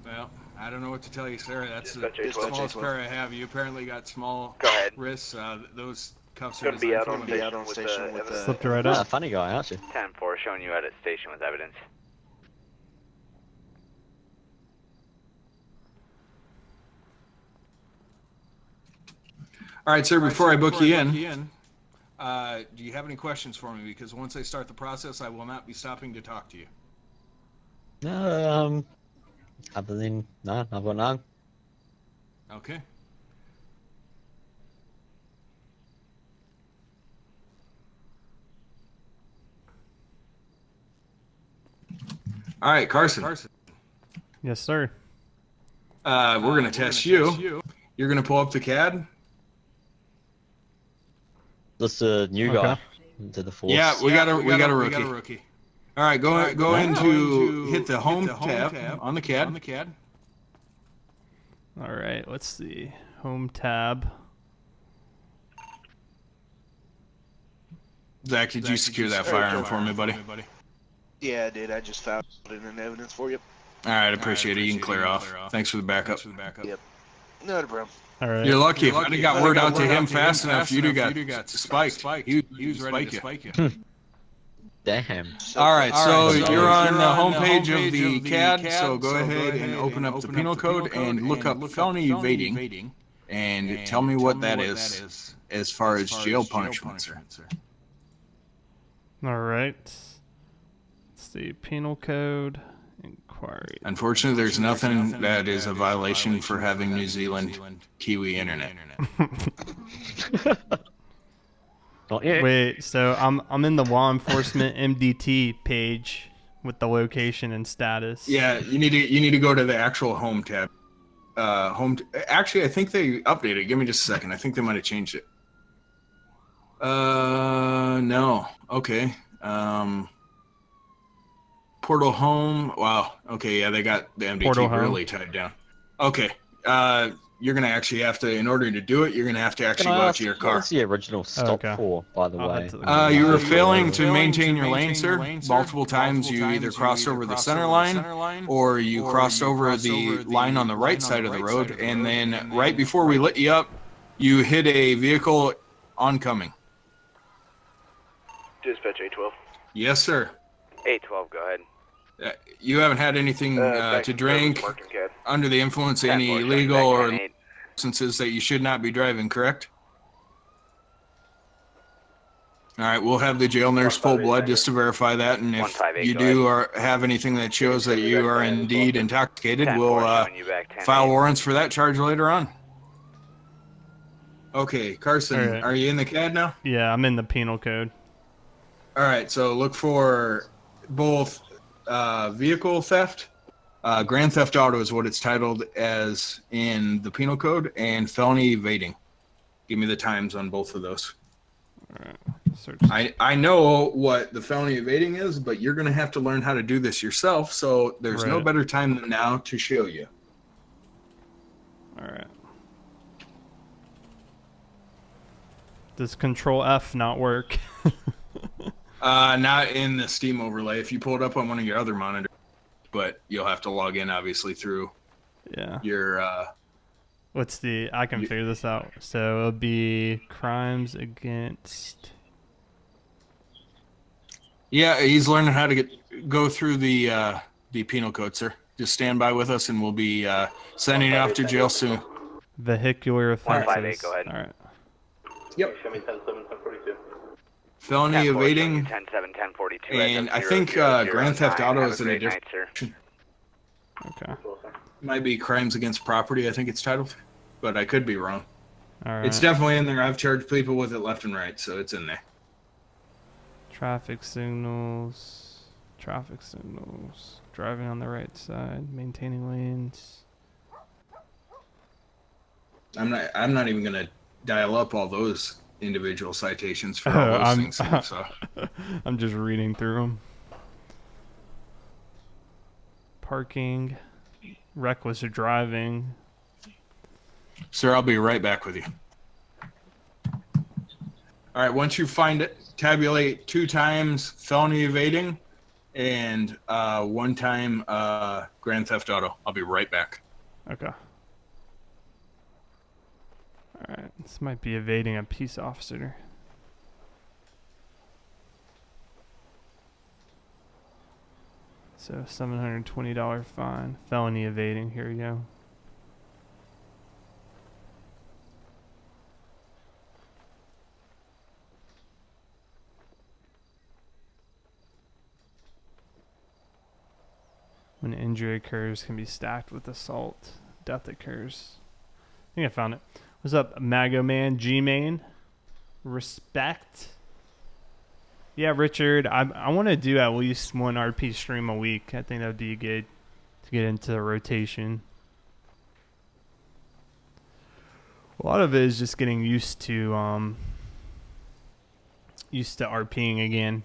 Well, I don't know what to tell you, sir. That's the smallest pair I have. You apparently got small wrists. Those cuffs are Gonna be out on station with Slipped right up. Funny guy, aren't you? 10-4 showing you out at station with evidence. All right, sir, before I book you in, do you have any questions for me? Because once I start the process, I will not be stopping to talk to you. No, other than, no, I've got none. Okay. All right, Carson. Yes, sir. We're going to test you. You're going to pull up the CAD. That's a new guy to the force. Yeah, we got a rookie. All right, go into hit the home tab on the CAD. All right, let's see. Home tab. Zach, did you secure that firearm for me, buddy? Yeah, I did. I just found it in evidence for you. All right, appreciate it. You can clear off. Thanks for the backup. Yep. Not a problem. All right. You're lucky. If I'd have got word out to him fast enough, you'd have got spiked. He was ready to spike you. Damn. All right, so you're on the homepage of the CAD, so go ahead and open up the penal code and look up felony evading and tell me what that is as far as jail punishment, sir. All right. Let's see. Penal code. Inquiry. Unfortunately, there's nothing that is a violation for having New Zealand Kiwi internet. Not yet. Wait, so I'm in the law enforcement MDT page with the location and status. Yeah, you need to go to the actual home tab. Actually, I think they updated it. Give me just a second. I think they might have changed it. No. Okay. Portal home. Wow. Okay, yeah, they got the MDT really tied down. Okay. You're going to actually have to, in order to do it, you're going to have to actually go out to your car. What's the original stop for, by the way? You were failing to maintain your lane, sir. Multiple times you either crossed over the center line or you crossed over the line on the right side of the road, and then right before we lit you up, you hit a vehicle oncoming. Dispatch 812. Yes, sir. 812, go ahead. You haven't had anything to drink under the influence of any illegal or substances that you should not be driving, correct? All right, we'll have the jail nurse pull blood just to verify that, and if you do have anything that shows that you are indeed intoxicated, we'll file warrants for that charge later on. Okay, Carson, are you in the CAD now? Yeah, I'm in the penal code. All right, so look for both vehicle theft, grand theft auto is what it's titled as in the penal code, and felony evading. Give me the times on both of those. All right. I know what the felony evading is, but you're going to have to learn how to do this yourself, so there's no better time than now to show you. All right. Does Control F not work? Not in the Steam overlay. If you pull it up on one of your other monitors, but you'll have to log in obviously through your what's the I can figure this out. So it'll be crimes against. Yeah, he's learning how to go through the penal code, sir. Just stand by with us and we'll be sending you off to jail soon. Vehicular offenses. 158, go ahead. All right. Yep. Show me 10-7, 10-42. Felony evading, 10-7, 10-42. and I think Grand Theft Auto is in a different. Okay. Might be crimes against property. I think it's titled, but I could be wrong. All right. It's definitely in there. I've charged people with it left and right, so it's in there. Traffic signals. Traffic signals. Driving on the right side. Maintaining lanes. I'm not even gonna dial up all those individual citations for all those things. So. I'm just reading through them. Parking, reckless driving. Sir, I'll be right back with you. All right, once you find it, tabulate 2 times felony evading and 1 time grand theft auto. I'll be right back. Okay. All right, this might be evading a peace officer. So $720 fine. Felony evading. Here we go. When injury occurs, can be stacked with assault. Death occurs. I think I found it. What's up, Mago Man? G-Main? Respect? Yeah, Richard, I want to do at least 1 RP stream a week. I think that would be good to get into the rotation. A lot of it is just getting used to RPing again,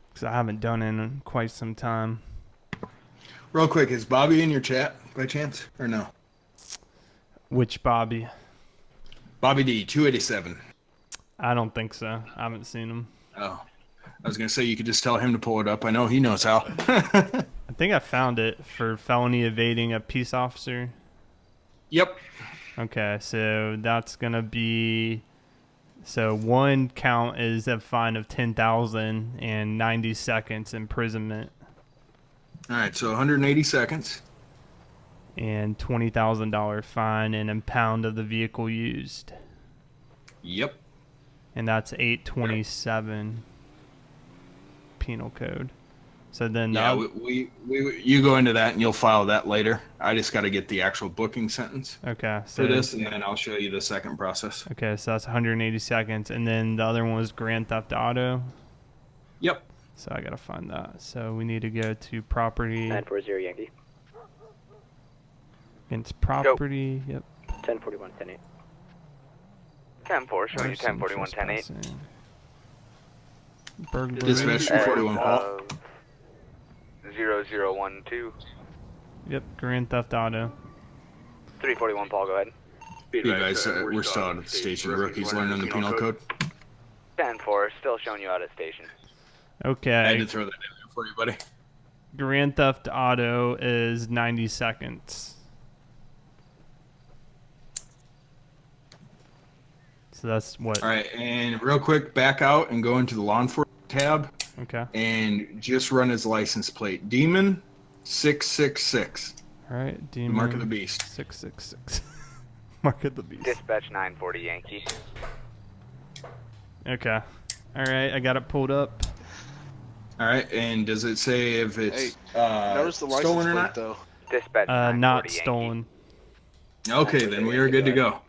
because I haven't done it in quite some time. Real quick, is Bobby in your chat by chance or no? Which Bobby? Bobby D, 287. I don't think so. I haven't seen him. Oh, I was gonna say you could just tell him to pull it up. I know he knows how. I think I found it for felony evading a peace officer. Yep. Okay, so that's gonna be. So 1 count is a fine of 10,000 and 90 seconds imprisonment. All right, so 180 seconds. And $20,000 fine and impound of the vehicle used. Yep. And that's 827 penal code. So then Yeah, you go into that and you'll file that later. I just got to get the actual booking sentence. Okay. For this, and then I'll show you the second process. Okay, so that's 180 seconds, and then the other one was Grand Theft Auto. Yep. So I gotta find that. So we need to go to property. 940 Yankee. Against property. Yep. 1041 10-8. 10-4, showing you 1041 10-8. Burglary. Dispatch 241 Paul. 0012. Yep, Grand Theft Auto. 341 Paul, go ahead. Hey guys, we're still out at the station. Rookies learning the penal code. 10-4, still showing you out at station. Okay. I had to throw that in there for you, buddy. Grand Theft Auto is 90 seconds. So that's what. All right, and real quick, back out and go into the law enforcement tab. Okay. And just run his license plate. Demon 666. All right, Demon. Mark of the Beast. 666. Mark of the Beast. Dispatch 940 Yankee. Okay. All right, I got it pulled up. All right, and does it say if it's notice the license stolen or plate, not? though. Dispatch Not stolen. Okay, then we are good to go.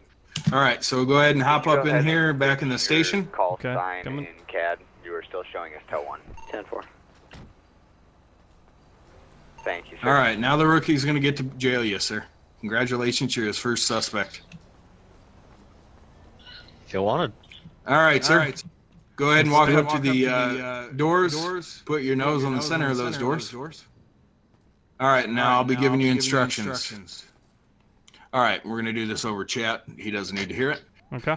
All right, so go ahead and hop up in here, back in the station. Call Okay, sign coming. in CAD. You are still showing us tow 1. 10-4. Thank you, sir. All right, now the rookie's going to get to jail you, sir. Congratulations, you're his first suspect. If you wanted. All right, sir. All right. Go ahead and walk up to the doors. Put your nose on the center of those doors. All right, now I'll be giving you instructions. All right, we're going to do this over chat. He doesn't need to hear it. Okay.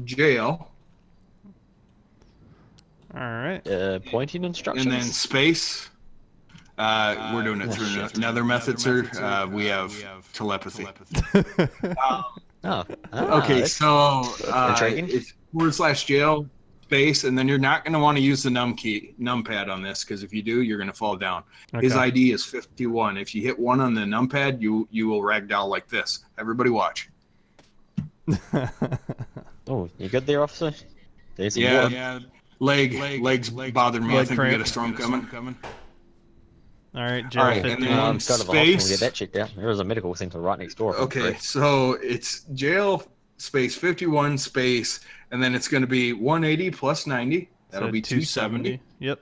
/jail. All right. Pointing instructions. And then space. We're doing it through another method, sir. We have telepathy. Okay, so it's /jail space, and then you're not going to want to use the numpad on this, because if you do, you're going to fall down. His Okay. ID is 51. If you hit 1 on the numpad, you will ragdoll like this. Everybody watch. Oh, you good there, officer? There's some Yeah, water. legs bothered me. I think we got a storm coming. All right, All right, and then Let's go to the hospital and get space. that checked out. There is a medical center right next door. Okay, so it's jail space 51 space, and then it's going to be 180 plus 90. That'll So be 270. Yep.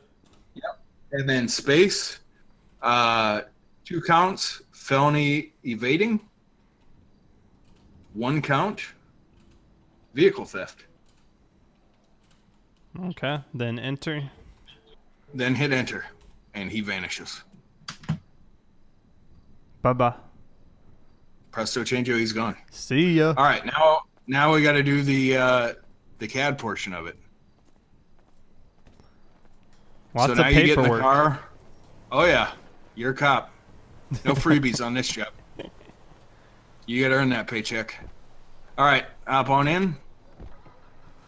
And then space, 2 counts, felony evading, 1 count, vehicle theft. Okay, then enter. Then hit enter, and he vanishes. Bye-bye. Presto changeo, he's gone. See ya. All right, Now we got to do the CAD portion of it. Lots so of now you get in the paperwork. car. Oh yeah, you're a cop. No freebies on this job. You got to earn that paycheck. All right, hop on in.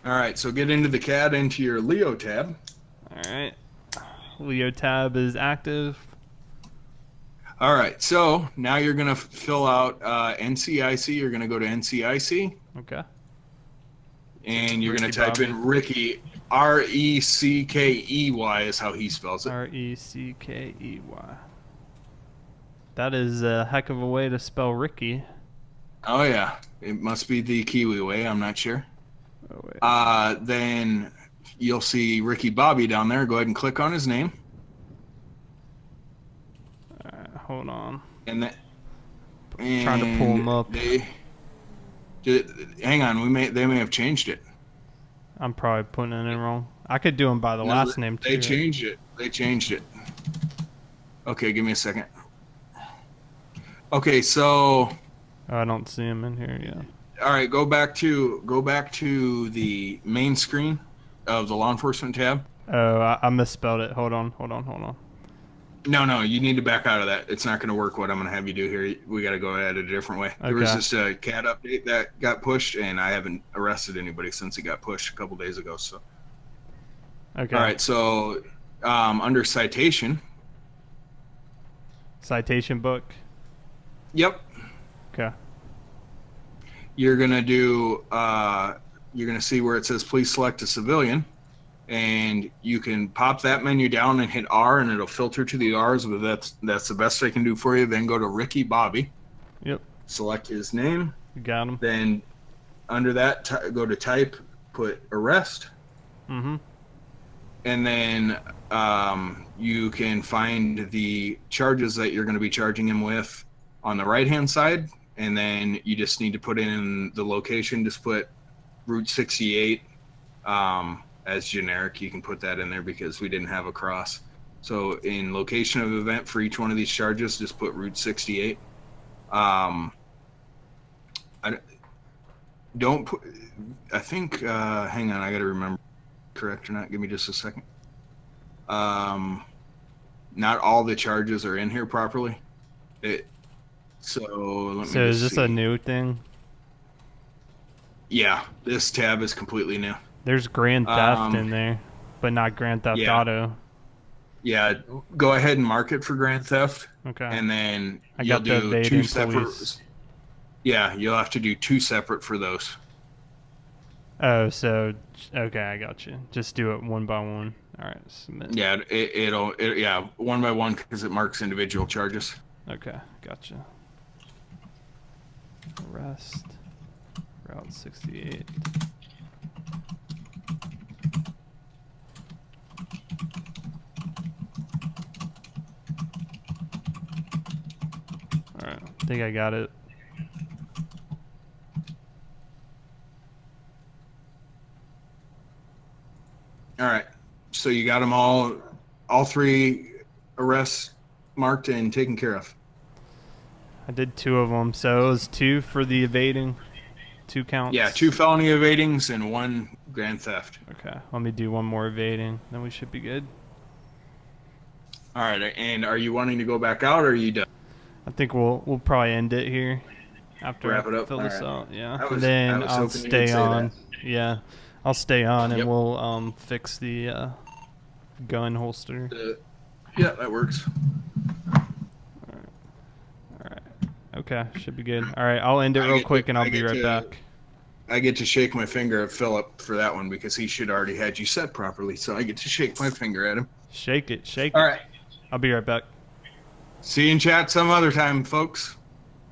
All right, so get into the CAD into your Leo tab. All right, Leo tab is active. All right, so now you're gonna fill out NCIC. You're gonna go to NCIC. Okay. And you're gonna Ricky type Bobby. in Ricky. Reckey is how he spells it. Reckey. That is a heck of a way to spell Ricky. Oh yeah, it must be the Kiwi way. I'm not sure. Oh, wait. Then you'll see Ricky Bobby down there. Go ahead and click on his name. Hold on. And that. Trying to pull him up. Hang on, they may have changed it. I'm probably putting it in wrong. I could do him by the last name too. They changed it. They changed it. Okay, give me a second. Okay, so. Oh, I don't see him in here yet. All right, go back to the main screen of the law enforcement tab. Oh, I misspelled it. Hold on. No, you need to back out of that. It's not going to work what I'm going to have you do here. We got to go at it a different way. There was just a CAD update that got pushed, and I haven't arrested anybody since it got pushed a couple days ago. So. Okay. All right, so under citation. Citation book. Yep. Okay. You're going to do, you're going to see where it says please select a civilian. And you can pop that menu down and hit R, and it'll filter to the R's. But that's the best I can do for you. Then go to Ricky Bobby. Yep. Select his name. You got him. Then under that, go to type, put arrest. Mm-hmm. And then you can find the charges that you're going to be charging him with on the right-hand side. And then you just need to put in the location. Just put Route 68. As generic, you can put that in there because we didn't have a cross. So in location of event for each one of these charges, just put Route 68. I think, hang on, I got to remember correct or not. Give me just a second. Not all the charges are in here properly. So is this a new thing? Yeah, this tab is completely new. There's Grand Theft in there, but not Grand Theft Auto. Yeah, go ahead and mark it for Grand Theft. Okay. And then you'll do two separate. Police. Yeah, you'll have to do two separate for those. Oh, so okay, I got you. Just do it one by one. All right, submit. Yeah, it'll one by one because it marks individual charges. Okay, gotcha. Arrest. Route 68. Alright, I think I got it. Alright, so you got them all three arrests marked and taken care of. I did 2 of them, so it was 2 for the evading, 2 counts. Yeah, 2 felony evadings and 1 grand theft. Okay, let me do 1 more evading, then we should be good. All right, and are you wanting to go back out, or are you done? I think we'll probably end it here after Wrap it I up? fill All this right. out. Yeah, I was then I'll hoping you would stay say on. that. Yeah, I'll stay on, and Yep. we'll fix the gun holster. Yeah, that works. All right. Okay, should be good. All right, I'll end it real quick, and I'll be right back. I get to shake my finger at Philip for that one because he should already had you set properly. So I get to shake my finger at him. Shake it, shake All it. right. I'll be right back. See you in chat some other time, folks.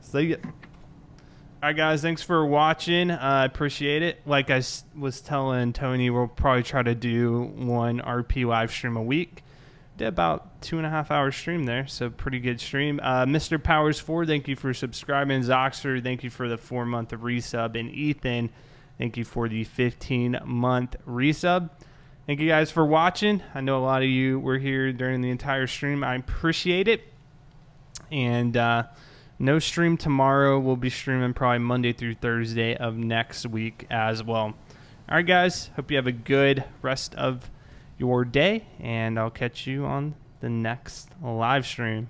See ya. All right, guys, thanks for watching. I appreciate it. Like I was telling Tony, we'll probably try to do 1 RP live stream a week. Did about 2.5 hour stream there, so pretty good stream. Mr. Powers 4, thank you for subscribing. Zoxer, thank you for the 4-month resub. And Ethan, thank you for the 15-month resub. Thank you guys for watching. I know a lot of you were here during the entire stream. I appreciate it. And No stream tomorrow. We'll be streaming probably Monday through Thursday of next week as well. All right, guys. Hope you have a good rest of your day, and I'll catch you on the next live stream.